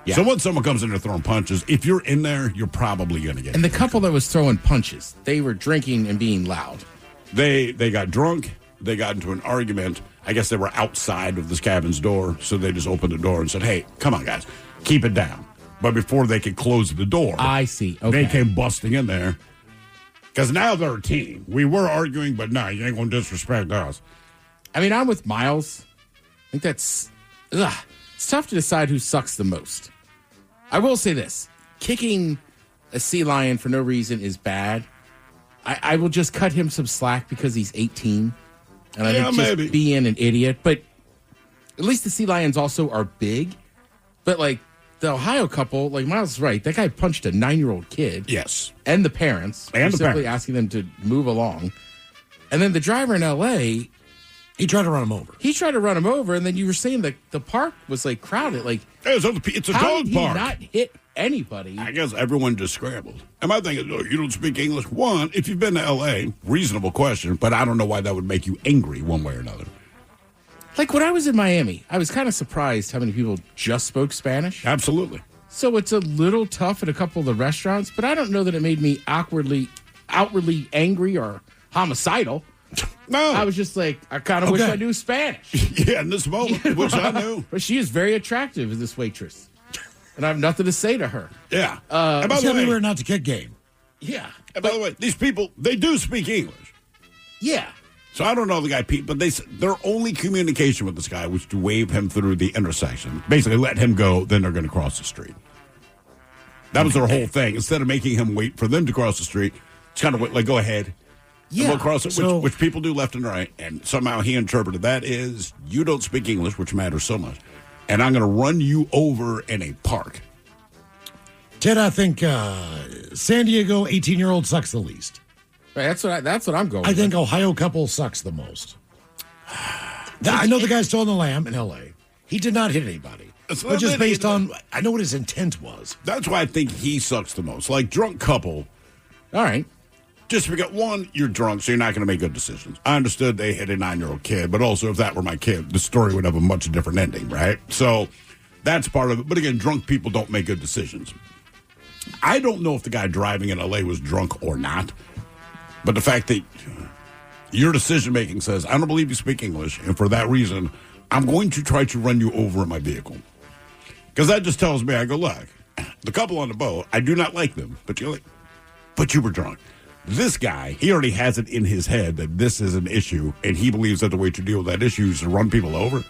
Yeah. So when someone comes in there throwing punches, if you're in there, you're probably going to get And the couple that was throwing punches, they were drinking and being loud. They got drunk. They got into an argument. I guess they were outside of this cabin's door, so they just opened the door and said, hey, come on, guys, keep it down. But before they could close the door, I see. Okay. They came busting in there. Because now they're a team. We were arguing, but no, you ain't going to disrespect us. I mean, I'm with Miles. I think that's... it's tough to decide who sucks the most. I will say this. Kicking a sea lion for no reason is bad. I will just cut him some slack because he's 18. And I think just being an idiot. But at least the sea lions also are big. But, like, the Ohio couple, like Miles is right. That guy punched a 9-year-old kid. Yes. And the parents. And the simply parents. asking them to move along. And then the driver in L.A., he tried to run him over. And then you were saying that the park was, like, crowded. Like, it's a how dog did park. He not hit anybody. I guess everyone just scrambled. And my thing is, oh, you don't speak English. One, if you've been to L.A., reasonable question, but I don't know why that would make you angry one way or another. Like when I was in Miami, I was kind of surprised how many people just spoke Spanish. Absolutely. So it's a little tough at a couple of the restaurants, but I don't know that it made me outwardly angry or homicidal. No. I was just like, I kind of wish I knew Spanish. Yeah, in this moment, which I knew. But she is very attractive, this waitress. And I have nothing to say to her. Yeah. And by the way, we're not to kick game. Yeah. And by the way, these people, they do speak English. Yeah. So I don't know the guy, Pete, but their only communication with this guy was to wave him through the intersection. Basically, let him go, then they're going to cross the street. That was their whole thing. Instead of making him wait for them to cross the street, it's kind of like, go ahead. Yeah. We'll cross it, which people do left and right. And somehow he interpreted that is, you don't speak English, which matters so much. And I'm going to run you over in a park. Ted, I think San Diego 18-year-old sucks the least. That's what I'm going I think Ohio couple sucks the most. I know the guy stole the lamb in L.A. He did not hit anybody. But just based on, I know what his intent was. That's why I think he sucks the most. Like, drunk couple. All right. Just because, one, you're drunk, so you're not going to make good decisions. I understood they hit a 9-year-old kid, but also if that were my kid, the story would have a much different ending, right? So that's part of it. But again, drunk people don't make good decisions. I don't know if the guy driving in L.A. was drunk or not, but the fact that your decision-making says, I don't believe you speak English, and for that reason, I'm going to try to run you over in my vehicle. Because that just tells me, I go, look, the couple on the boat, I do not like them, but you were drunk. This guy, he already has it in his head that this is an issue, and he believes that the way to deal with that issue is to run people over.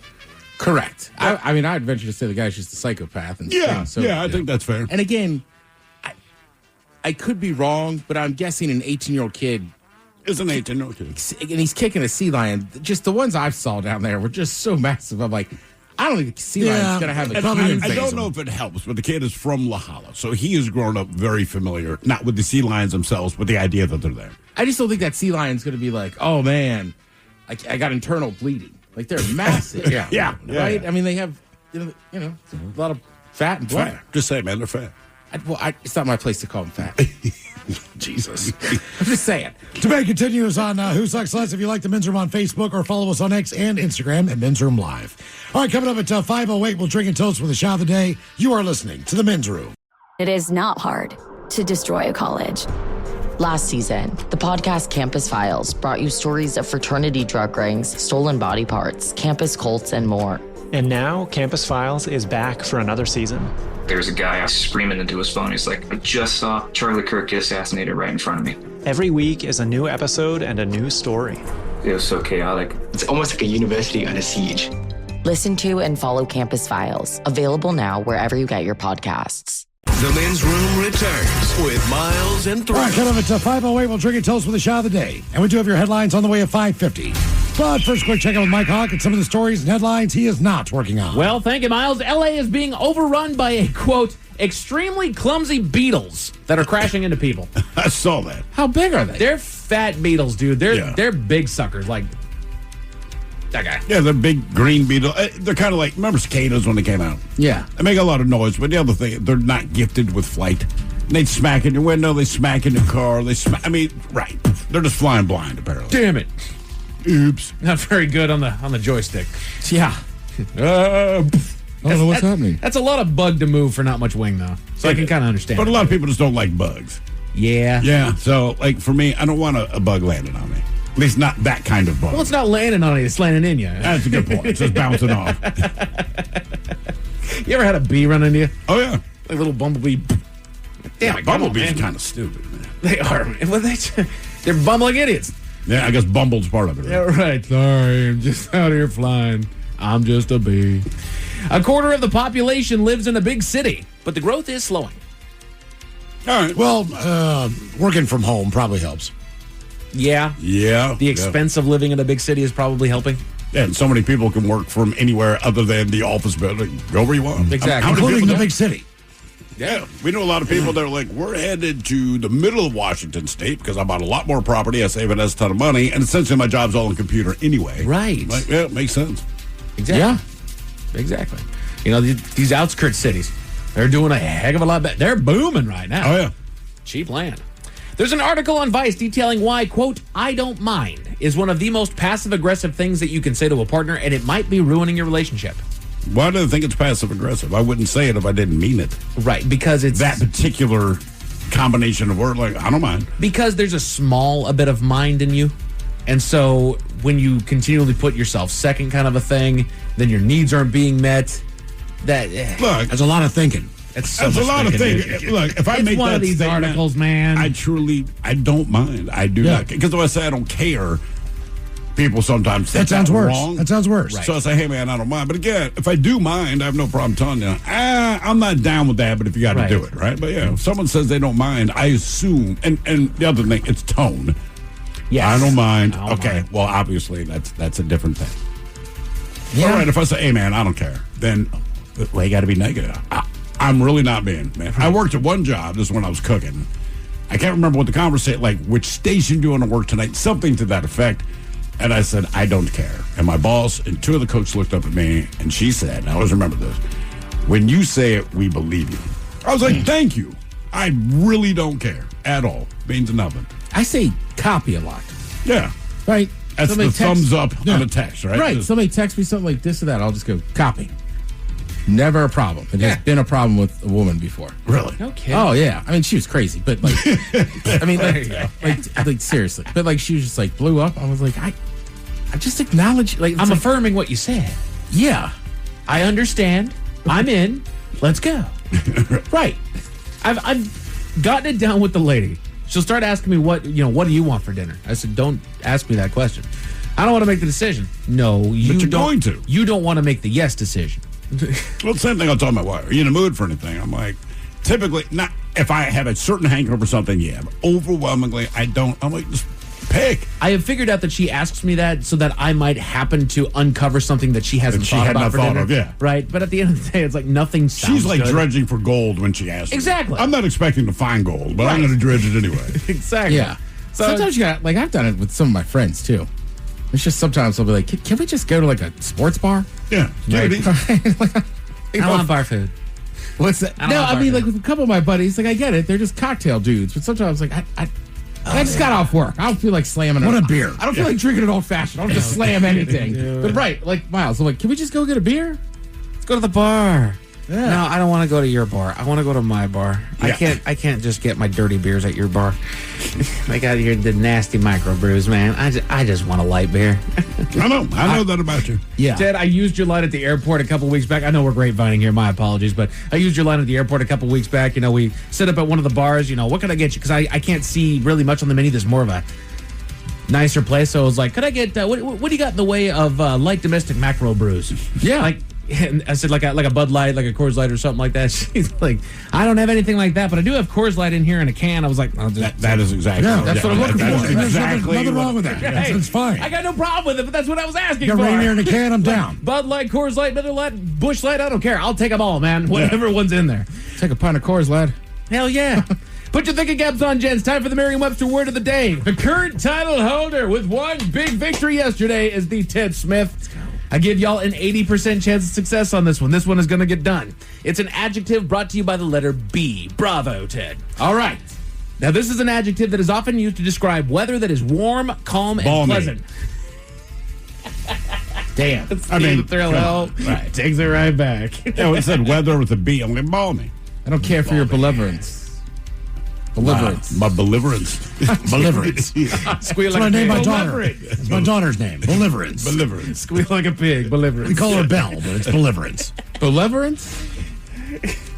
Correct. I mean, I'd venture to say the guy's just a psychopath. And I think that's fair. And again, I could be wrong, but I'm guessing an 18-year-old kid is an 18-year-old kid. And he's kicking a sea lion. Just the ones I saw down there were just so massive. I'm like, I don't think sea lion's going to have a huge I don't know if it helps, but the kid is from La Jolla, so he has grown up very familiar, not with the sea lions themselves, but the idea that they're there. I just don't think that sea lion's going to be like, oh, man, I got internal bleeding. Like, they're massive. Yeah. Right? I mean, they have, a lot of fat and blood. Just say, man, they're fat. It's not my place to call them fat. Jesus. I'm just saying. Debate continues on Who Sucks Less. If you like the Men's Room on Facebook or follow us on X and Instagram at Men's Room Live. All right, coming up at 5:08, we'll drink and toast with the shot of the day. You are listening to the Men's Room. It is not hard to destroy a college. Last season, the podcast Campus Files brought you stories of fraternity drug rings, stolen body parts, campus cults, and more. And now, Campus Files is back for another season. There's a guy screaming into his phone. He's like, I just saw Charlie Kirk get assassinated right in front of me. Every week is a new episode and a new story. It was so chaotic. It's almost like a university under siege. Listen to and follow Campus Files. Available now wherever you get your podcasts. The Men's Room returns with Miles and Threes. All right, coming up at 5:08, we'll drink and toast with the shot of the day. And we do have your headlines on the way at 5:50. But first, quick check out with Mike Hawk and some of the stories and headlines he is not working on. Well, thank you, Miles. L.A. is being overrun by a, quote, extremely clumsy beetles that are crashing into people. I saw that. How big are they? They're fat beetles, dude. They're big suckers, like that guy. Yeah, they're big green beetle. They're kind of like, remember cicadas when they came out? Yeah. They make a lot of noise, but the other thing, they're not gifted with flight. They smack in your window, they smack in your car, right. They're just flying blind, apparently. Damn it. Oops. Not very good on the joystick. Yeah. I don't know what's happening. That's a lot of bug to move for not much wing, though. So I can kind of understand. But a lot of people just don't like bugs. Yeah. Yeah. So, like, for me, I don't want a bug landing on me. At least not that kind of bug. Well, it's not landing on you. It's landing in you. That's a good point. It's just bouncing off. You ever had a bee run into you? Oh, yeah. Like a little bumblebee. Damn it, bumblebees are kind of stupid, man. They are. Well, they're bumbling idiots. Yeah, I guess bumble's part of it. Right? Yeah, right. Sorry, I'm just out here flying. I'm just a bee. A quarter of the population lives in a big city, but the growth is slowing. All right. Well, working from home probably helps. Yeah. Yeah. The expense of living in a big city is probably helping. Yeah, and so many people can work from anywhere other than the office building. Go where you want. Exactly. Including the big city. Yeah, we know a lot of people that are like, we're headed to the middle of Washington State because I bought a lot more property, I save a ton of money, and essentially my job's all on computer anyway. Right. Like, yeah, it makes sense. Exactly. Yeah. Exactly. You know, these outskirt cities, They're doing a heck of a lot better. They're booming right now. Oh, yeah. Cheap land. There's an article on Vice detailing why, quote, I don't mind is one of the most passive-aggressive things that you can say to a partner, and it might be ruining your relationship. Why do they think it's passive-aggressive? I wouldn't say it if I didn't mean it. Right, because it's... that particular combination of words, like, I don't mind. Because there's a bit of mind in you. And so when you continually put yourself second kind of a thing, then your needs aren't being met. Look, there's a lot of thinking. That's a lot of thinking. Look, if I make one that of these statement, articles, man, I don't mind. I do not. Because if I say I don't care, people sometimes think that sounds worse. wrong. That sounds worse. Right. So I say, hey, man, I don't mind. But again, if I do mind, I have no problem telling you, I'm not down with that, but if you got to do it, right? But yeah, if someone says they don't mind, I assume, and the other thing, it's tone. Yeah, I don't mind. Well, obviously, that's a different thing. Yeah. All right, if I say, hey, man, I don't care, then you got to be negative. I'm really not being, man. I worked at one job. This is when I was cooking. I can't remember what the conversation, like, which station do you want to work tonight? Something to that effect. And I said, I don't care. And my boss and two of the cooks looked up at me, and she said, and I always remember this, when you say it, we believe you. I was like, thank you. I really don't care at all. Means nothing. I say copy a lot. Yeah. Right? That's Somebody the thumbs up on a text, right? Right. Somebody texts me something like this or that. I'll just go, copy. Never a problem. It has been a problem with a woman before. Really? Okay. Oh, yeah. I mean, she was crazy, but like, I mean, like seriously. But like, she was just like, blew up. I was like, I just acknowledge, like, I'm affirming what you said. Yeah. I understand. I'm in. Let's go. Right. I've gotten it down with the lady. She'll start asking me what do you want for dinner? I said, don't ask me that question. I don't want to make the decision. No, you But you're don't. going to. You don't want to make the yes decision. Well, same thing I'll tell my wife. Are you in the mood for anything? I'm like, typically, not if I have a certain hankering for something, yeah. But overwhelmingly, I don't. I'm like, just pick. I have figured out that she asks me that so that I might happen to uncover something that she hasn't thought about for dinner. Yeah. Right? But at the end of the day, it's like nothing sounds She's like good. dredging for gold when she asks. Exactly. Me. I'm not expecting to find gold, but I'm going to dredge it anyway. Exactly. Yeah. So sometimes you got, like, I've done it with some of my friends too. It's just sometimes I'll be like, can we just go to like a sports bar? Yeah. I want bar food. What's that? No, I mean, like with a couple of my buddies, like I get it. They're just cocktail dudes. But sometimes, like, I just got off work. I don't feel like slamming What a beer. I don't feel like drinking an old fashioned. I don't just slam anything. But right, like Miles, I'm like, can we just go get a beer? Let's go to the bar. Yeah. No, I don't want to go to your bar. I want to go to my bar. Yeah. I can't just get my dirty beers at your bar. They got here the nasty microbrews, man. I just want a light beer. I know that about you. Yeah. Ted, I used your line at the airport a couple weeks back. I know we're grapevining here. My apologies, but I used your line at the airport a couple weeks back. You know, we set up at one of the bars. You know, what can I get you? Because I can't see really much on the menu. There's more of a nicer place. So I was like, could I get what do you got in the way of light domestic macro brews? Yeah. Like. And I said like a Bud Light, like a Coors Light or something like that. She's like, I don't have anything like that, but I do have Coors Light in here in a can. I was like, that is exactly. That's what I'm looking for. That's exactly. Nothing wrong with that. Hey, It's fine. I got no problem with it, but that's what I was asking Got for. Rainier in a can, I'm down. Bud Light, Coors Light, Miller Light, Busch Light, I don't care. I'll take them all, man. Whatever one's in there. Take a pint of Coors, lad. Hell yeah. Put your thinking caps on, gents. Time for the Merriam-Webster word of the day. The current title holder with one big victory yesterday is the Ted Smith. I give y'all an 80% chance of success on this one. This one is going to get done. It's an adjective brought to you by the letter B. Bravo, Ted. All right. Now, this is an adjective that is often used to describe weather that is warm, calm, and Balmy. pleasant. Damn. I mean, the thrill hell right. takes it right back. Yeah, it said weather with a B. I'm like, balmy. I don't care for your belligerence. Belligerence. My belligerence. Belligerence. Squeal That's like what I a named pig. my daughter. It's my daughter's name. Belligerence. Belligerence. Squeal like a pig. Belligerence. We call her Belle, but it's Belligerence. Benevolence?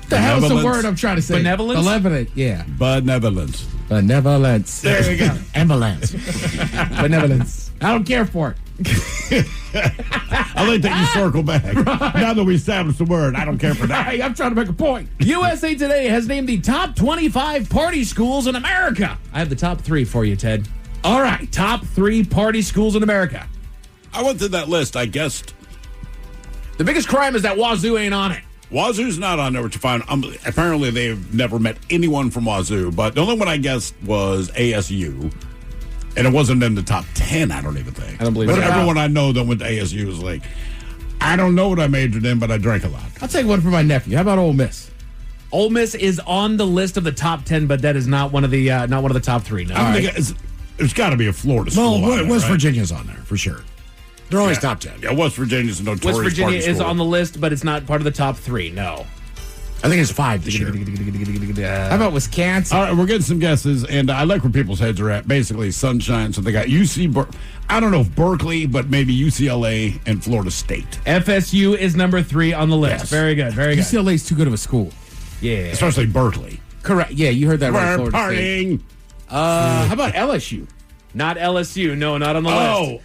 The hell's the Benevolence. word I'm trying to say? Benevolence? Benevolent, yeah. Benevolence. Benevolence. There we go. Ambulance. Benevolence. I don't care for it. I like that you circle back. Now that we established the word, I don't care for that. Hey, I'm trying to make a point. USA Today has named the top 25 party schools in America. I have the top 3 for you, Ted. All right, top 3 party schools in America. I went through that list. I guessed The biggest crime is that Wazoo ain't on it. Wazoo's not on there, which you find. Apparently, they've never met anyone from Wazoo, but the only one I guessed was ASU. And it wasn't in the top 10, I don't even think. I don't believe But it. everyone I know that went to ASU was like, I don't know what I majored in, but I drank a lot. I'll take one for my nephew. How about Ole Miss? Ole Miss is on the list of the top 10, but that is not one of the top 3. No. There's got to be a Florida school. Well, on there, West right? Virginia's on there for sure. They're always top 10. Yeah, West Virginia's a notorious West Virginia party is school. on the list, but it's not part of the top 3. No. I think it's 5 this year. How about Wisconsin? All right, we're getting some guesses, and I like where people's heads are at. Basically, sunshine. So they got I don't know if Berkeley, but maybe UCLA and Florida State. FSU is number 3 on the list. Yes. Very good. Very good. UCLA's too good of a school. Yeah. Especially Berkeley. Correct. Yeah, you heard that right. We're Florida State. partying. How about LSU? Not LSU. No, not on the list.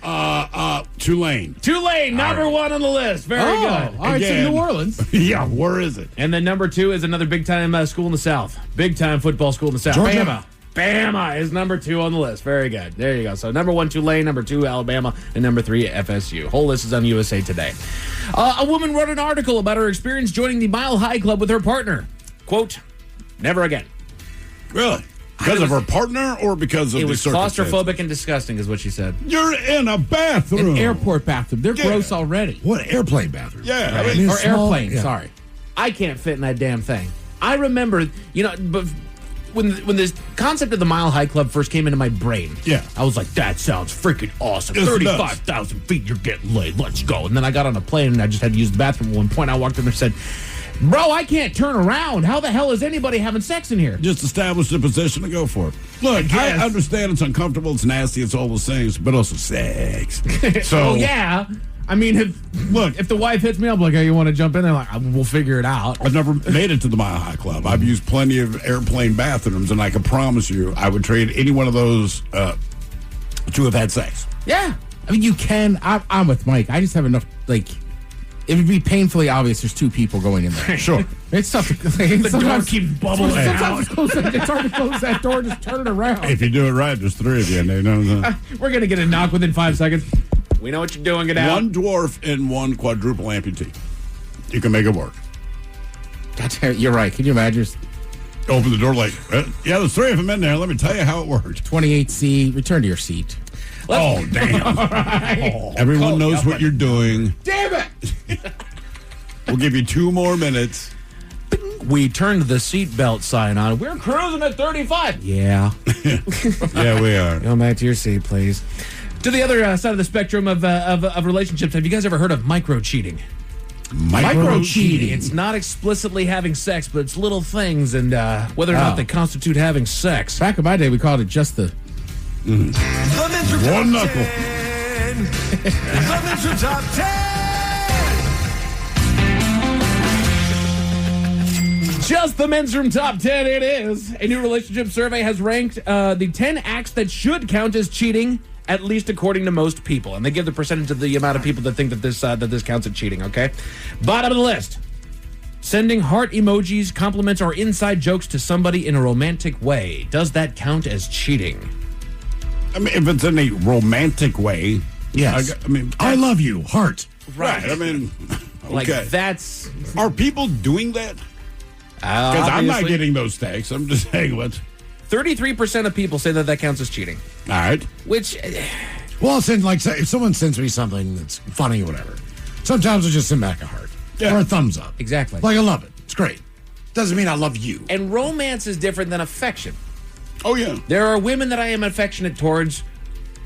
Tulane. Tulane, number 1 on the list. Very good. All right, so New Orleans. Yeah, where is it? And then number 2 is another big-time school in the South. Big-time football school in the South. Georgia. Bama is number 2 on the list. Very good. There you go. So number 1, Tulane. Number 2, Alabama. And number 3, FSU. Whole list is on USA Today. A woman wrote an article about her experience joining the Mile High Club with her partner. Quote, never again. Really? Because of her partner or because of It the was circumstances? claustrophobic and disgusting is what she said. You're in a bathroom. An airport bathroom. They're gross already. What airplane bathroom? Yeah. Right. I mean, Or small- airplane, yeah. sorry. I can't fit in that damn thing. I remember, but when this concept of the Mile High Club first came into my brain, I was like, that sounds freaking awesome. Yes, it 35,000 feet, you're getting laid. Let's go. And then I got on a plane and I just had to use the bathroom at one point. I walked in there and said, bro, I can't turn around. How the hell is anybody having sex in here? just establish a position to go for it. Look, I understand it's uncomfortable, it's nasty, it's all those things, but also sex. So, Oh, yeah. I mean, if the wife hits me up like, hey, you want to jump in there? Like, we'll figure it out. I've never made it to the Mile High Club. I've used plenty of airplane bathrooms, and I can promise you, I would trade any one of those to have had sex. Yeah. I mean, you can. I'm with Mike. I just have enough, like, it would be painfully obvious there's 2 people going in there. Sure. It's tough to... The door keeps bubbling out. It's hard to close that door, just turn it around. If you do it right, there's 3 of you. And they know We're going to get a knock within 5 seconds. We know what you're doing. Get out. one dwarf and one quadruple amputee. You can make it work. You're right. Can you imagine? Open the door like, yeah, there's 3 of them in there. Let me tell you how it worked. 28C, return to your seat. Oh, damn. Right. Everyone knows what you're doing. Damn it. We'll give you 2 more minutes. We turned the seatbelt sign on. We're cruising at 35. Yeah. Yeah, we are. Go back to your seat, please. To the other side of the spectrum of relationships, have you guys ever heard of micro-cheating? Micro-cheating. It's not explicitly having sex, but it's little things and whether or not they constitute having sex. Back in my day, we called it just the... One knuckle. The Men's Top 10. Just the Men's Room Top 10, it is. A new relationship survey has ranked the 10 acts that should count as cheating, at least according to most people. And they give the percentage of the amount of people that think that this counts as cheating, okay? Bottom of the list. Sending heart emojis, compliments, or inside jokes to somebody in a romantic way. Does that count as cheating? I mean, if it's in a romantic way, yes. I mean, I love you, heart. Right. I mean, okay. Like, that's... Are people doing that? Because I'm not getting those texts. I'm just saying what. 33% of people say that counts as cheating. All right. Which... Well, if someone sends me something that's funny or whatever, sometimes I just send back a heart or a thumbs up. Exactly. Like, I love it. It's great. Doesn't mean I love you. And romance is different than affection. Oh, yeah. There are women that I am affectionate towards.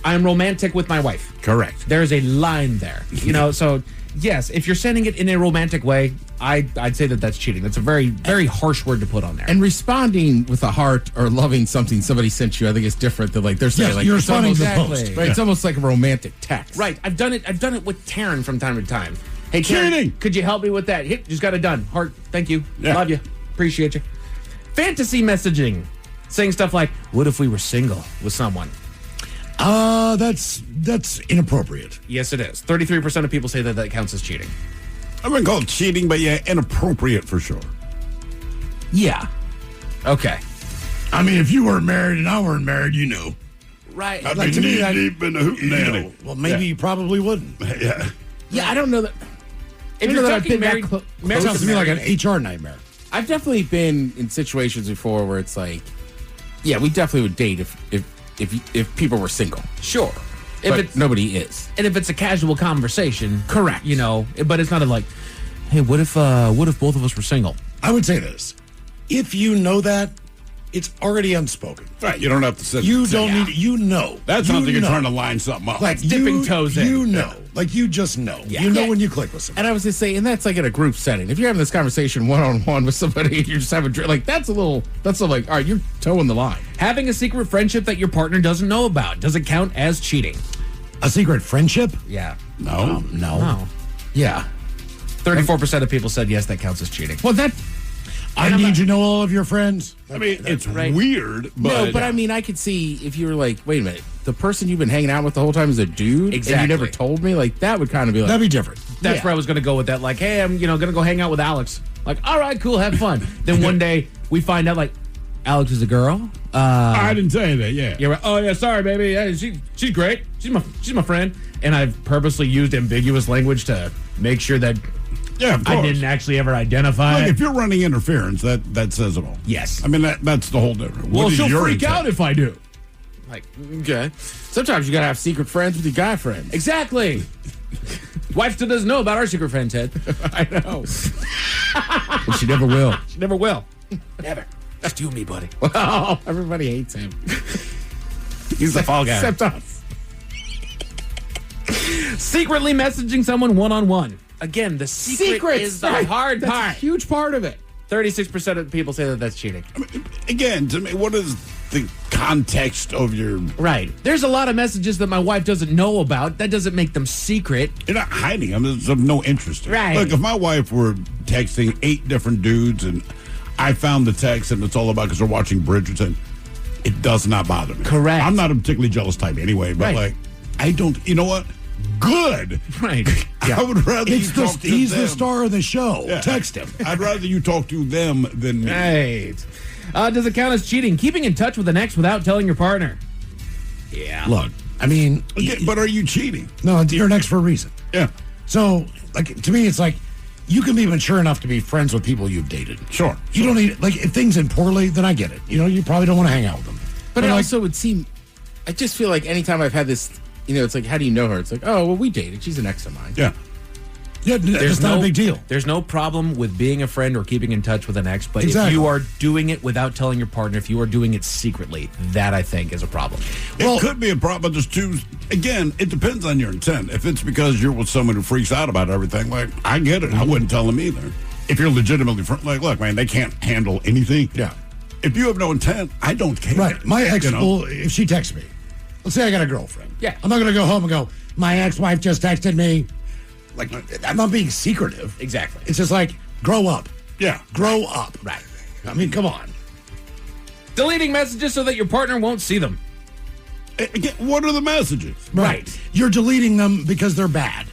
I am romantic with my wife. Correct. There's a line there. So, yes, if you're sending it in a romantic way, I'd say that's cheating. That's a very, very harsh word to put on there. And responding with a heart or loving something somebody sent you, I think it's different than they're saying. Yes, you're responding to the post. Right, Yeah. It's almost like a romantic text. Right. I've done it with Taryn from time to time. Hey, Taryn, Cheating. could you help me with that? Just got it done. Heart, thank you. Yeah. Love you. Appreciate you. Fantasy messaging. Saying stuff like, what if we were single with someone? That's inappropriate. Yes, it is. 33% of people say that counts as cheating. I wouldn't call it cheating, but yeah, inappropriate for sure. Yeah. Okay. I mean, if you weren't married and I weren't married, Right. I'd Like, be to me, that- knee deep in the hootenanny. well, maybe you probably wouldn't. Yeah. Yeah, I don't know that. If I don't you're know that I've talking been that married, clo- married Sounds to to me like married, an HR nightmare. I've definitely been in situations before where it's like, yeah, we definitely would date if people were single. Sure. If But it's nobody is. and if it's a casual conversation, Correct. but it's not like, hey, what if both of us were single? I would say this. if you know that, it's already unspoken. Right, you don't have to sit. You don't need. You know. That sounds like you're know. trying to line something up. Like dipping toes in. You know, like you just know. Yeah. You know Yeah. when you click with somebody. And I was just saying, and that's like in a group setting. If you're having this conversation one-on-one with somebody, and you're just having like that's a little like, all right, you're toeing the line. Having a secret friendship that your partner doesn't know about, does it count as cheating? A secret friendship? Yeah. No. No. Yeah. 34% of people said yes, that counts as cheating. Well, that. I need to know all of your friends. I mean, it's weird, but No, but I mean, I could see if you were like, wait a minute, the person you've been hanging out with the whole time is a dude, Exactly. and you never told me. Like that would kind of be like That'd be different. That's where I was going to go with that. Like, hey, I'm going to go hang out with Alex. Like, all right, cool, have fun. Then one day we find out like Alex is a girl. I didn't say that. Yeah. You're right. Oh yeah, sorry, baby. Yeah, she's great. She's my friend. And I've purposely used ambiguous language to make sure that Of course. I didn't actually ever identify. Like if you're running interference, that says it all. Yes. I mean that's the whole difference. Well, What is she'll your freak intent? out if I do. Like, okay. Sometimes you gotta have secret friends with your guy friends. Exactly. Wife still doesn't know about our secret friend, Ted. I know. And she never will. She never will. Never. Just you and me, buddy. Well, everybody hates him. He's the fall guy. Except us. Secretly messaging someone one-on-one. Again, the secret is the hard That's part. a huge part of it. 36% of people say that that's cheating. Again, to me, what is the context of your... Right. There's a lot of messages that my wife doesn't know about. That doesn't make them secret. You're not hiding them. It's of no interest to you. Right. Look, if my wife were texting 8 different dudes and I found the text and it's all about because they're watching Bridgerton, it does not bother me. Correct. I'm not a particularly jealous type anyway, but Right. like, I don't... You know what? Good. Right. I would rather It's you talk to he's them. the star of the show. Yeah. Text him. I'd rather you talk to them than me. Right. Does it count as cheating? Keeping in touch with an ex without telling your partner. Yeah. Look, I mean, Okay, but are you cheating? no, you're an ex for a reason. Yeah. So, like, to me, it's like you can be mature enough to be friends with people you've dated. Sure. You don't need, like, if things end poorly, then I get it. You know, you probably don't want to hang out with them. But it like, also would seem, I just feel like anytime I've had this, you know, it's like, how do you know her? It's like, oh, well, we dated. She's an ex of mine. Yeah. yeah, it's not a big deal. There's no problem with being a friend or keeping in touch with an ex, but if Exactly. you are doing it without telling your partner, if you are doing it secretly, that I think is a problem. It could be a problem, but there's two. Again, it depends on your intent. If it's because you're with someone who freaks out about everything, like, I get it. I wouldn't tell them either. If you're legitimately, like, look, man, they can't handle anything. Yeah. If you have no intent, I don't care. Right. My ex, You know? will, if she texts me, let's say I got a girlfriend. Yeah. I'm not going to go home and go, my ex-wife just texted me. Like, I'm not being secretive. Exactly. It's just like, grow up. Yeah. Grow up. Right. I mean, come on. Deleting messages so that your partner won't see them. Again, what are the messages? Right. You're deleting them because they're bad.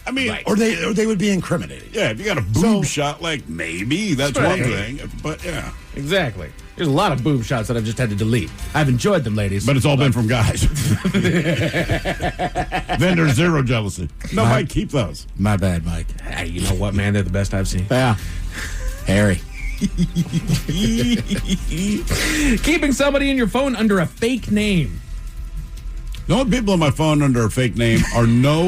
I mean, Right. Or they would be incriminating. yeah, if you got a boob shot, like, maybe that's Right. one thing. But, yeah. Exactly. There's a lot of boob shots that I've just had to delete. I've enjoyed them, ladies. But it's all been from guys. Then there's zero jealousy. No, Mike, keep those. My bad, Mike. Hey, you know what, man? They're the best I've seen. Yeah. Harry. Keeping somebody in your phone under a fake name. The only people on my phone under a fake name are no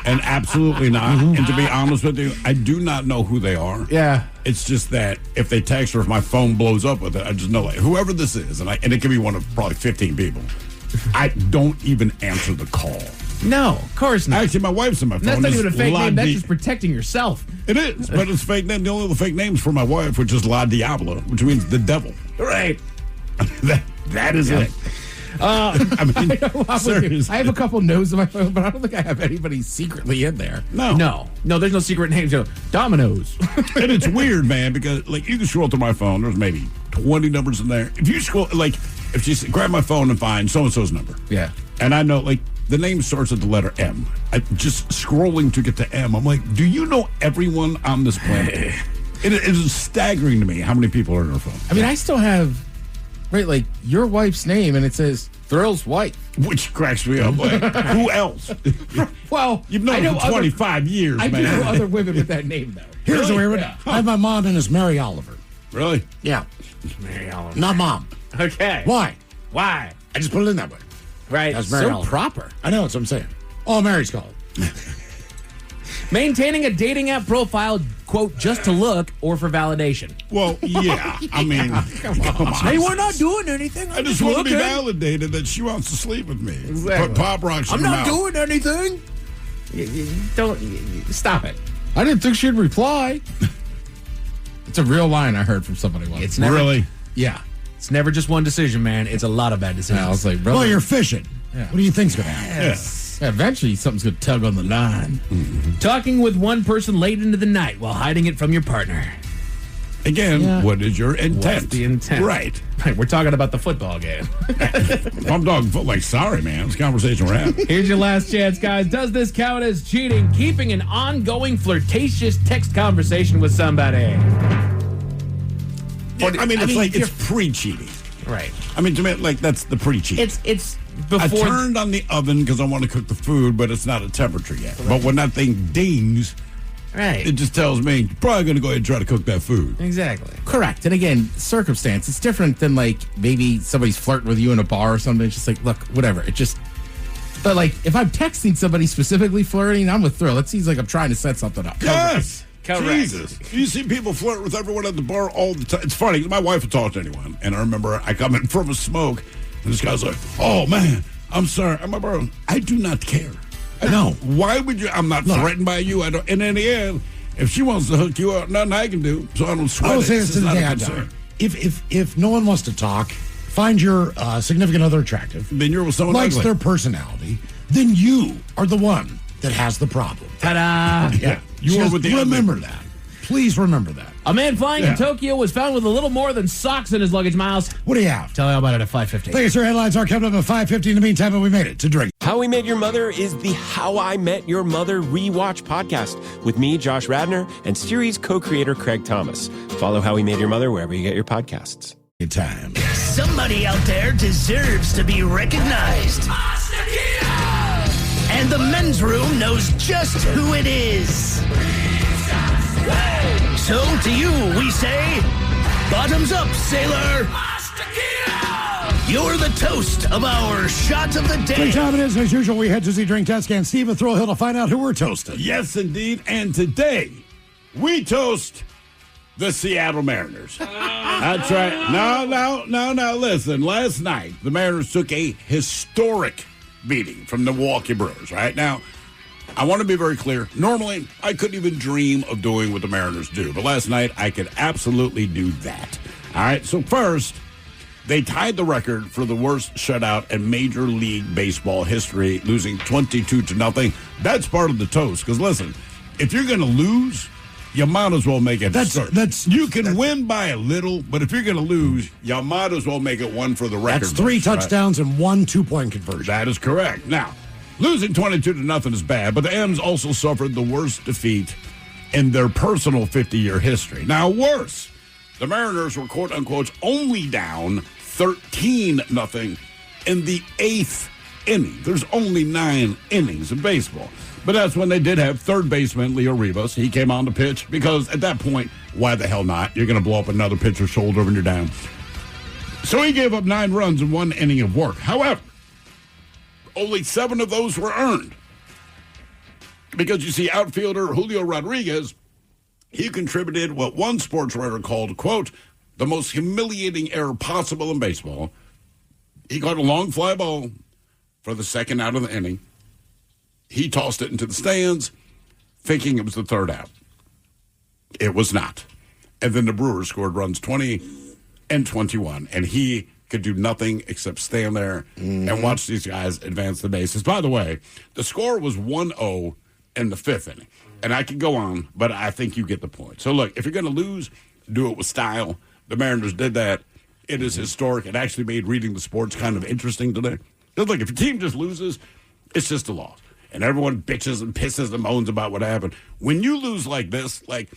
and absolutely not. And to be honest with you, I do not know who they are. Yeah. It's just that if they text or if my phone blows up with it, I just know, like, whoever this is, and it could be one of probably 15 people, I don't even answer the call. No, of course not. Actually, my wife's in my phone. That's not It's even a fake La name. That's Di- just protecting yourself. It is, but it's fake name. The only other fake name's for my wife, which is La Diablo, which means the devil. Right. that is it. I mean, seriously. I have a couple no's on my phone, but I don't think I have anybody secretly in there. No, there's no secret names. Dominoes. And it's weird, man, because like you can scroll through my phone. There's maybe 20 numbers in there. If you scroll, like, if you grab my phone and find so and so's number, Yeah. and I know like the name starts with the letter M. I just scrolling to get to M. I'm like, do you know everyone on this planet? It is staggering to me how many people are in our phone. I mean, I still have, right, like your wife's name, and it says Thrill's wife. Which cracks me up. Like, who else? Well, You've known her for 25 years, I man. do know other women with that name, though. Here's the Really? weird one. Yeah. I have my mom and it's Mary Oliver. Really? Yeah. Mary Oliver. Not mom. Okay. Why? Why? I just put it in that way. Right. That's Mary So Oliver. proper. I know, that's what I'm saying. All Mary's called. Maintaining a dating app profile, quote, just to look or for validation. Well, yeah. I mean, come on. Hey, we're not doing anything. I just want to be validated that she wants to sleep with me. Exactly. Put Pop Rocks in I'm her not mouth. doing anything. Don't stop it. I didn't think she'd reply. It's a real line I heard from somebody once. It's never, Really? Yeah. It's never just one decision, man. It's a lot of bad decisions. I was like, brother. Well, you're fishing. Yeah. What do you think's going to happen? Yes. Yeah, eventually, something's going to tug on the line. Talking with one person late into the night while hiding it from your partner. Again, what is your intent? What's the intent? Right. We're talking about the football game. I'm talking like, sorry, man. This conversation we're having. Here's your last chance, guys. Does this count as cheating? Keeping an ongoing flirtatious text conversation with somebody. It's pre-cheating. Right. I mean, to me, like, that's the pre-cheating. It's before. I turned on the oven because I want to cook the food, but it's not a temperature yet. Right. But when that thing dings, right, it just tells me you're probably going to go ahead and try to cook that food. Exactly. Correct. And again, circumstance. It's different than like maybe somebody's flirting with you in a bar or something. It's just like, look, whatever. It just. But like, if I'm texting somebody specifically flirting, I'm with thrill. It seems like I'm trying to set something up. Yes. Correct. Jesus. You see people flirt with everyone at the bar all the time. It's funny. My wife would talk to anyone. And I remember I come in from a smoke, and this guy's like, oh, man, I'm sorry. I'm like, bro, I do not care. No. Why would you? I'm not threatened by you. I don't. And in the end, if she wants to hook you up, nothing I can do. So I don't sweat. I will say this to the day I die. If no one wants to talk, find your significant other attractive. Then you're with someone likes ugly. their personality. Then you are the one that has the problem. Ta-da! Yeah. You are with the remember that. Please remember that. A man flying in Tokyo was found with a little more than socks in his luggage, Miles. What do you have? Tell you about it at 5:50. Thank you, sir. Headlines are coming up at 5:50. In the meantime, we made it to drink. How We Met Your Mother is the How I Met Your Mother rewatch podcast with me, Josh Radner, and series co-creator Craig Thomas. Follow How We Met Your Mother wherever you get your podcasts. Good time. Somebody out there deserves to be recognized. And the men's room knows just who it is. So to you, we say, bottoms up, sailor. You're the toast of our shot of the day. Drink time it is. As usual, we head to the drink test and Steve and Thrill Hill to find out who we're toasting. Yes, indeed. And today, we toast the Seattle Mariners. That's right. No. Listen, last night, the Mariners took a historic beating from the Milwaukee Brewers. Right now, I want to be very clear. Normally, I couldn't even dream of doing what the Mariners do. But last night, I could absolutely do that. All right, so first, they tied the record for the worst shutout in Major League Baseball history, losing 22-0. That's part of the toast. Because listen, if you're going to lose, you might as well make it. You can win by a little, but if you're going to lose, you might as well make it one for the record. That's 3 touchdowns and 1 2-point conversion. That is correct. Now, losing 22-0 is bad, but the M's also suffered the worst defeat in their personal 50-year history. Now, worse, the Mariners were quote-unquote only down 13-0 in the 8th inning. There's only 9 innings in baseball. But that's when they did have third baseman Leo Rivas. He came on to pitch because at that point, why the hell not? You're going to blow up another pitcher's shoulder when you're down. So he gave up 9 runs in 1 inning of work. However, only 7 of those were earned. Because you see, outfielder Julio Rodriguez, he contributed what one sports writer called, quote, the most humiliating error possible in baseball. He caught a long fly ball for the second out of the inning. He tossed it into the stands, thinking it was the third out. It was not. And then the Brewers scored runs 20 and 21, and he could do nothing except stand there and watch these guys advance the bases. By the way, the score was 1-0 in the 5th inning. And I could go on, but I think you get the point. So, look, if you're going to lose, do it with style. The Mariners did that. It is historic. It actually made reading the sports kind of interesting today. Because, look, if your team just loses, it's just a loss. And everyone bitches and pisses and moans about what happened. When you lose like this, like,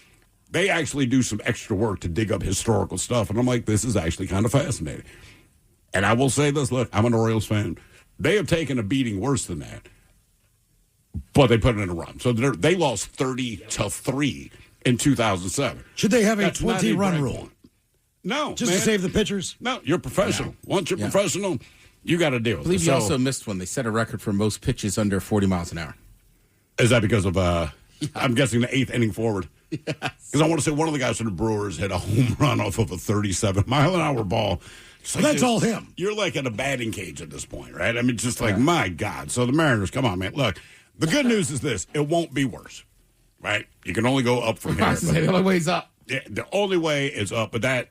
they actually do some extra work to dig up historical stuff. And I'm like, this is actually kind of fascinating. And I will say this, look, I'm an Orioles fan. They have taken a beating worse than that. But they put it in a run. So they lost 30-3 in 2007. Should they have a 20-run rule? No, just to save the pitchers? No, you're professional. Once you're professional, you got to deal with it. I believe you also missed one. They set a record for most pitches under 40 miles an hour. Is that because of I'm guessing the 8th inning forward. Because I want to say one of the guys from the Brewers hit a home run off of a 37-mile-an-hour ball. So that's all him. You're like in a batting cage at this point, right? I mean, just like, my God. So the Mariners, come on, man. Look, the good news is this. It won't be worse, right? You can only go up from here. The only way is up. Yeah, the only way is up, but that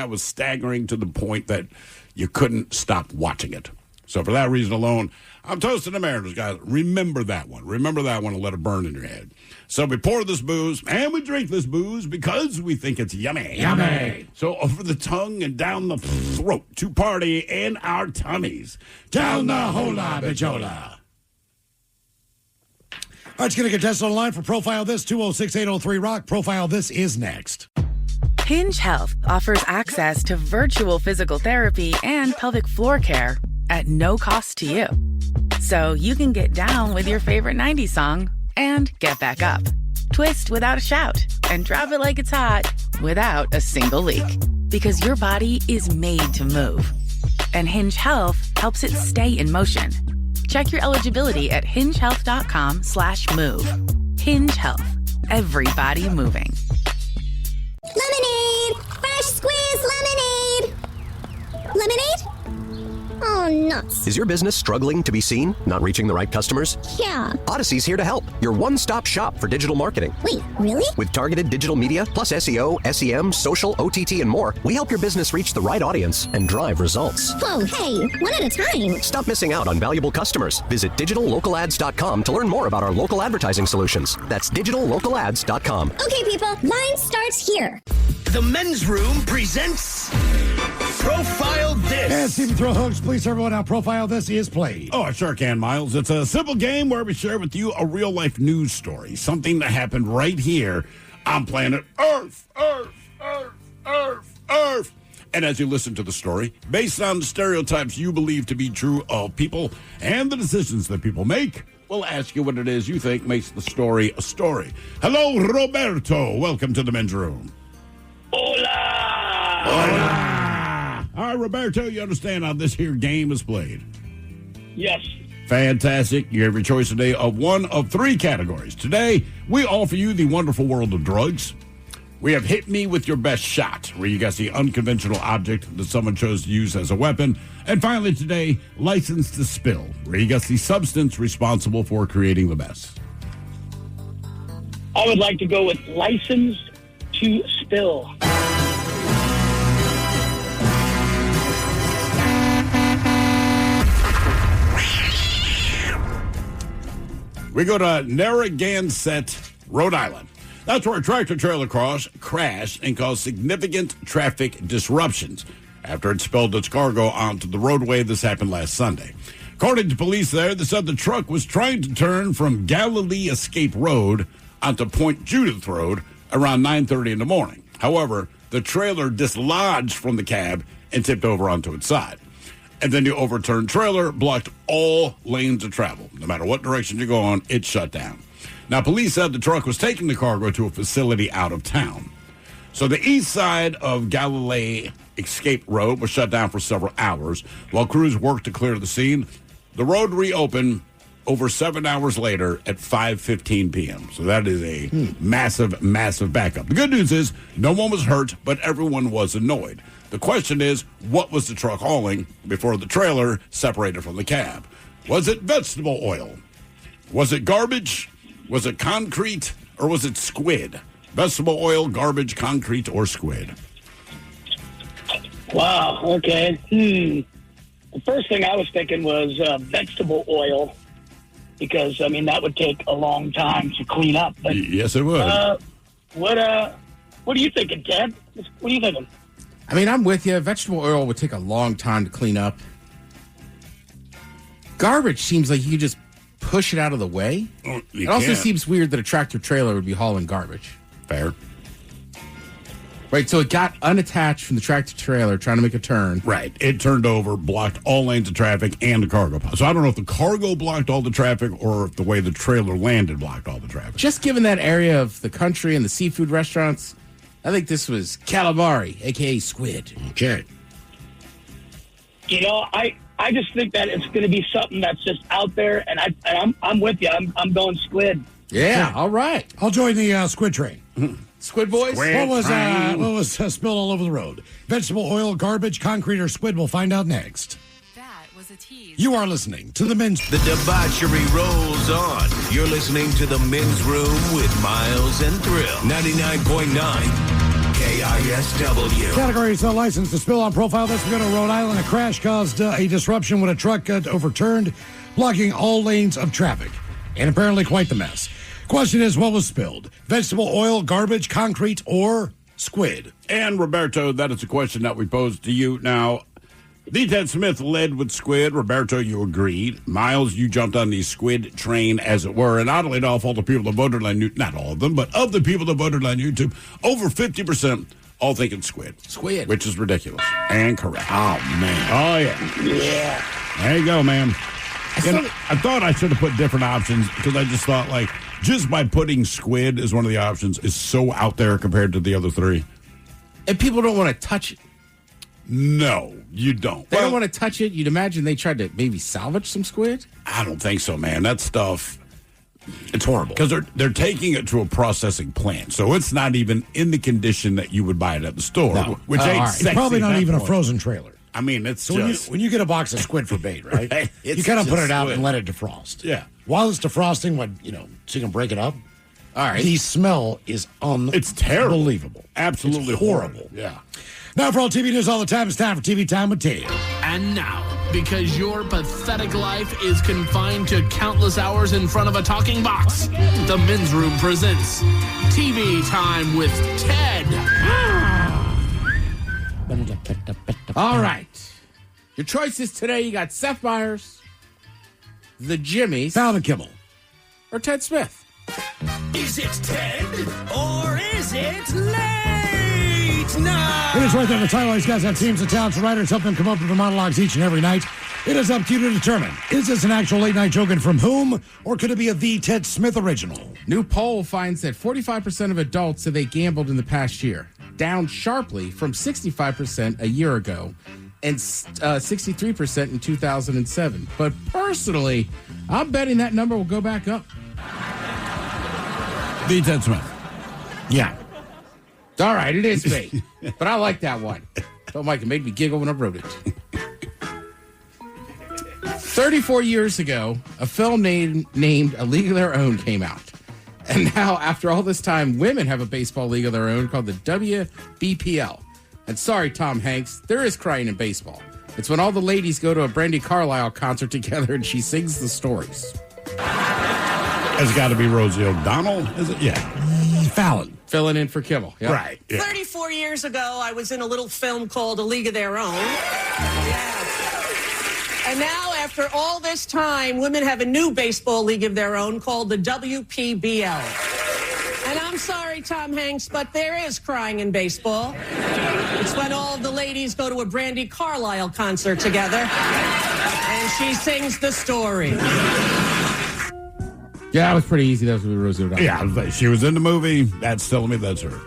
was staggering to the point that you couldn't stop watching it. So for that reason alone, I'm toasting the Mariners, guys. Remember that one. Remember that one and let it burn in your head. So we pour this booze, and we drink this booze because we think it's yummy. Yummy. So over the tongue and down the throat to party in our tummies. Down the hola bijola. All right, let's get a contestant on the line for Profile This, 206-803-ROCK. Profile This is next. Hinge Health offers access to virtual physical therapy and pelvic floor care at no cost to you. So you can get down with your favorite 90s song and get back up. Twist without a shout and drop it like it's hot without a single leak. Because your body is made to move. And Hinge Health helps it stay in motion. Check your eligibility at hingehealth.com/move. Hinge Health. Everybody moving. Lemonade! Fresh squeezed lemonade! Lemonade? Oh, nuts. Is your business struggling to be seen? Not reaching the right customers? Yeah. Odyssey's here to help. Your one-stop shop for digital marketing. Wait, really? With targeted digital media, plus SEO, SEM, social, OTT, and more, we help your business reach the right audience and drive results. Whoa, hey, one at a time. Stop missing out on valuable customers. Visit digitallocalads.com to learn more about our local advertising solutions. That's digitallocalads.com. Okay, people, mine starts here. The Men's Room presents Profile This. And Stephen Throw Hooks, please everyone out. Profile This is played. Oh, I sure can, Miles. It's a simple game where we share with you a real-life news story, something that happened right here on planet Earth. Earth. And as you listen to the story, based on the stereotypes you believe to be true of people and the decisions that people make, we'll ask you what it is you think makes the story a story. Hello, Roberto. Welcome to the Men's Room. Hola! All right, Roberto, you understand how this here game is played? Yes. Fantastic. You have your choice today of one of 3 categories. Today, we offer you the wonderful world of drugs. We have Hit Me With Your Best Shot, where you guess the unconventional object that someone chose to use as a weapon. And finally today, License to Spill, where you guess the substance responsible for creating the mess. I would like to go with License to Spill. We go to Narragansett, Rhode Island. That's where a tractor-trailer crashed and caused significant traffic disruptions after it spilled its cargo onto the roadway. This happened last Sunday. According to police there, they said the truck was trying to turn from Galilee Escape Road onto Point Judith Road around 9:30 in the morning. However, the trailer dislodged from the cab and tipped over onto its side. And then the overturned trailer blocked all lanes of travel. No matter what direction you go on, it shut down. Now, police said the truck was taking the cargo to a facility out of town. So the east side of Galilee Escape Road was shut down for several hours while crews worked to clear the scene. The road reopened over 7 hours later at 5:15 p.m. So that is a massive, massive backup. The good news is no one was hurt, but everyone was annoyed. The question is, what was the truck hauling before the trailer separated from the cab? Was it vegetable oil? Was it garbage? Was it concrete? Or was it squid? Vegetable oil, garbage, concrete, or squid? Wow, okay. The first thing I was thinking was vegetable oil, because, I mean, that would take a long time to clean up. But, yes, it would. What are you thinking, Ted? What are you thinking? I mean, I'm with you. Vegetable oil would take a long time to clean up. Garbage seems like you could just push it out of the way. It also seems weird that a tractor trailer would be hauling garbage. Fair. Right, so it got unattached from the tractor trailer trying to make a turn. Right. It turned over, blocked all lanes of traffic and the cargo. So I don't know if the cargo blocked all the traffic or if the way the trailer landed blocked all the traffic. Just given that area of the country and the seafood restaurants, I think this was calamari, a.k.a. squid. Okay. You know, I just think that it's going to be something that's just out there, and I'm with you. I'm going squid. Yeah, all right. I'll join the squid train. Squid boys? What was spilled all over the road? Vegetable oil, garbage, concrete, or squid? We'll find out next. That was a tease. You are listening to the men's. The debauchery rolls on. You're listening to the Men's Room with Miles and Thrill. 99.9 KISW. Category is licensed to spill on profile. This we're going to Rhode Island. A crash caused a disruption when a truck got overturned, blocking all lanes of traffic. And apparently quite the mess. Question is, what was spilled? Vegetable oil, garbage, concrete, or squid? And Roberto, that is a question that we posed to you. Now, D. Ted Smith led with squid. Roberto, you agreed. Miles, you jumped on the squid train, as it were. And oddly enough, all the people that voted on YouTube, not all of them, but of the people that voted on YouTube, over 50% all think it's squid. Squid. Which is ridiculous. And correct. Oh, man. Oh, yeah. Yeah. There you go, man. I thought I should have put different options because I just thought, like, just by putting squid as one of the options is so out there compared to the other three. And people don't want to touch it. No, you don't. They don't want to touch it. You'd imagine they tried to maybe salvage some squid? I don't think so, man. That stuff, it's horrible. Because they're taking it to a processing plant, so it's not even in the condition that you would buy it at the store, which ain't right. sexy. It's probably not even point. a frozen trailer. I mean, it's so just... when you get a box of squid for bait, right? You kind of put it out squid. and let it defrost. Yeah. While it's defrosting, so you can break it up. All right. The smell is It's terrible. Unbelievable. Absolutely It's horrible. Yeah. Now for all TV news all the time, it's time for TV Time with Tia. And now, because your pathetic life is confined to countless hours in front of a talking box, the Men's Room presents TV Time with Ted. All right. Your choices today, you got Seth Meyers, the Jimmies, Fallon Kimmel, or Ted Smith. Is it Ted or is it late night? It is right there in the title. These guys have teams of talents and writers help them come up with the monologues each and every night. It is up to you to determine, is this an actual late-night joke and from whom, or could it be a The Ted Smith original? New poll finds that 45% of adults say they gambled in the past year, down sharply from 65% a year ago and 63% in 2007. But personally, I'm betting that number will go back up. The Ted Smith. Yeah. All right, it is me. But I like that one. Felt like it made me giggle when I wrote it. 34 years ago, a film named A League of Their Own came out. And now, after all this time, women have a baseball league of their own called the WBPL. And sorry, Tom Hanks, there is crying in baseball. It's when all the ladies go to a Brandi Carlile concert together and she sings the stories. It's got to be Rosie O'Donnell, is it? Yeah. Fallon. Filling in for Kimmel. Yep. Right. Yeah. 34 years ago, I was in a little film called A League of Their Own. Yeah. And now, after all this time, women have a new baseball league of their own called the WPBL. And I'm sorry, Tom Hanks, but there is crying in baseball. It's when all of the ladies go to a Brandi Carlile concert together, and she sings the story. Yeah, it was pretty easy. That was Rosie O'Donnell. Yeah, she was in the movie. That's telling me that's her.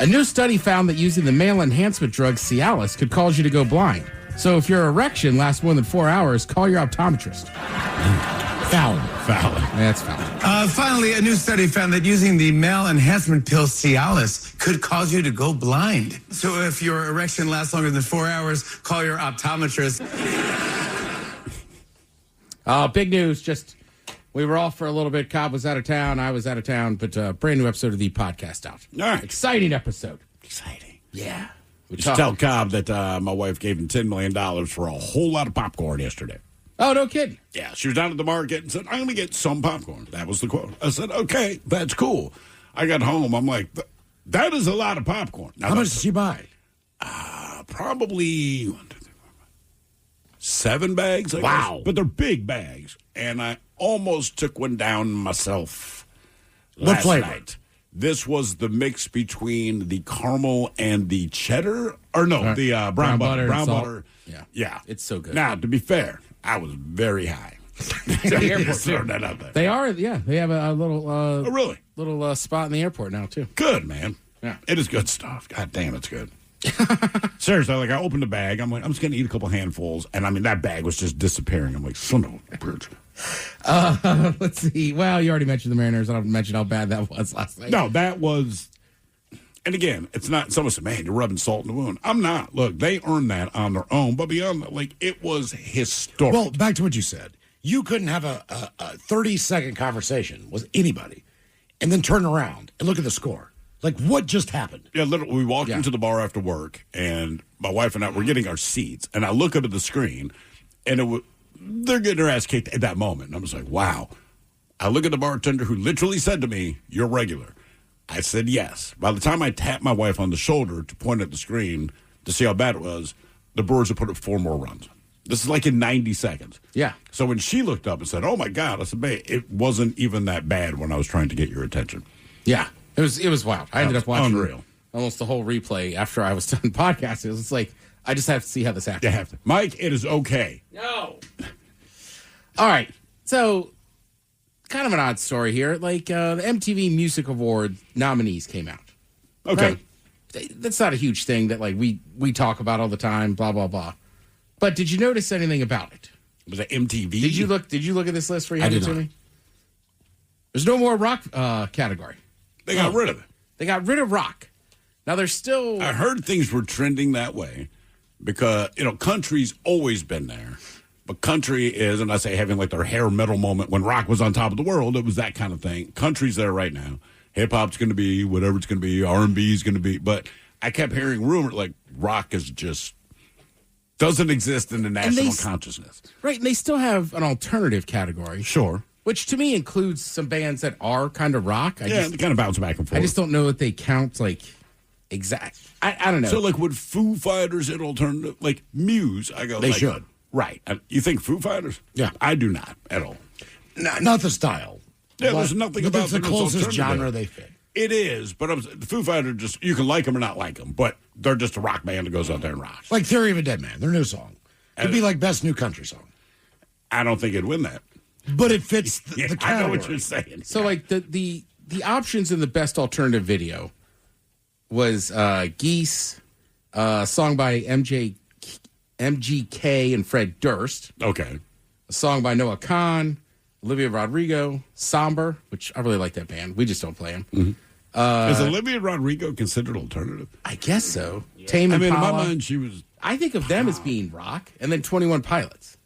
A new study found that using the male enhancement drug Cialis could cause you to go blind. So if your erection lasts more than 4 hours, call your optometrist. Fallon. That's Fallon. Finally, a new study found that using the male enhancement pill Cialis could cause you to go blind. So if your erection lasts longer than 4 hours, call your optometrist. Big news. We were off for a little bit. Cobb was out of town. I was out of town. But brand new episode of the podcast out. All right. Exciting episode. Exciting. Yeah. Just tell Cobb that my wife gave him $10 million for a whole lot of popcorn yesterday. Oh, no kidding. Yeah, she was down at the market and said, I'm going to get some popcorn. That was the quote. I said, okay, that's cool. I got home. I'm like, that is a lot of popcorn. Now, how much did she buy? Probably 7 bags. I guess. But they're big bags. And I almost took one down myself last night. This was the mix between the caramel and the cheddar. Or no, the brown butter. Brown butter. Yeah. It's so good. Now, to be fair, I was very high. The airport, throwing that out there. They are, yeah. They have a little really? Little spot in the airport now, too. Good, man. Yeah. It is good stuff. God damn, it's good. Seriously, like, I opened the bag. I'm like, I'm just going to eat a couple handfuls. And, I mean, that bag was just disappearing. I'm like, son of a bitch. Let's see. Well, you already mentioned the Mariners. I don't mention how bad that was last night. No, that was. And again, it's not. Someone said, "Man, you're rubbing salt in the wound." I'm not. Look, they earned that on their own. But beyond that, like, it was historic. Well, back to what you said. You couldn't have a 30-second conversation with anybody and then turn around and look at the score. Like, what just happened? Yeah, literally, we walked into the bar after work, and my wife and I were getting our seats, and I look up at the screen, and they're getting their ass kicked at that moment. And I was like, wow. I look at the bartender who literally said to me, "You're regular." I said yes. By the time I tapped my wife on the shoulder to point at the screen to see how bad it was, the Brewers had put up 4 more runs. This is like in 90 seconds. Yeah. So when she looked up and said, "Oh, my God," I said, "Babe, it wasn't even that bad when I was trying to get your attention." Yeah. It was wild. I ended up watching unreal. Almost the whole replay after I was done podcasting. It's like, I just have to see how this happens. You have to. Mike, it is okay. No. All right. So, kind of an odd story here. Like, the MTV Music Award nominees came out. Okay. Right? That's not a huge thing that, like, we talk about all the time, blah, blah, blah. But did you notice anything about it? Was it MTV? Did you look at this list where you I handed did it to not. me? There's no more rock category. They got rid of it. They got rid of rock. Now, there's still... I heard things were trending that way because, country's always been there. But country is, and I say having like their hair metal moment when rock was on top of the world, it was that kind of thing. Country's there right now. Hip-hop's going to be whatever it's going to be. R&B's going to be. But I kept hearing rumors like rock is just... doesn't exist in the national consciousness. Right, and they still have an alternative category. Sure. Which to me includes some bands that are kind of rock. They kind of bounce back and forth. I just don't know if they count like exact. I don't know. So like would Foo Fighters and alternative, like Muse, I go, They like, should. Right. You think Foo Fighters? Yeah. I do not at all. Not the style. Yeah, But- there's nothing but about it's the them that's closest alternative. genre they fit. It is, but the Foo Fighters just, you can like them or not like them, but they're just a rock band that goes out there and rocks. Like Theory of a Dead Man, their new song. It'd be like best new country song. I don't think it'd win that. But it fits the I category. know what you're saying. So like the options in the best alternative video was Geese, song by MGK and Fred Durst. Okay. A song by Noah Kahn, Olivia Rodrigo, Somber, which I really like that band. We just don't play them. Mm-hmm. Is Olivia Rodrigo considered alternative? I guess so. Tame I mean, in Impala. my mind, she was... I think of them as being rock, and then 21 Pilots.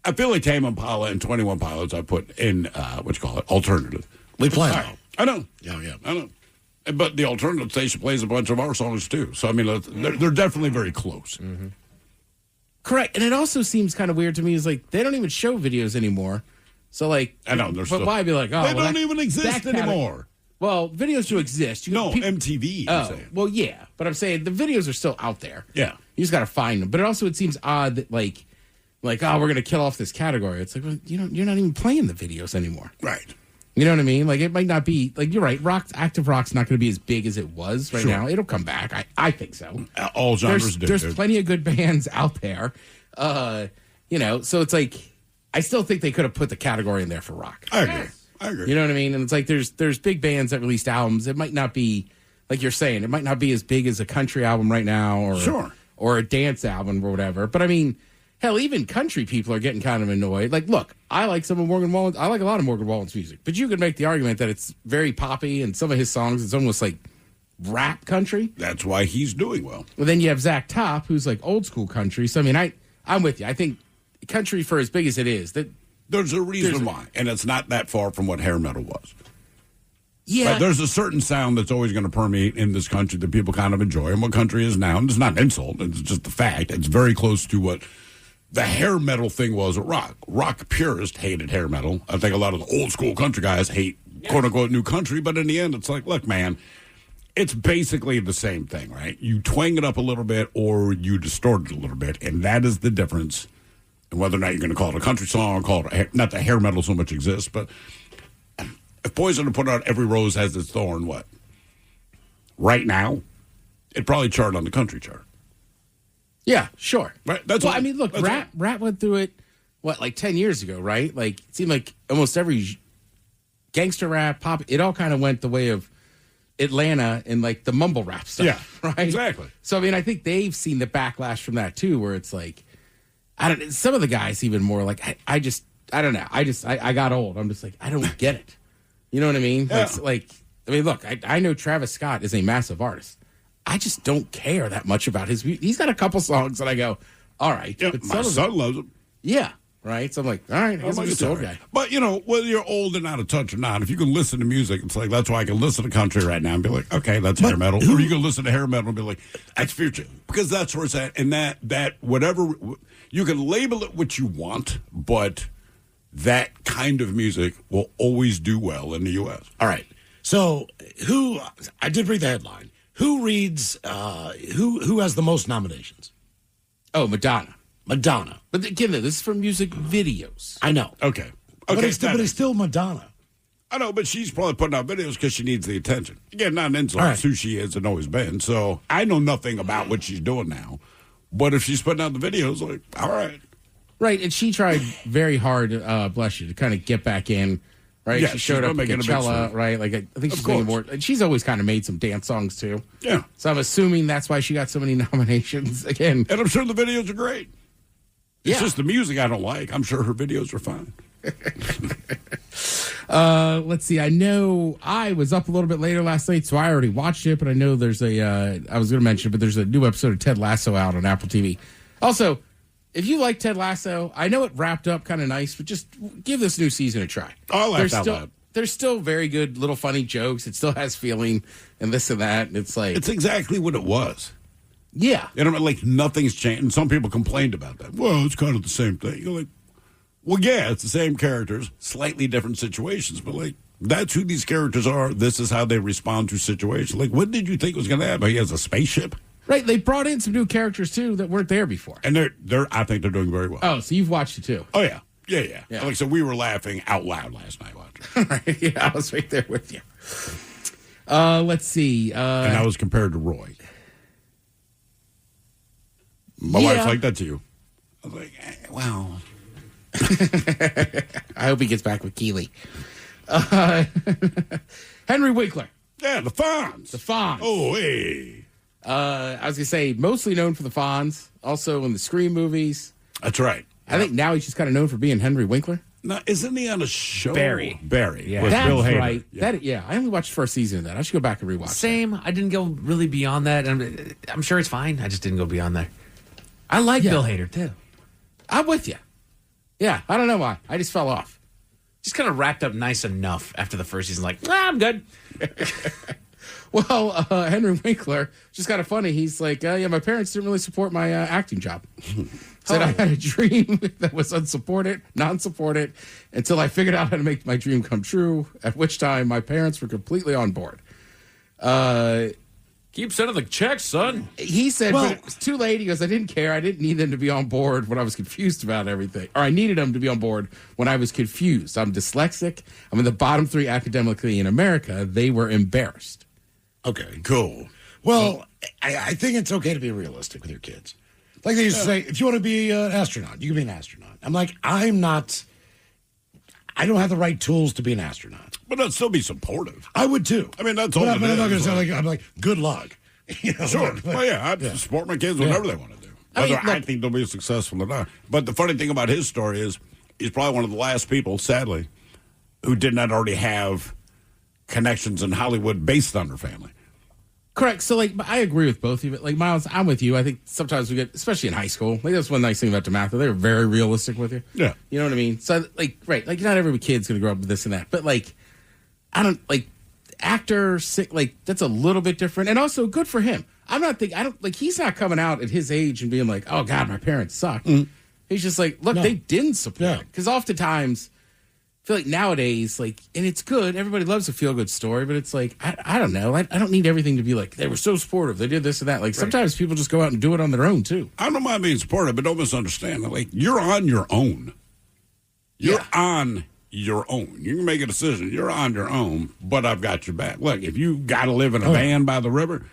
I feel like Tame Impala and 21 Pilots I put in, alternative. We play All them. right. I know. Yeah. I know. But the alternative station plays a bunch of our songs, too. So, I mean, they're definitely very close. Mm-hmm. Correct. And it also seems kind of weird to me is like they don't even show videos anymore. So, like, I know. but why be like, oh, they don't even exist anymore. Well, videos do exist. MTV. Oh, I'm saying. well, yeah. But I'm saying the videos are still out there. Yeah. You just got to find them. But it seems odd that, like, we're going to kill off this category. It's like, well, you're not even playing the videos anymore. Right. You know what I mean? Like, it might not be, like, you're right. Active rock's not going to be as big as it was right now. It'll come back. I think so. All genres do. There's plenty of good bands out there. So it's like, I still think they could have put the category in there for rock. I agree. You know what I mean? And it's like, there's big bands that released albums. It might not be, like you're saying, it might not be as big as a country album right now or a dance album or whatever. But I mean, hell, even country people are getting kind of annoyed. Like, look, I like some of Morgan Wallen's. I like a lot of Morgan Wallen's music, but you could make the argument that it's very poppy, and some of his songs, it's almost like rap country. That's why he's doing well. Well, then you have Zach Top, who's like old school country. So I mean, I'm with you. I think country, for as big as it is, that there's a reason why, and it's not that far from what hair metal was. Yeah, but there's a certain sound that's always going to permeate in this country that people kind of enjoy, and what country is now. And it's not an insult; it's just the fact. It's very close to what the hair metal thing was at rock. Rock purists hated hair metal. I think a lot of the old school country guys hate quote unquote new country. But in the end, it's like, look, man, it's basically the same thing, right? You twang it up a little bit or you distort it a little bit, and that is the difference. And whether or not you're going to call it a country song or call it not that hair metal so much exists, but if Poison to put out Every Rose Has Its Thorn, what? Right now, it'd probably chart on the country chart. Yeah, sure. Right. That's I mean, look, Rat went through it, like 10 years ago, right? Like, it seemed like almost every gangster rap, pop, it all kind of went the way of Atlanta and, like, the mumble rap stuff. Yeah, right? Exactly. So, I mean, I think they've seen the backlash from that, too, where it's like, some of the guys even more like, I don't know. I got old. I'm just like, I don't get it. You know what I mean? Yeah. Look, I know Travis Scott is a massive artist. I just don't care that much about his music. He's got a couple songs that I go, all right. Yeah, but my son loves them. Yeah, right? So I'm like, all right, I guess I'm just an old guy. But, whether you're old and out of touch or not, if you can listen to music, it's like, that's why I can listen to country right now and be like, okay, that's hair metal. Or you can listen to hair metal and be like, that's future. Because that's where it's at. And that whatever, you can label it what you want, but that kind of music will always do well in the U.S. All right. So I did read the headline. Who reads, who has the most nominations? Oh, Madonna. Madonna. But again, this is for music videos. I know. Okay. But it's still Madonna. I know, but she's probably putting out videos because she needs the attention. Again, not an insult. It's who she is and always been. So I know nothing about what she's doing now. But if she's putting out the videos, like, all right. Right, and she tried very hard, bless you, to kind of get back in. Right, Yeah, she showed up at Coachella, right? Like I think she's making more. And she's always kind of made some dance songs too. Yeah. So I'm assuming that's why she got so many nominations again. And I'm sure the videos are great. It's just the music I don't like. I'm sure her videos are fine. Let's see. I know I was up a little bit later last night, so I already watched it. But I know there's I was going to mention it, but there's a new episode of Ted Lasso out on Apple TV. Also, if you like Ted Lasso, I know it wrapped up kind of nice, but just give this new season a try. I laughed out loud. There's still very good little funny jokes. It still has feeling and this and that. And it's like... It's exactly what it was. Yeah. Like nothing's changed. And some people complained about that. Well, it's kind of the same thing. You're like, well, yeah, it's the same characters, slightly different situations. But like, that's who these characters are. This is how they respond to situations. Like, what did you think was going to happen? He has a spaceship? Right, they brought in some new characters too that weren't there before, and I think they're doing very well. Oh, so you've watched it too? Oh yeah. Like, so we were laughing out loud last night watching. Right, yeah, I was right there with you. Let's see, and I was compared to Roy. My wife's like that to you. I was like, wow. I hope he gets back with Keeley. Henry Winkler. Yeah, the Fonz. The Fonz. Oh, hey. I was going to say, mostly known for the Fonz, also in the Scream movies. That's right. I think now he's just kind of known for being Henry Winkler. Now, isn't he on a show? Barry. Yeah. That's Bill Hader. right. Yeah. I only watched the first season of that. I should go back and rewatch Same. I didn't go really beyond that. I'm sure it's fine. I just didn't go beyond there. I like Bill Hader, too. I'm with you. Yeah, I don't know why. I just fell off. Just kind of wrapped up nice enough after the first season. Like, I'm good. Well, Henry Winkler, just kind of funny. He's like, yeah, my parents didn't really support my acting job. Said I had a dream that was non-supported, until I figured out how to make my dream come true, at which time my parents were completely on board. Keep sending the checks, son. He said, but it was too late. He goes, I didn't care. I didn't need them to be on board when I was confused about everything. Or I needed them to be on board when I was confused. I'm dyslexic. I'm in the bottom 3 academically in America. They were embarrassed. Okay, cool. Well, I think it's okay to be realistic with your kids. Like they used to say, if you want to be an astronaut, you can be an astronaut. I'm like, I don't have the right tools to be an astronaut. But I'd still be supportive. I would too. I mean, that's all. I'm not going to say I'm like, good luck. You know, sure. Well, yeah, I'd support my kids whatever they want to do. Whether I think they'll be successful or not. But the funny thing about his story is he's probably one of the last people, sadly, who did not already have connections in Hollywood based on their family. Correct. So, like, I agree with both of you. Like, Miles, I'm with you. I think sometimes we get, especially in high school, like, that's one nice thing about DeMatha. They're very realistic with you. Yeah. You know what I mean? So, like, right. Like, not every kid's going to grow up with this and that. But, like, I don't, like, actor, like, that's a little bit different. And also, good for him. He's not coming out at his age and being like, oh, God, my parents suck. Mm-hmm. He's just like, look, they didn't support it. Because oftentimes, I feel like nowadays, like, and it's good. Everybody loves a feel-good story, but it's like, I don't know. I don't need everything to be like, they were so supportive. They did this and that. Like, sometimes people just go out and do it on their own, too. I don't mind being supportive, but don't misunderstand. Like, you're on your own. You're on your own. You can make a decision. You're on your own, but I've got your back. Look, if you got to live in a van by the river,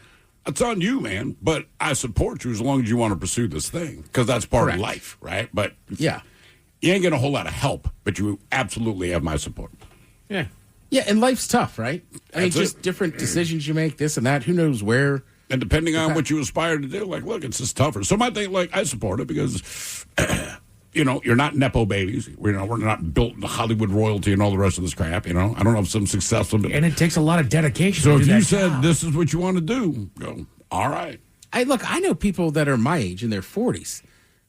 it's on you, man. But I support you as long as you want to pursue this thing, because that's part of life, right? But yeah. You ain't getting a whole lot of help, but you absolutely have my support. Yeah. Yeah, and life's tough, right? I mean, just different decisions you make, this and that. Who knows where? And depending on what you aspire to do, like, look, it's just tougher. So my thing, like, I support it because you're not Nepo babies. We're not built into Hollywood royalty and all the rest of this crap. I don't know if some successful. And it takes a lot of dedication. So to if do you that said job. this is what you want to do, go, all right. I know people that are my age in their 40s.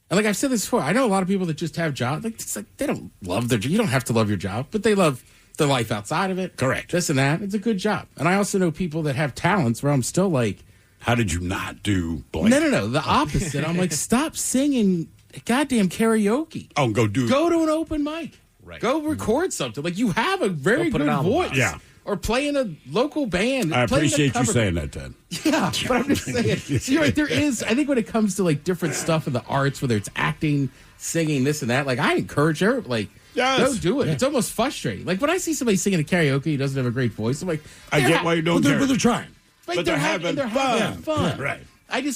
And like I've said this before, I know a lot of people that just have jobs. It's like they don't love their job. You don't have to love your job, but they love the life outside of it. Correct. This and that. It's a good job. And I also know people that have talents where I'm still like, how did you not do blank? No. The opposite. I'm like, stop singing goddamn karaoke. Oh, go to an open mic. Right. Go record something. Like, you have a very good voice. Yeah. Or play in a local band. I appreciate you saying that, Ted. Yeah, but I'm just saying. So you're right, there is, I think when it comes to like different stuff in the arts, whether it's acting, singing, this and that, like I encourage her, like, go do it. Yeah. It's almost frustrating. Like when I see somebody singing a karaoke who doesn't have a great voice, I'm like, I get why you don't care. But they're trying. Like, but they're having fun. fun. Yeah, right.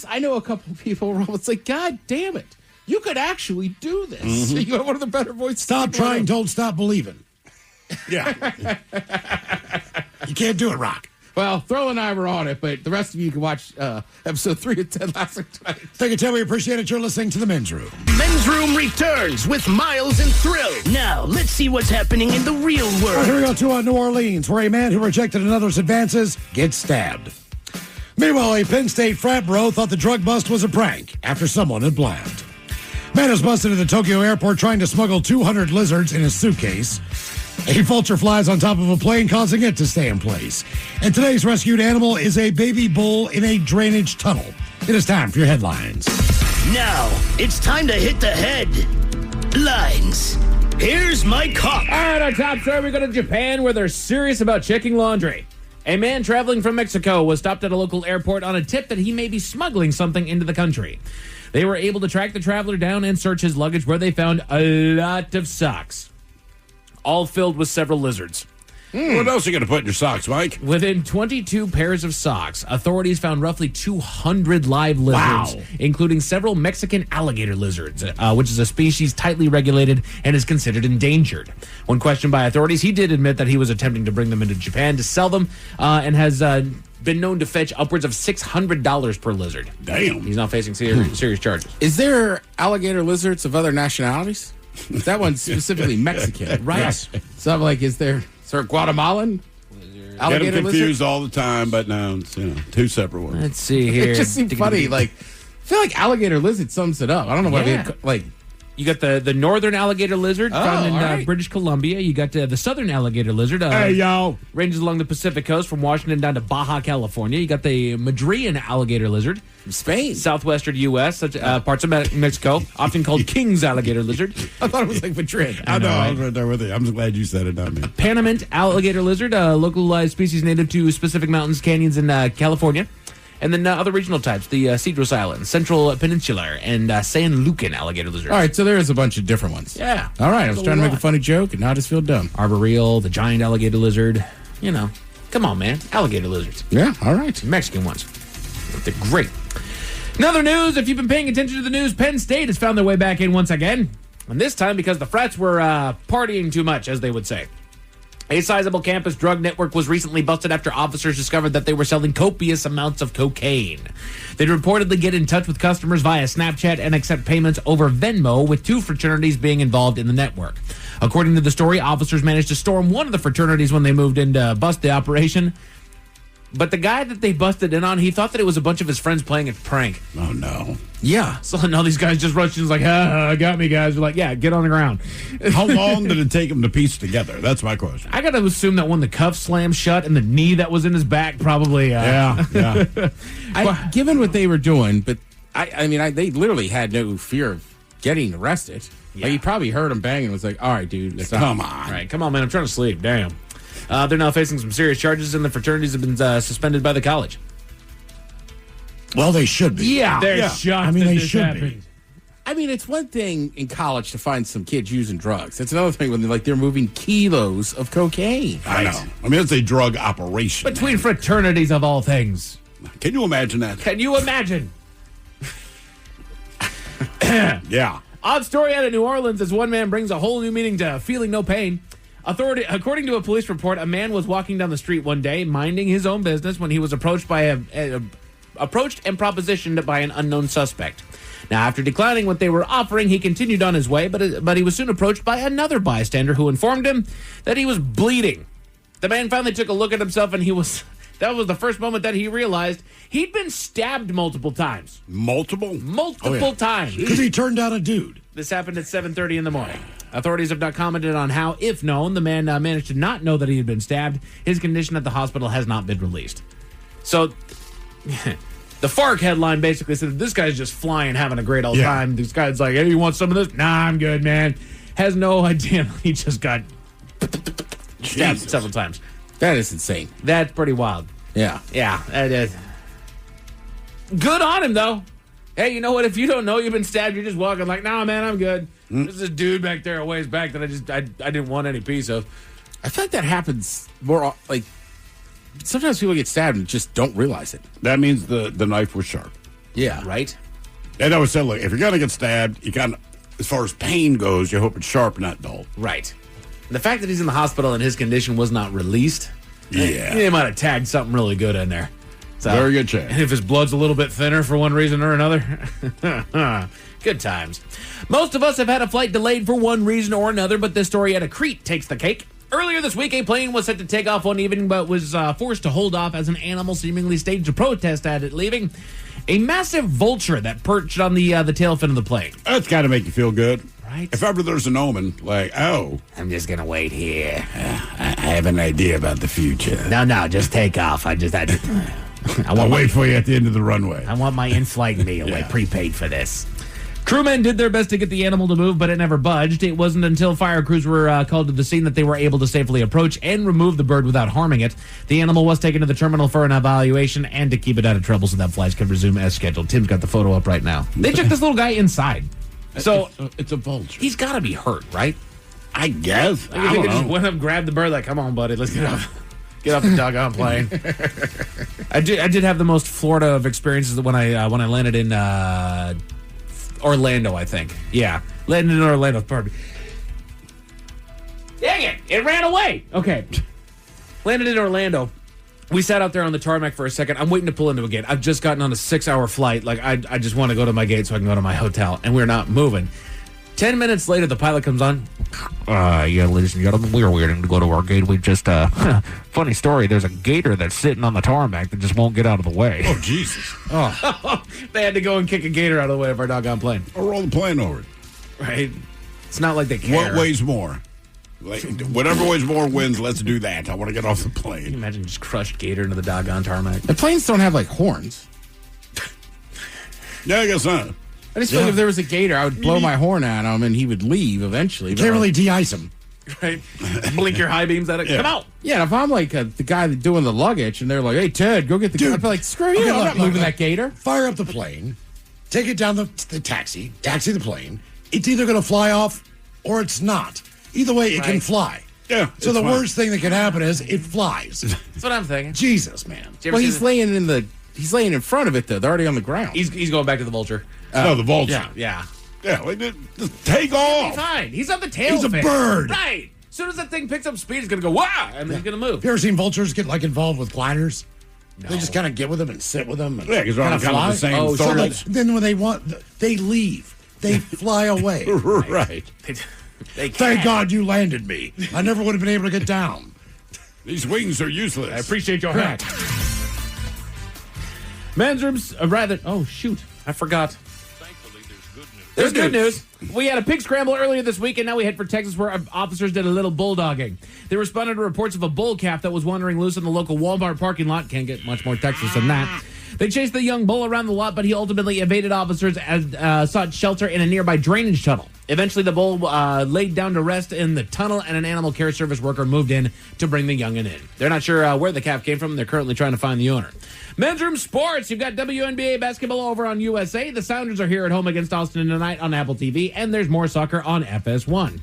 I know a couple of people where it's like, God damn it. You could actually do this. Mm-hmm. You have one of the better voices. Stop trying, don't stop believing. Yeah. You can't do it, Rock. Well, Throw and I were on it, but the rest of you can watch episode 3 of Ted Lasso tonight. Thank you, Ted. We appreciate it. You're listening to The Men's Room. Men's Room returns with Miles and Thrill. Now, let's see what's happening in the real world. All right, here we go to New Orleans, where a man who rejected another's advances gets stabbed. Meanwhile, a Penn State frat bro thought the drug bust was a prank after someone had blabbed. Man is busted at the Tokyo airport trying to smuggle 200 lizards in his suitcase. A vulture flies on top of a plane, causing it to stay in place. And today's rescued animal is a baby bull in a drainage tunnel. It is time for your headlines. Now, it's time to hit the headlines. Here's Mike Hawk. All right, our top story, we go to Japan, where they're serious about checking laundry. A man traveling from Mexico was stopped at a local airport on a tip that he may be smuggling something into the country. They were able to track the traveler down and search his luggage, where they found a lot of socks, all filled with several lizards. What else are you going to put in your socks, Mike? Within 22 pairs of socks, authorities found roughly 200 live lizards, including several Mexican alligator lizards, which is a species tightly regulated and is considered endangered. When questioned by authorities, he did admit that he was attempting to bring them into Japan to sell them, and has been known to fetch upwards of $600 per lizard. Damn. He's now facing serious charges. Is there alligator lizards of other nationalities? That one's specifically Mexican, right? Yes. So I'm like, is there Guatemalan alligator Get them confused lizard? all the time, but no, it's two separate ones. Let's see here. It just seemed funny. Like, I feel like alligator lizard sums it up. I don't know what You got the northern alligator lizard found in British Columbia. You got the southern alligator lizard. Hey, yo. Ranges along the Pacific coast from Washington down to Baja, California. You got the Madrean alligator lizard. From Spain. Southwestern U.S., such parts of Mexico, often called King's alligator lizard. I thought it was like Madrid. I know. I was right there with you. I'm just glad you said it, not me. Panamint alligator lizard, localized species native to specific mountains, canyons in California. And then other regional types, the Cedros Islands, Central Peninsular, and San Lucan alligator lizards. All right, so there is a bunch of different ones. Yeah. All right, I was trying to make a funny joke, and now I just feel dumb. Arboreal, the giant alligator lizard. You know, come on, man. Alligator lizards. Yeah, all right. Mexican ones. They're great. In other news, if you've been paying attention to the news, Penn State has found their way back in once again. And this time because the frats were partying too much, as they would say. A sizable campus drug network was recently busted after officers discovered that they were selling copious amounts of cocaine. They'd reportedly get in touch with customers via Snapchat and accept payments over Venmo, with 2 fraternities being involved in the network. According to the story, officers managed to storm one of the fraternities when they moved in to bust the operation. But the guy that they busted in on, he thought that it was a bunch of his friends playing a prank. Oh, no. Yeah. So now these guys just rushed in and was like, got me, guys. We're like, yeah, get on the ground. How long did it take him to piece together? That's my question. I got to assume that when the cuff slammed shut and the knee that was in his back probably... Yeah. Given what they were doing, but I mean, they literally had no fear of getting arrested. Yeah. Like, he probably heard him banging and was like, all right, dude, stop. Come on. All right, come on, man. I'm trying to sleep. Damn. They're now facing some serious charges, and the fraternities have been suspended by the college. Well, they should be. Yeah, they're shocked. I mean, that they this should happened. be. I mean, it's one thing in college to find some kids using drugs. It's another thing when they're moving kilos of cocaine. I know. I mean, it's a drug operation. Between fraternities of all things. Can you imagine that? Can you imagine? Yeah. Odd story out of New Orleans as one man brings a whole new meaning to feeling no pain. According to a police report, a man was walking down the street one day, minding his own business, when he was approached by approached and propositioned by an unknown suspect. Now, after declining what they were offering, he continued on his way, but he was soon approached by another bystander who informed him that he was bleeding. The man finally took a look at himself, and that was the first moment that he realized he'd been stabbed multiple times. Multiple times. Because he turned out a dude. This happened at 7:30 in the morning. Authorities have not commented on how, if known, the man managed to not know that he had been stabbed. His condition at the hospital has not been released. So, the FARC headline basically said, this guy's just flying, having a great old time. This guy's like, hey, you want some of this? Nah, I'm good, man. Has no idea. He just got stabbed several times. That is insane. That's pretty wild. Yeah. Yeah, that is. Good on him, though. Hey, you know what? If you don't know you've been stabbed, you're just walking like, nah, man, I'm good. There's this dude back there a ways back that I didn't want any piece of. I feel like that happens more, like, sometimes people get stabbed and just don't realize it. That means the knife was sharp. Yeah. Right? And I always said, look, if you're going to get stabbed, you kind of, as far as pain goes, you hope it's sharp, not dull. Right. The fact that he's in the hospital and his condition was not released, they might have tagged something really good in there. So, very good chance. And if his blood's a little bit thinner for one reason or another, good times. Most of us have had a flight delayed for one reason or another, but this story out of Crete takes the cake. Earlier this week, a plane was set to take off one evening, but was forced to hold off as an animal seemingly staged a protest at it leaving. A massive vulture that perched on the tail fin of the plane. That's got to make you feel good. Right. If ever there's an omen, like, oh, I'm just going to wait here. I have an idea about the future. No, just take off. I'll wait for you at the end of the runway. I want my in-flight meal. I prepaid for this. Crewmen did their best to get the animal to move, but it never budged. It wasn't until fire crews were called to the scene that they were able to safely approach and remove the bird without harming it. The animal was taken to the terminal for an evaluation and to keep it out of trouble so that flights could resume as scheduled. Tim's got the photo up right now. They took this little guy inside. So it's a vulture. He's got to be hurt, right? I guess. I think they just went up, grabbed the bird, like, come on, buddy, let's get up. Get off the doggone plane. I did have the most Florida of experiences when I landed in Orlando, I think. Yeah, landed in Orlando. Pardon me. Dang it! It ran away. Okay, landed in Orlando. We sat out there on the tarmac for a second. I'm waiting to pull into a gate. I've just gotten on a 6-hour flight. Like I just want to go to my gate so I can go to my hotel, and we're not moving. 10 minutes later, the pilot comes on. Yeah, ladies and gentlemen, we are waiting to go to our gate. We just, funny story, there's a gator that's sitting on the tarmac that just won't get out of the way. Oh, Jesus. Oh. They had to go and kick a gator out of the way of our doggone plane. Or roll the plane over it. Right? It's not like they care. What weighs more? Like, whatever weighs more wins, let's do that. I want to get off the plane. Can you imagine just crushed gator into the doggone tarmac? The planes don't have, like, horns. Yeah, I guess not. I just feel like if there was a gator, I would blow my horn at him and he would leave eventually. You can't really de-ice him. Right? Blink your high beams at it. Yeah. Come out. Yeah, and if I'm like the guy doing the luggage and they're like, hey, Ted, go get the gator. I'd be like, screw you. I'm not moving that gator. Fire up the plane. Take it down the taxi the plane. It's either going to fly off or it's not. Either way, it can fly. Yeah. So the worst thing that can happen is it flies. That's what I'm thinking. Jesus, man. Well, he's laying in front of it, though. They're already on the ground. He's going back to the vulture. No, the vulture. Yeah. Yeah, like, just take off. He's fine. He's on the tail. He's a bird. Right. As soon as that thing picks up speed, it's going to go, wow, and then he's going to move. Have you ever seen vultures get, like, involved with gliders? No. They just kind of get with them and sit with them. And yeah, because they're kind of the same sort of. Then when they leave. They fly away. Right. They Thank God you landed me. I never would have been able to get down. These wings are useless. I appreciate your hat. Men's rooms, oh, shoot. I forgot. Thankfully, there's good news. We had a pig scramble earlier this week, and now we head for Texas, where officers did a little bulldogging. They responded to reports of a bull calf that was wandering loose in the local Walmart parking lot. Can't get much more Texas than that. They chased the young bull around the lot, but he ultimately evaded officers and sought shelter in a nearby drainage tunnel. Eventually, the bull laid down to rest in the tunnel, and an animal care service worker moved in to bring the youngin' in. They're not sure where the calf came from. They're currently trying to find the owner. Men's Room Sports. You've got WNBA basketball over on USA. The Sounders are here at home against Austin tonight on Apple TV, and there's more soccer on FS1.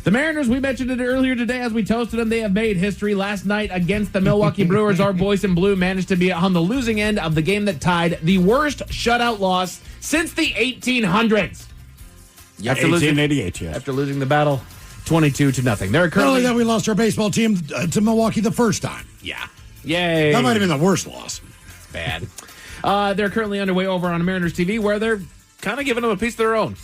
The Mariners, we mentioned it earlier today as we toasted them. They have made history. Last night against the Milwaukee Brewers, our boys in blue managed to be on the losing end of the game that tied the worst shutout loss since the 1800s. 1888, yes. After losing the battle 22-0. They're currently... Not only that, we lost our baseball team to Milwaukee the first time. Yeah. Yay. That might have been the worst loss. Bad. They're currently underway over on Mariners TV, where they're kind of giving them a piece of their own.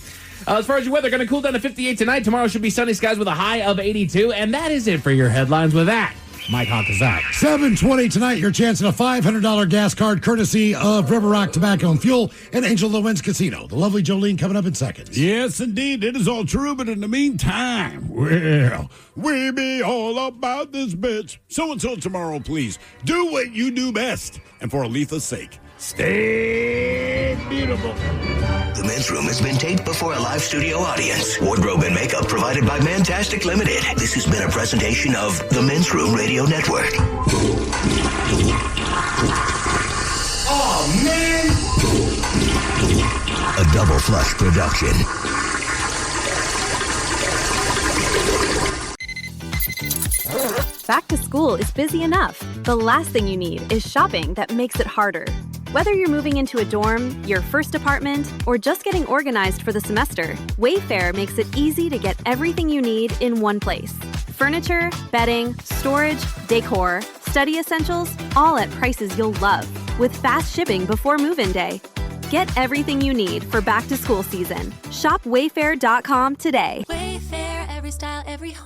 As far as your weather, going to cool down to 58 tonight. Tomorrow should be sunny skies with a high of 82. And that is it for your headlines with that. Mike Hawk is out. 7:20 tonight, your chance at a $500 gas card courtesy of River Rock Tobacco and Fuel and Angel Lowenz Casino. The lovely Jolene coming up in seconds. Yes, indeed. It is all true, but in the meantime, well, we be all about this bitch. So until tomorrow, please, do what you do best. And for Aletha's sake, stay beautiful. The Men's Room has been taped before a live studio audience. Wardrobe and makeup provided by Mantastic Limited. This has been a presentation of the Men's Room Radio Network. Oh, man! A Double Flush production. Back to school is busy enough. The last thing you need is shopping that makes it harder. Whether you're moving into a dorm, your first apartment, or just getting organized for the semester, Wayfair makes it easy to get everything you need in one place. Furniture, bedding, storage, decor, study essentials, all at prices you'll love, with fast shipping before move-in day. Get everything you need for back-to-school season. Shop Wayfair.com today. Wayfair, every style, every home.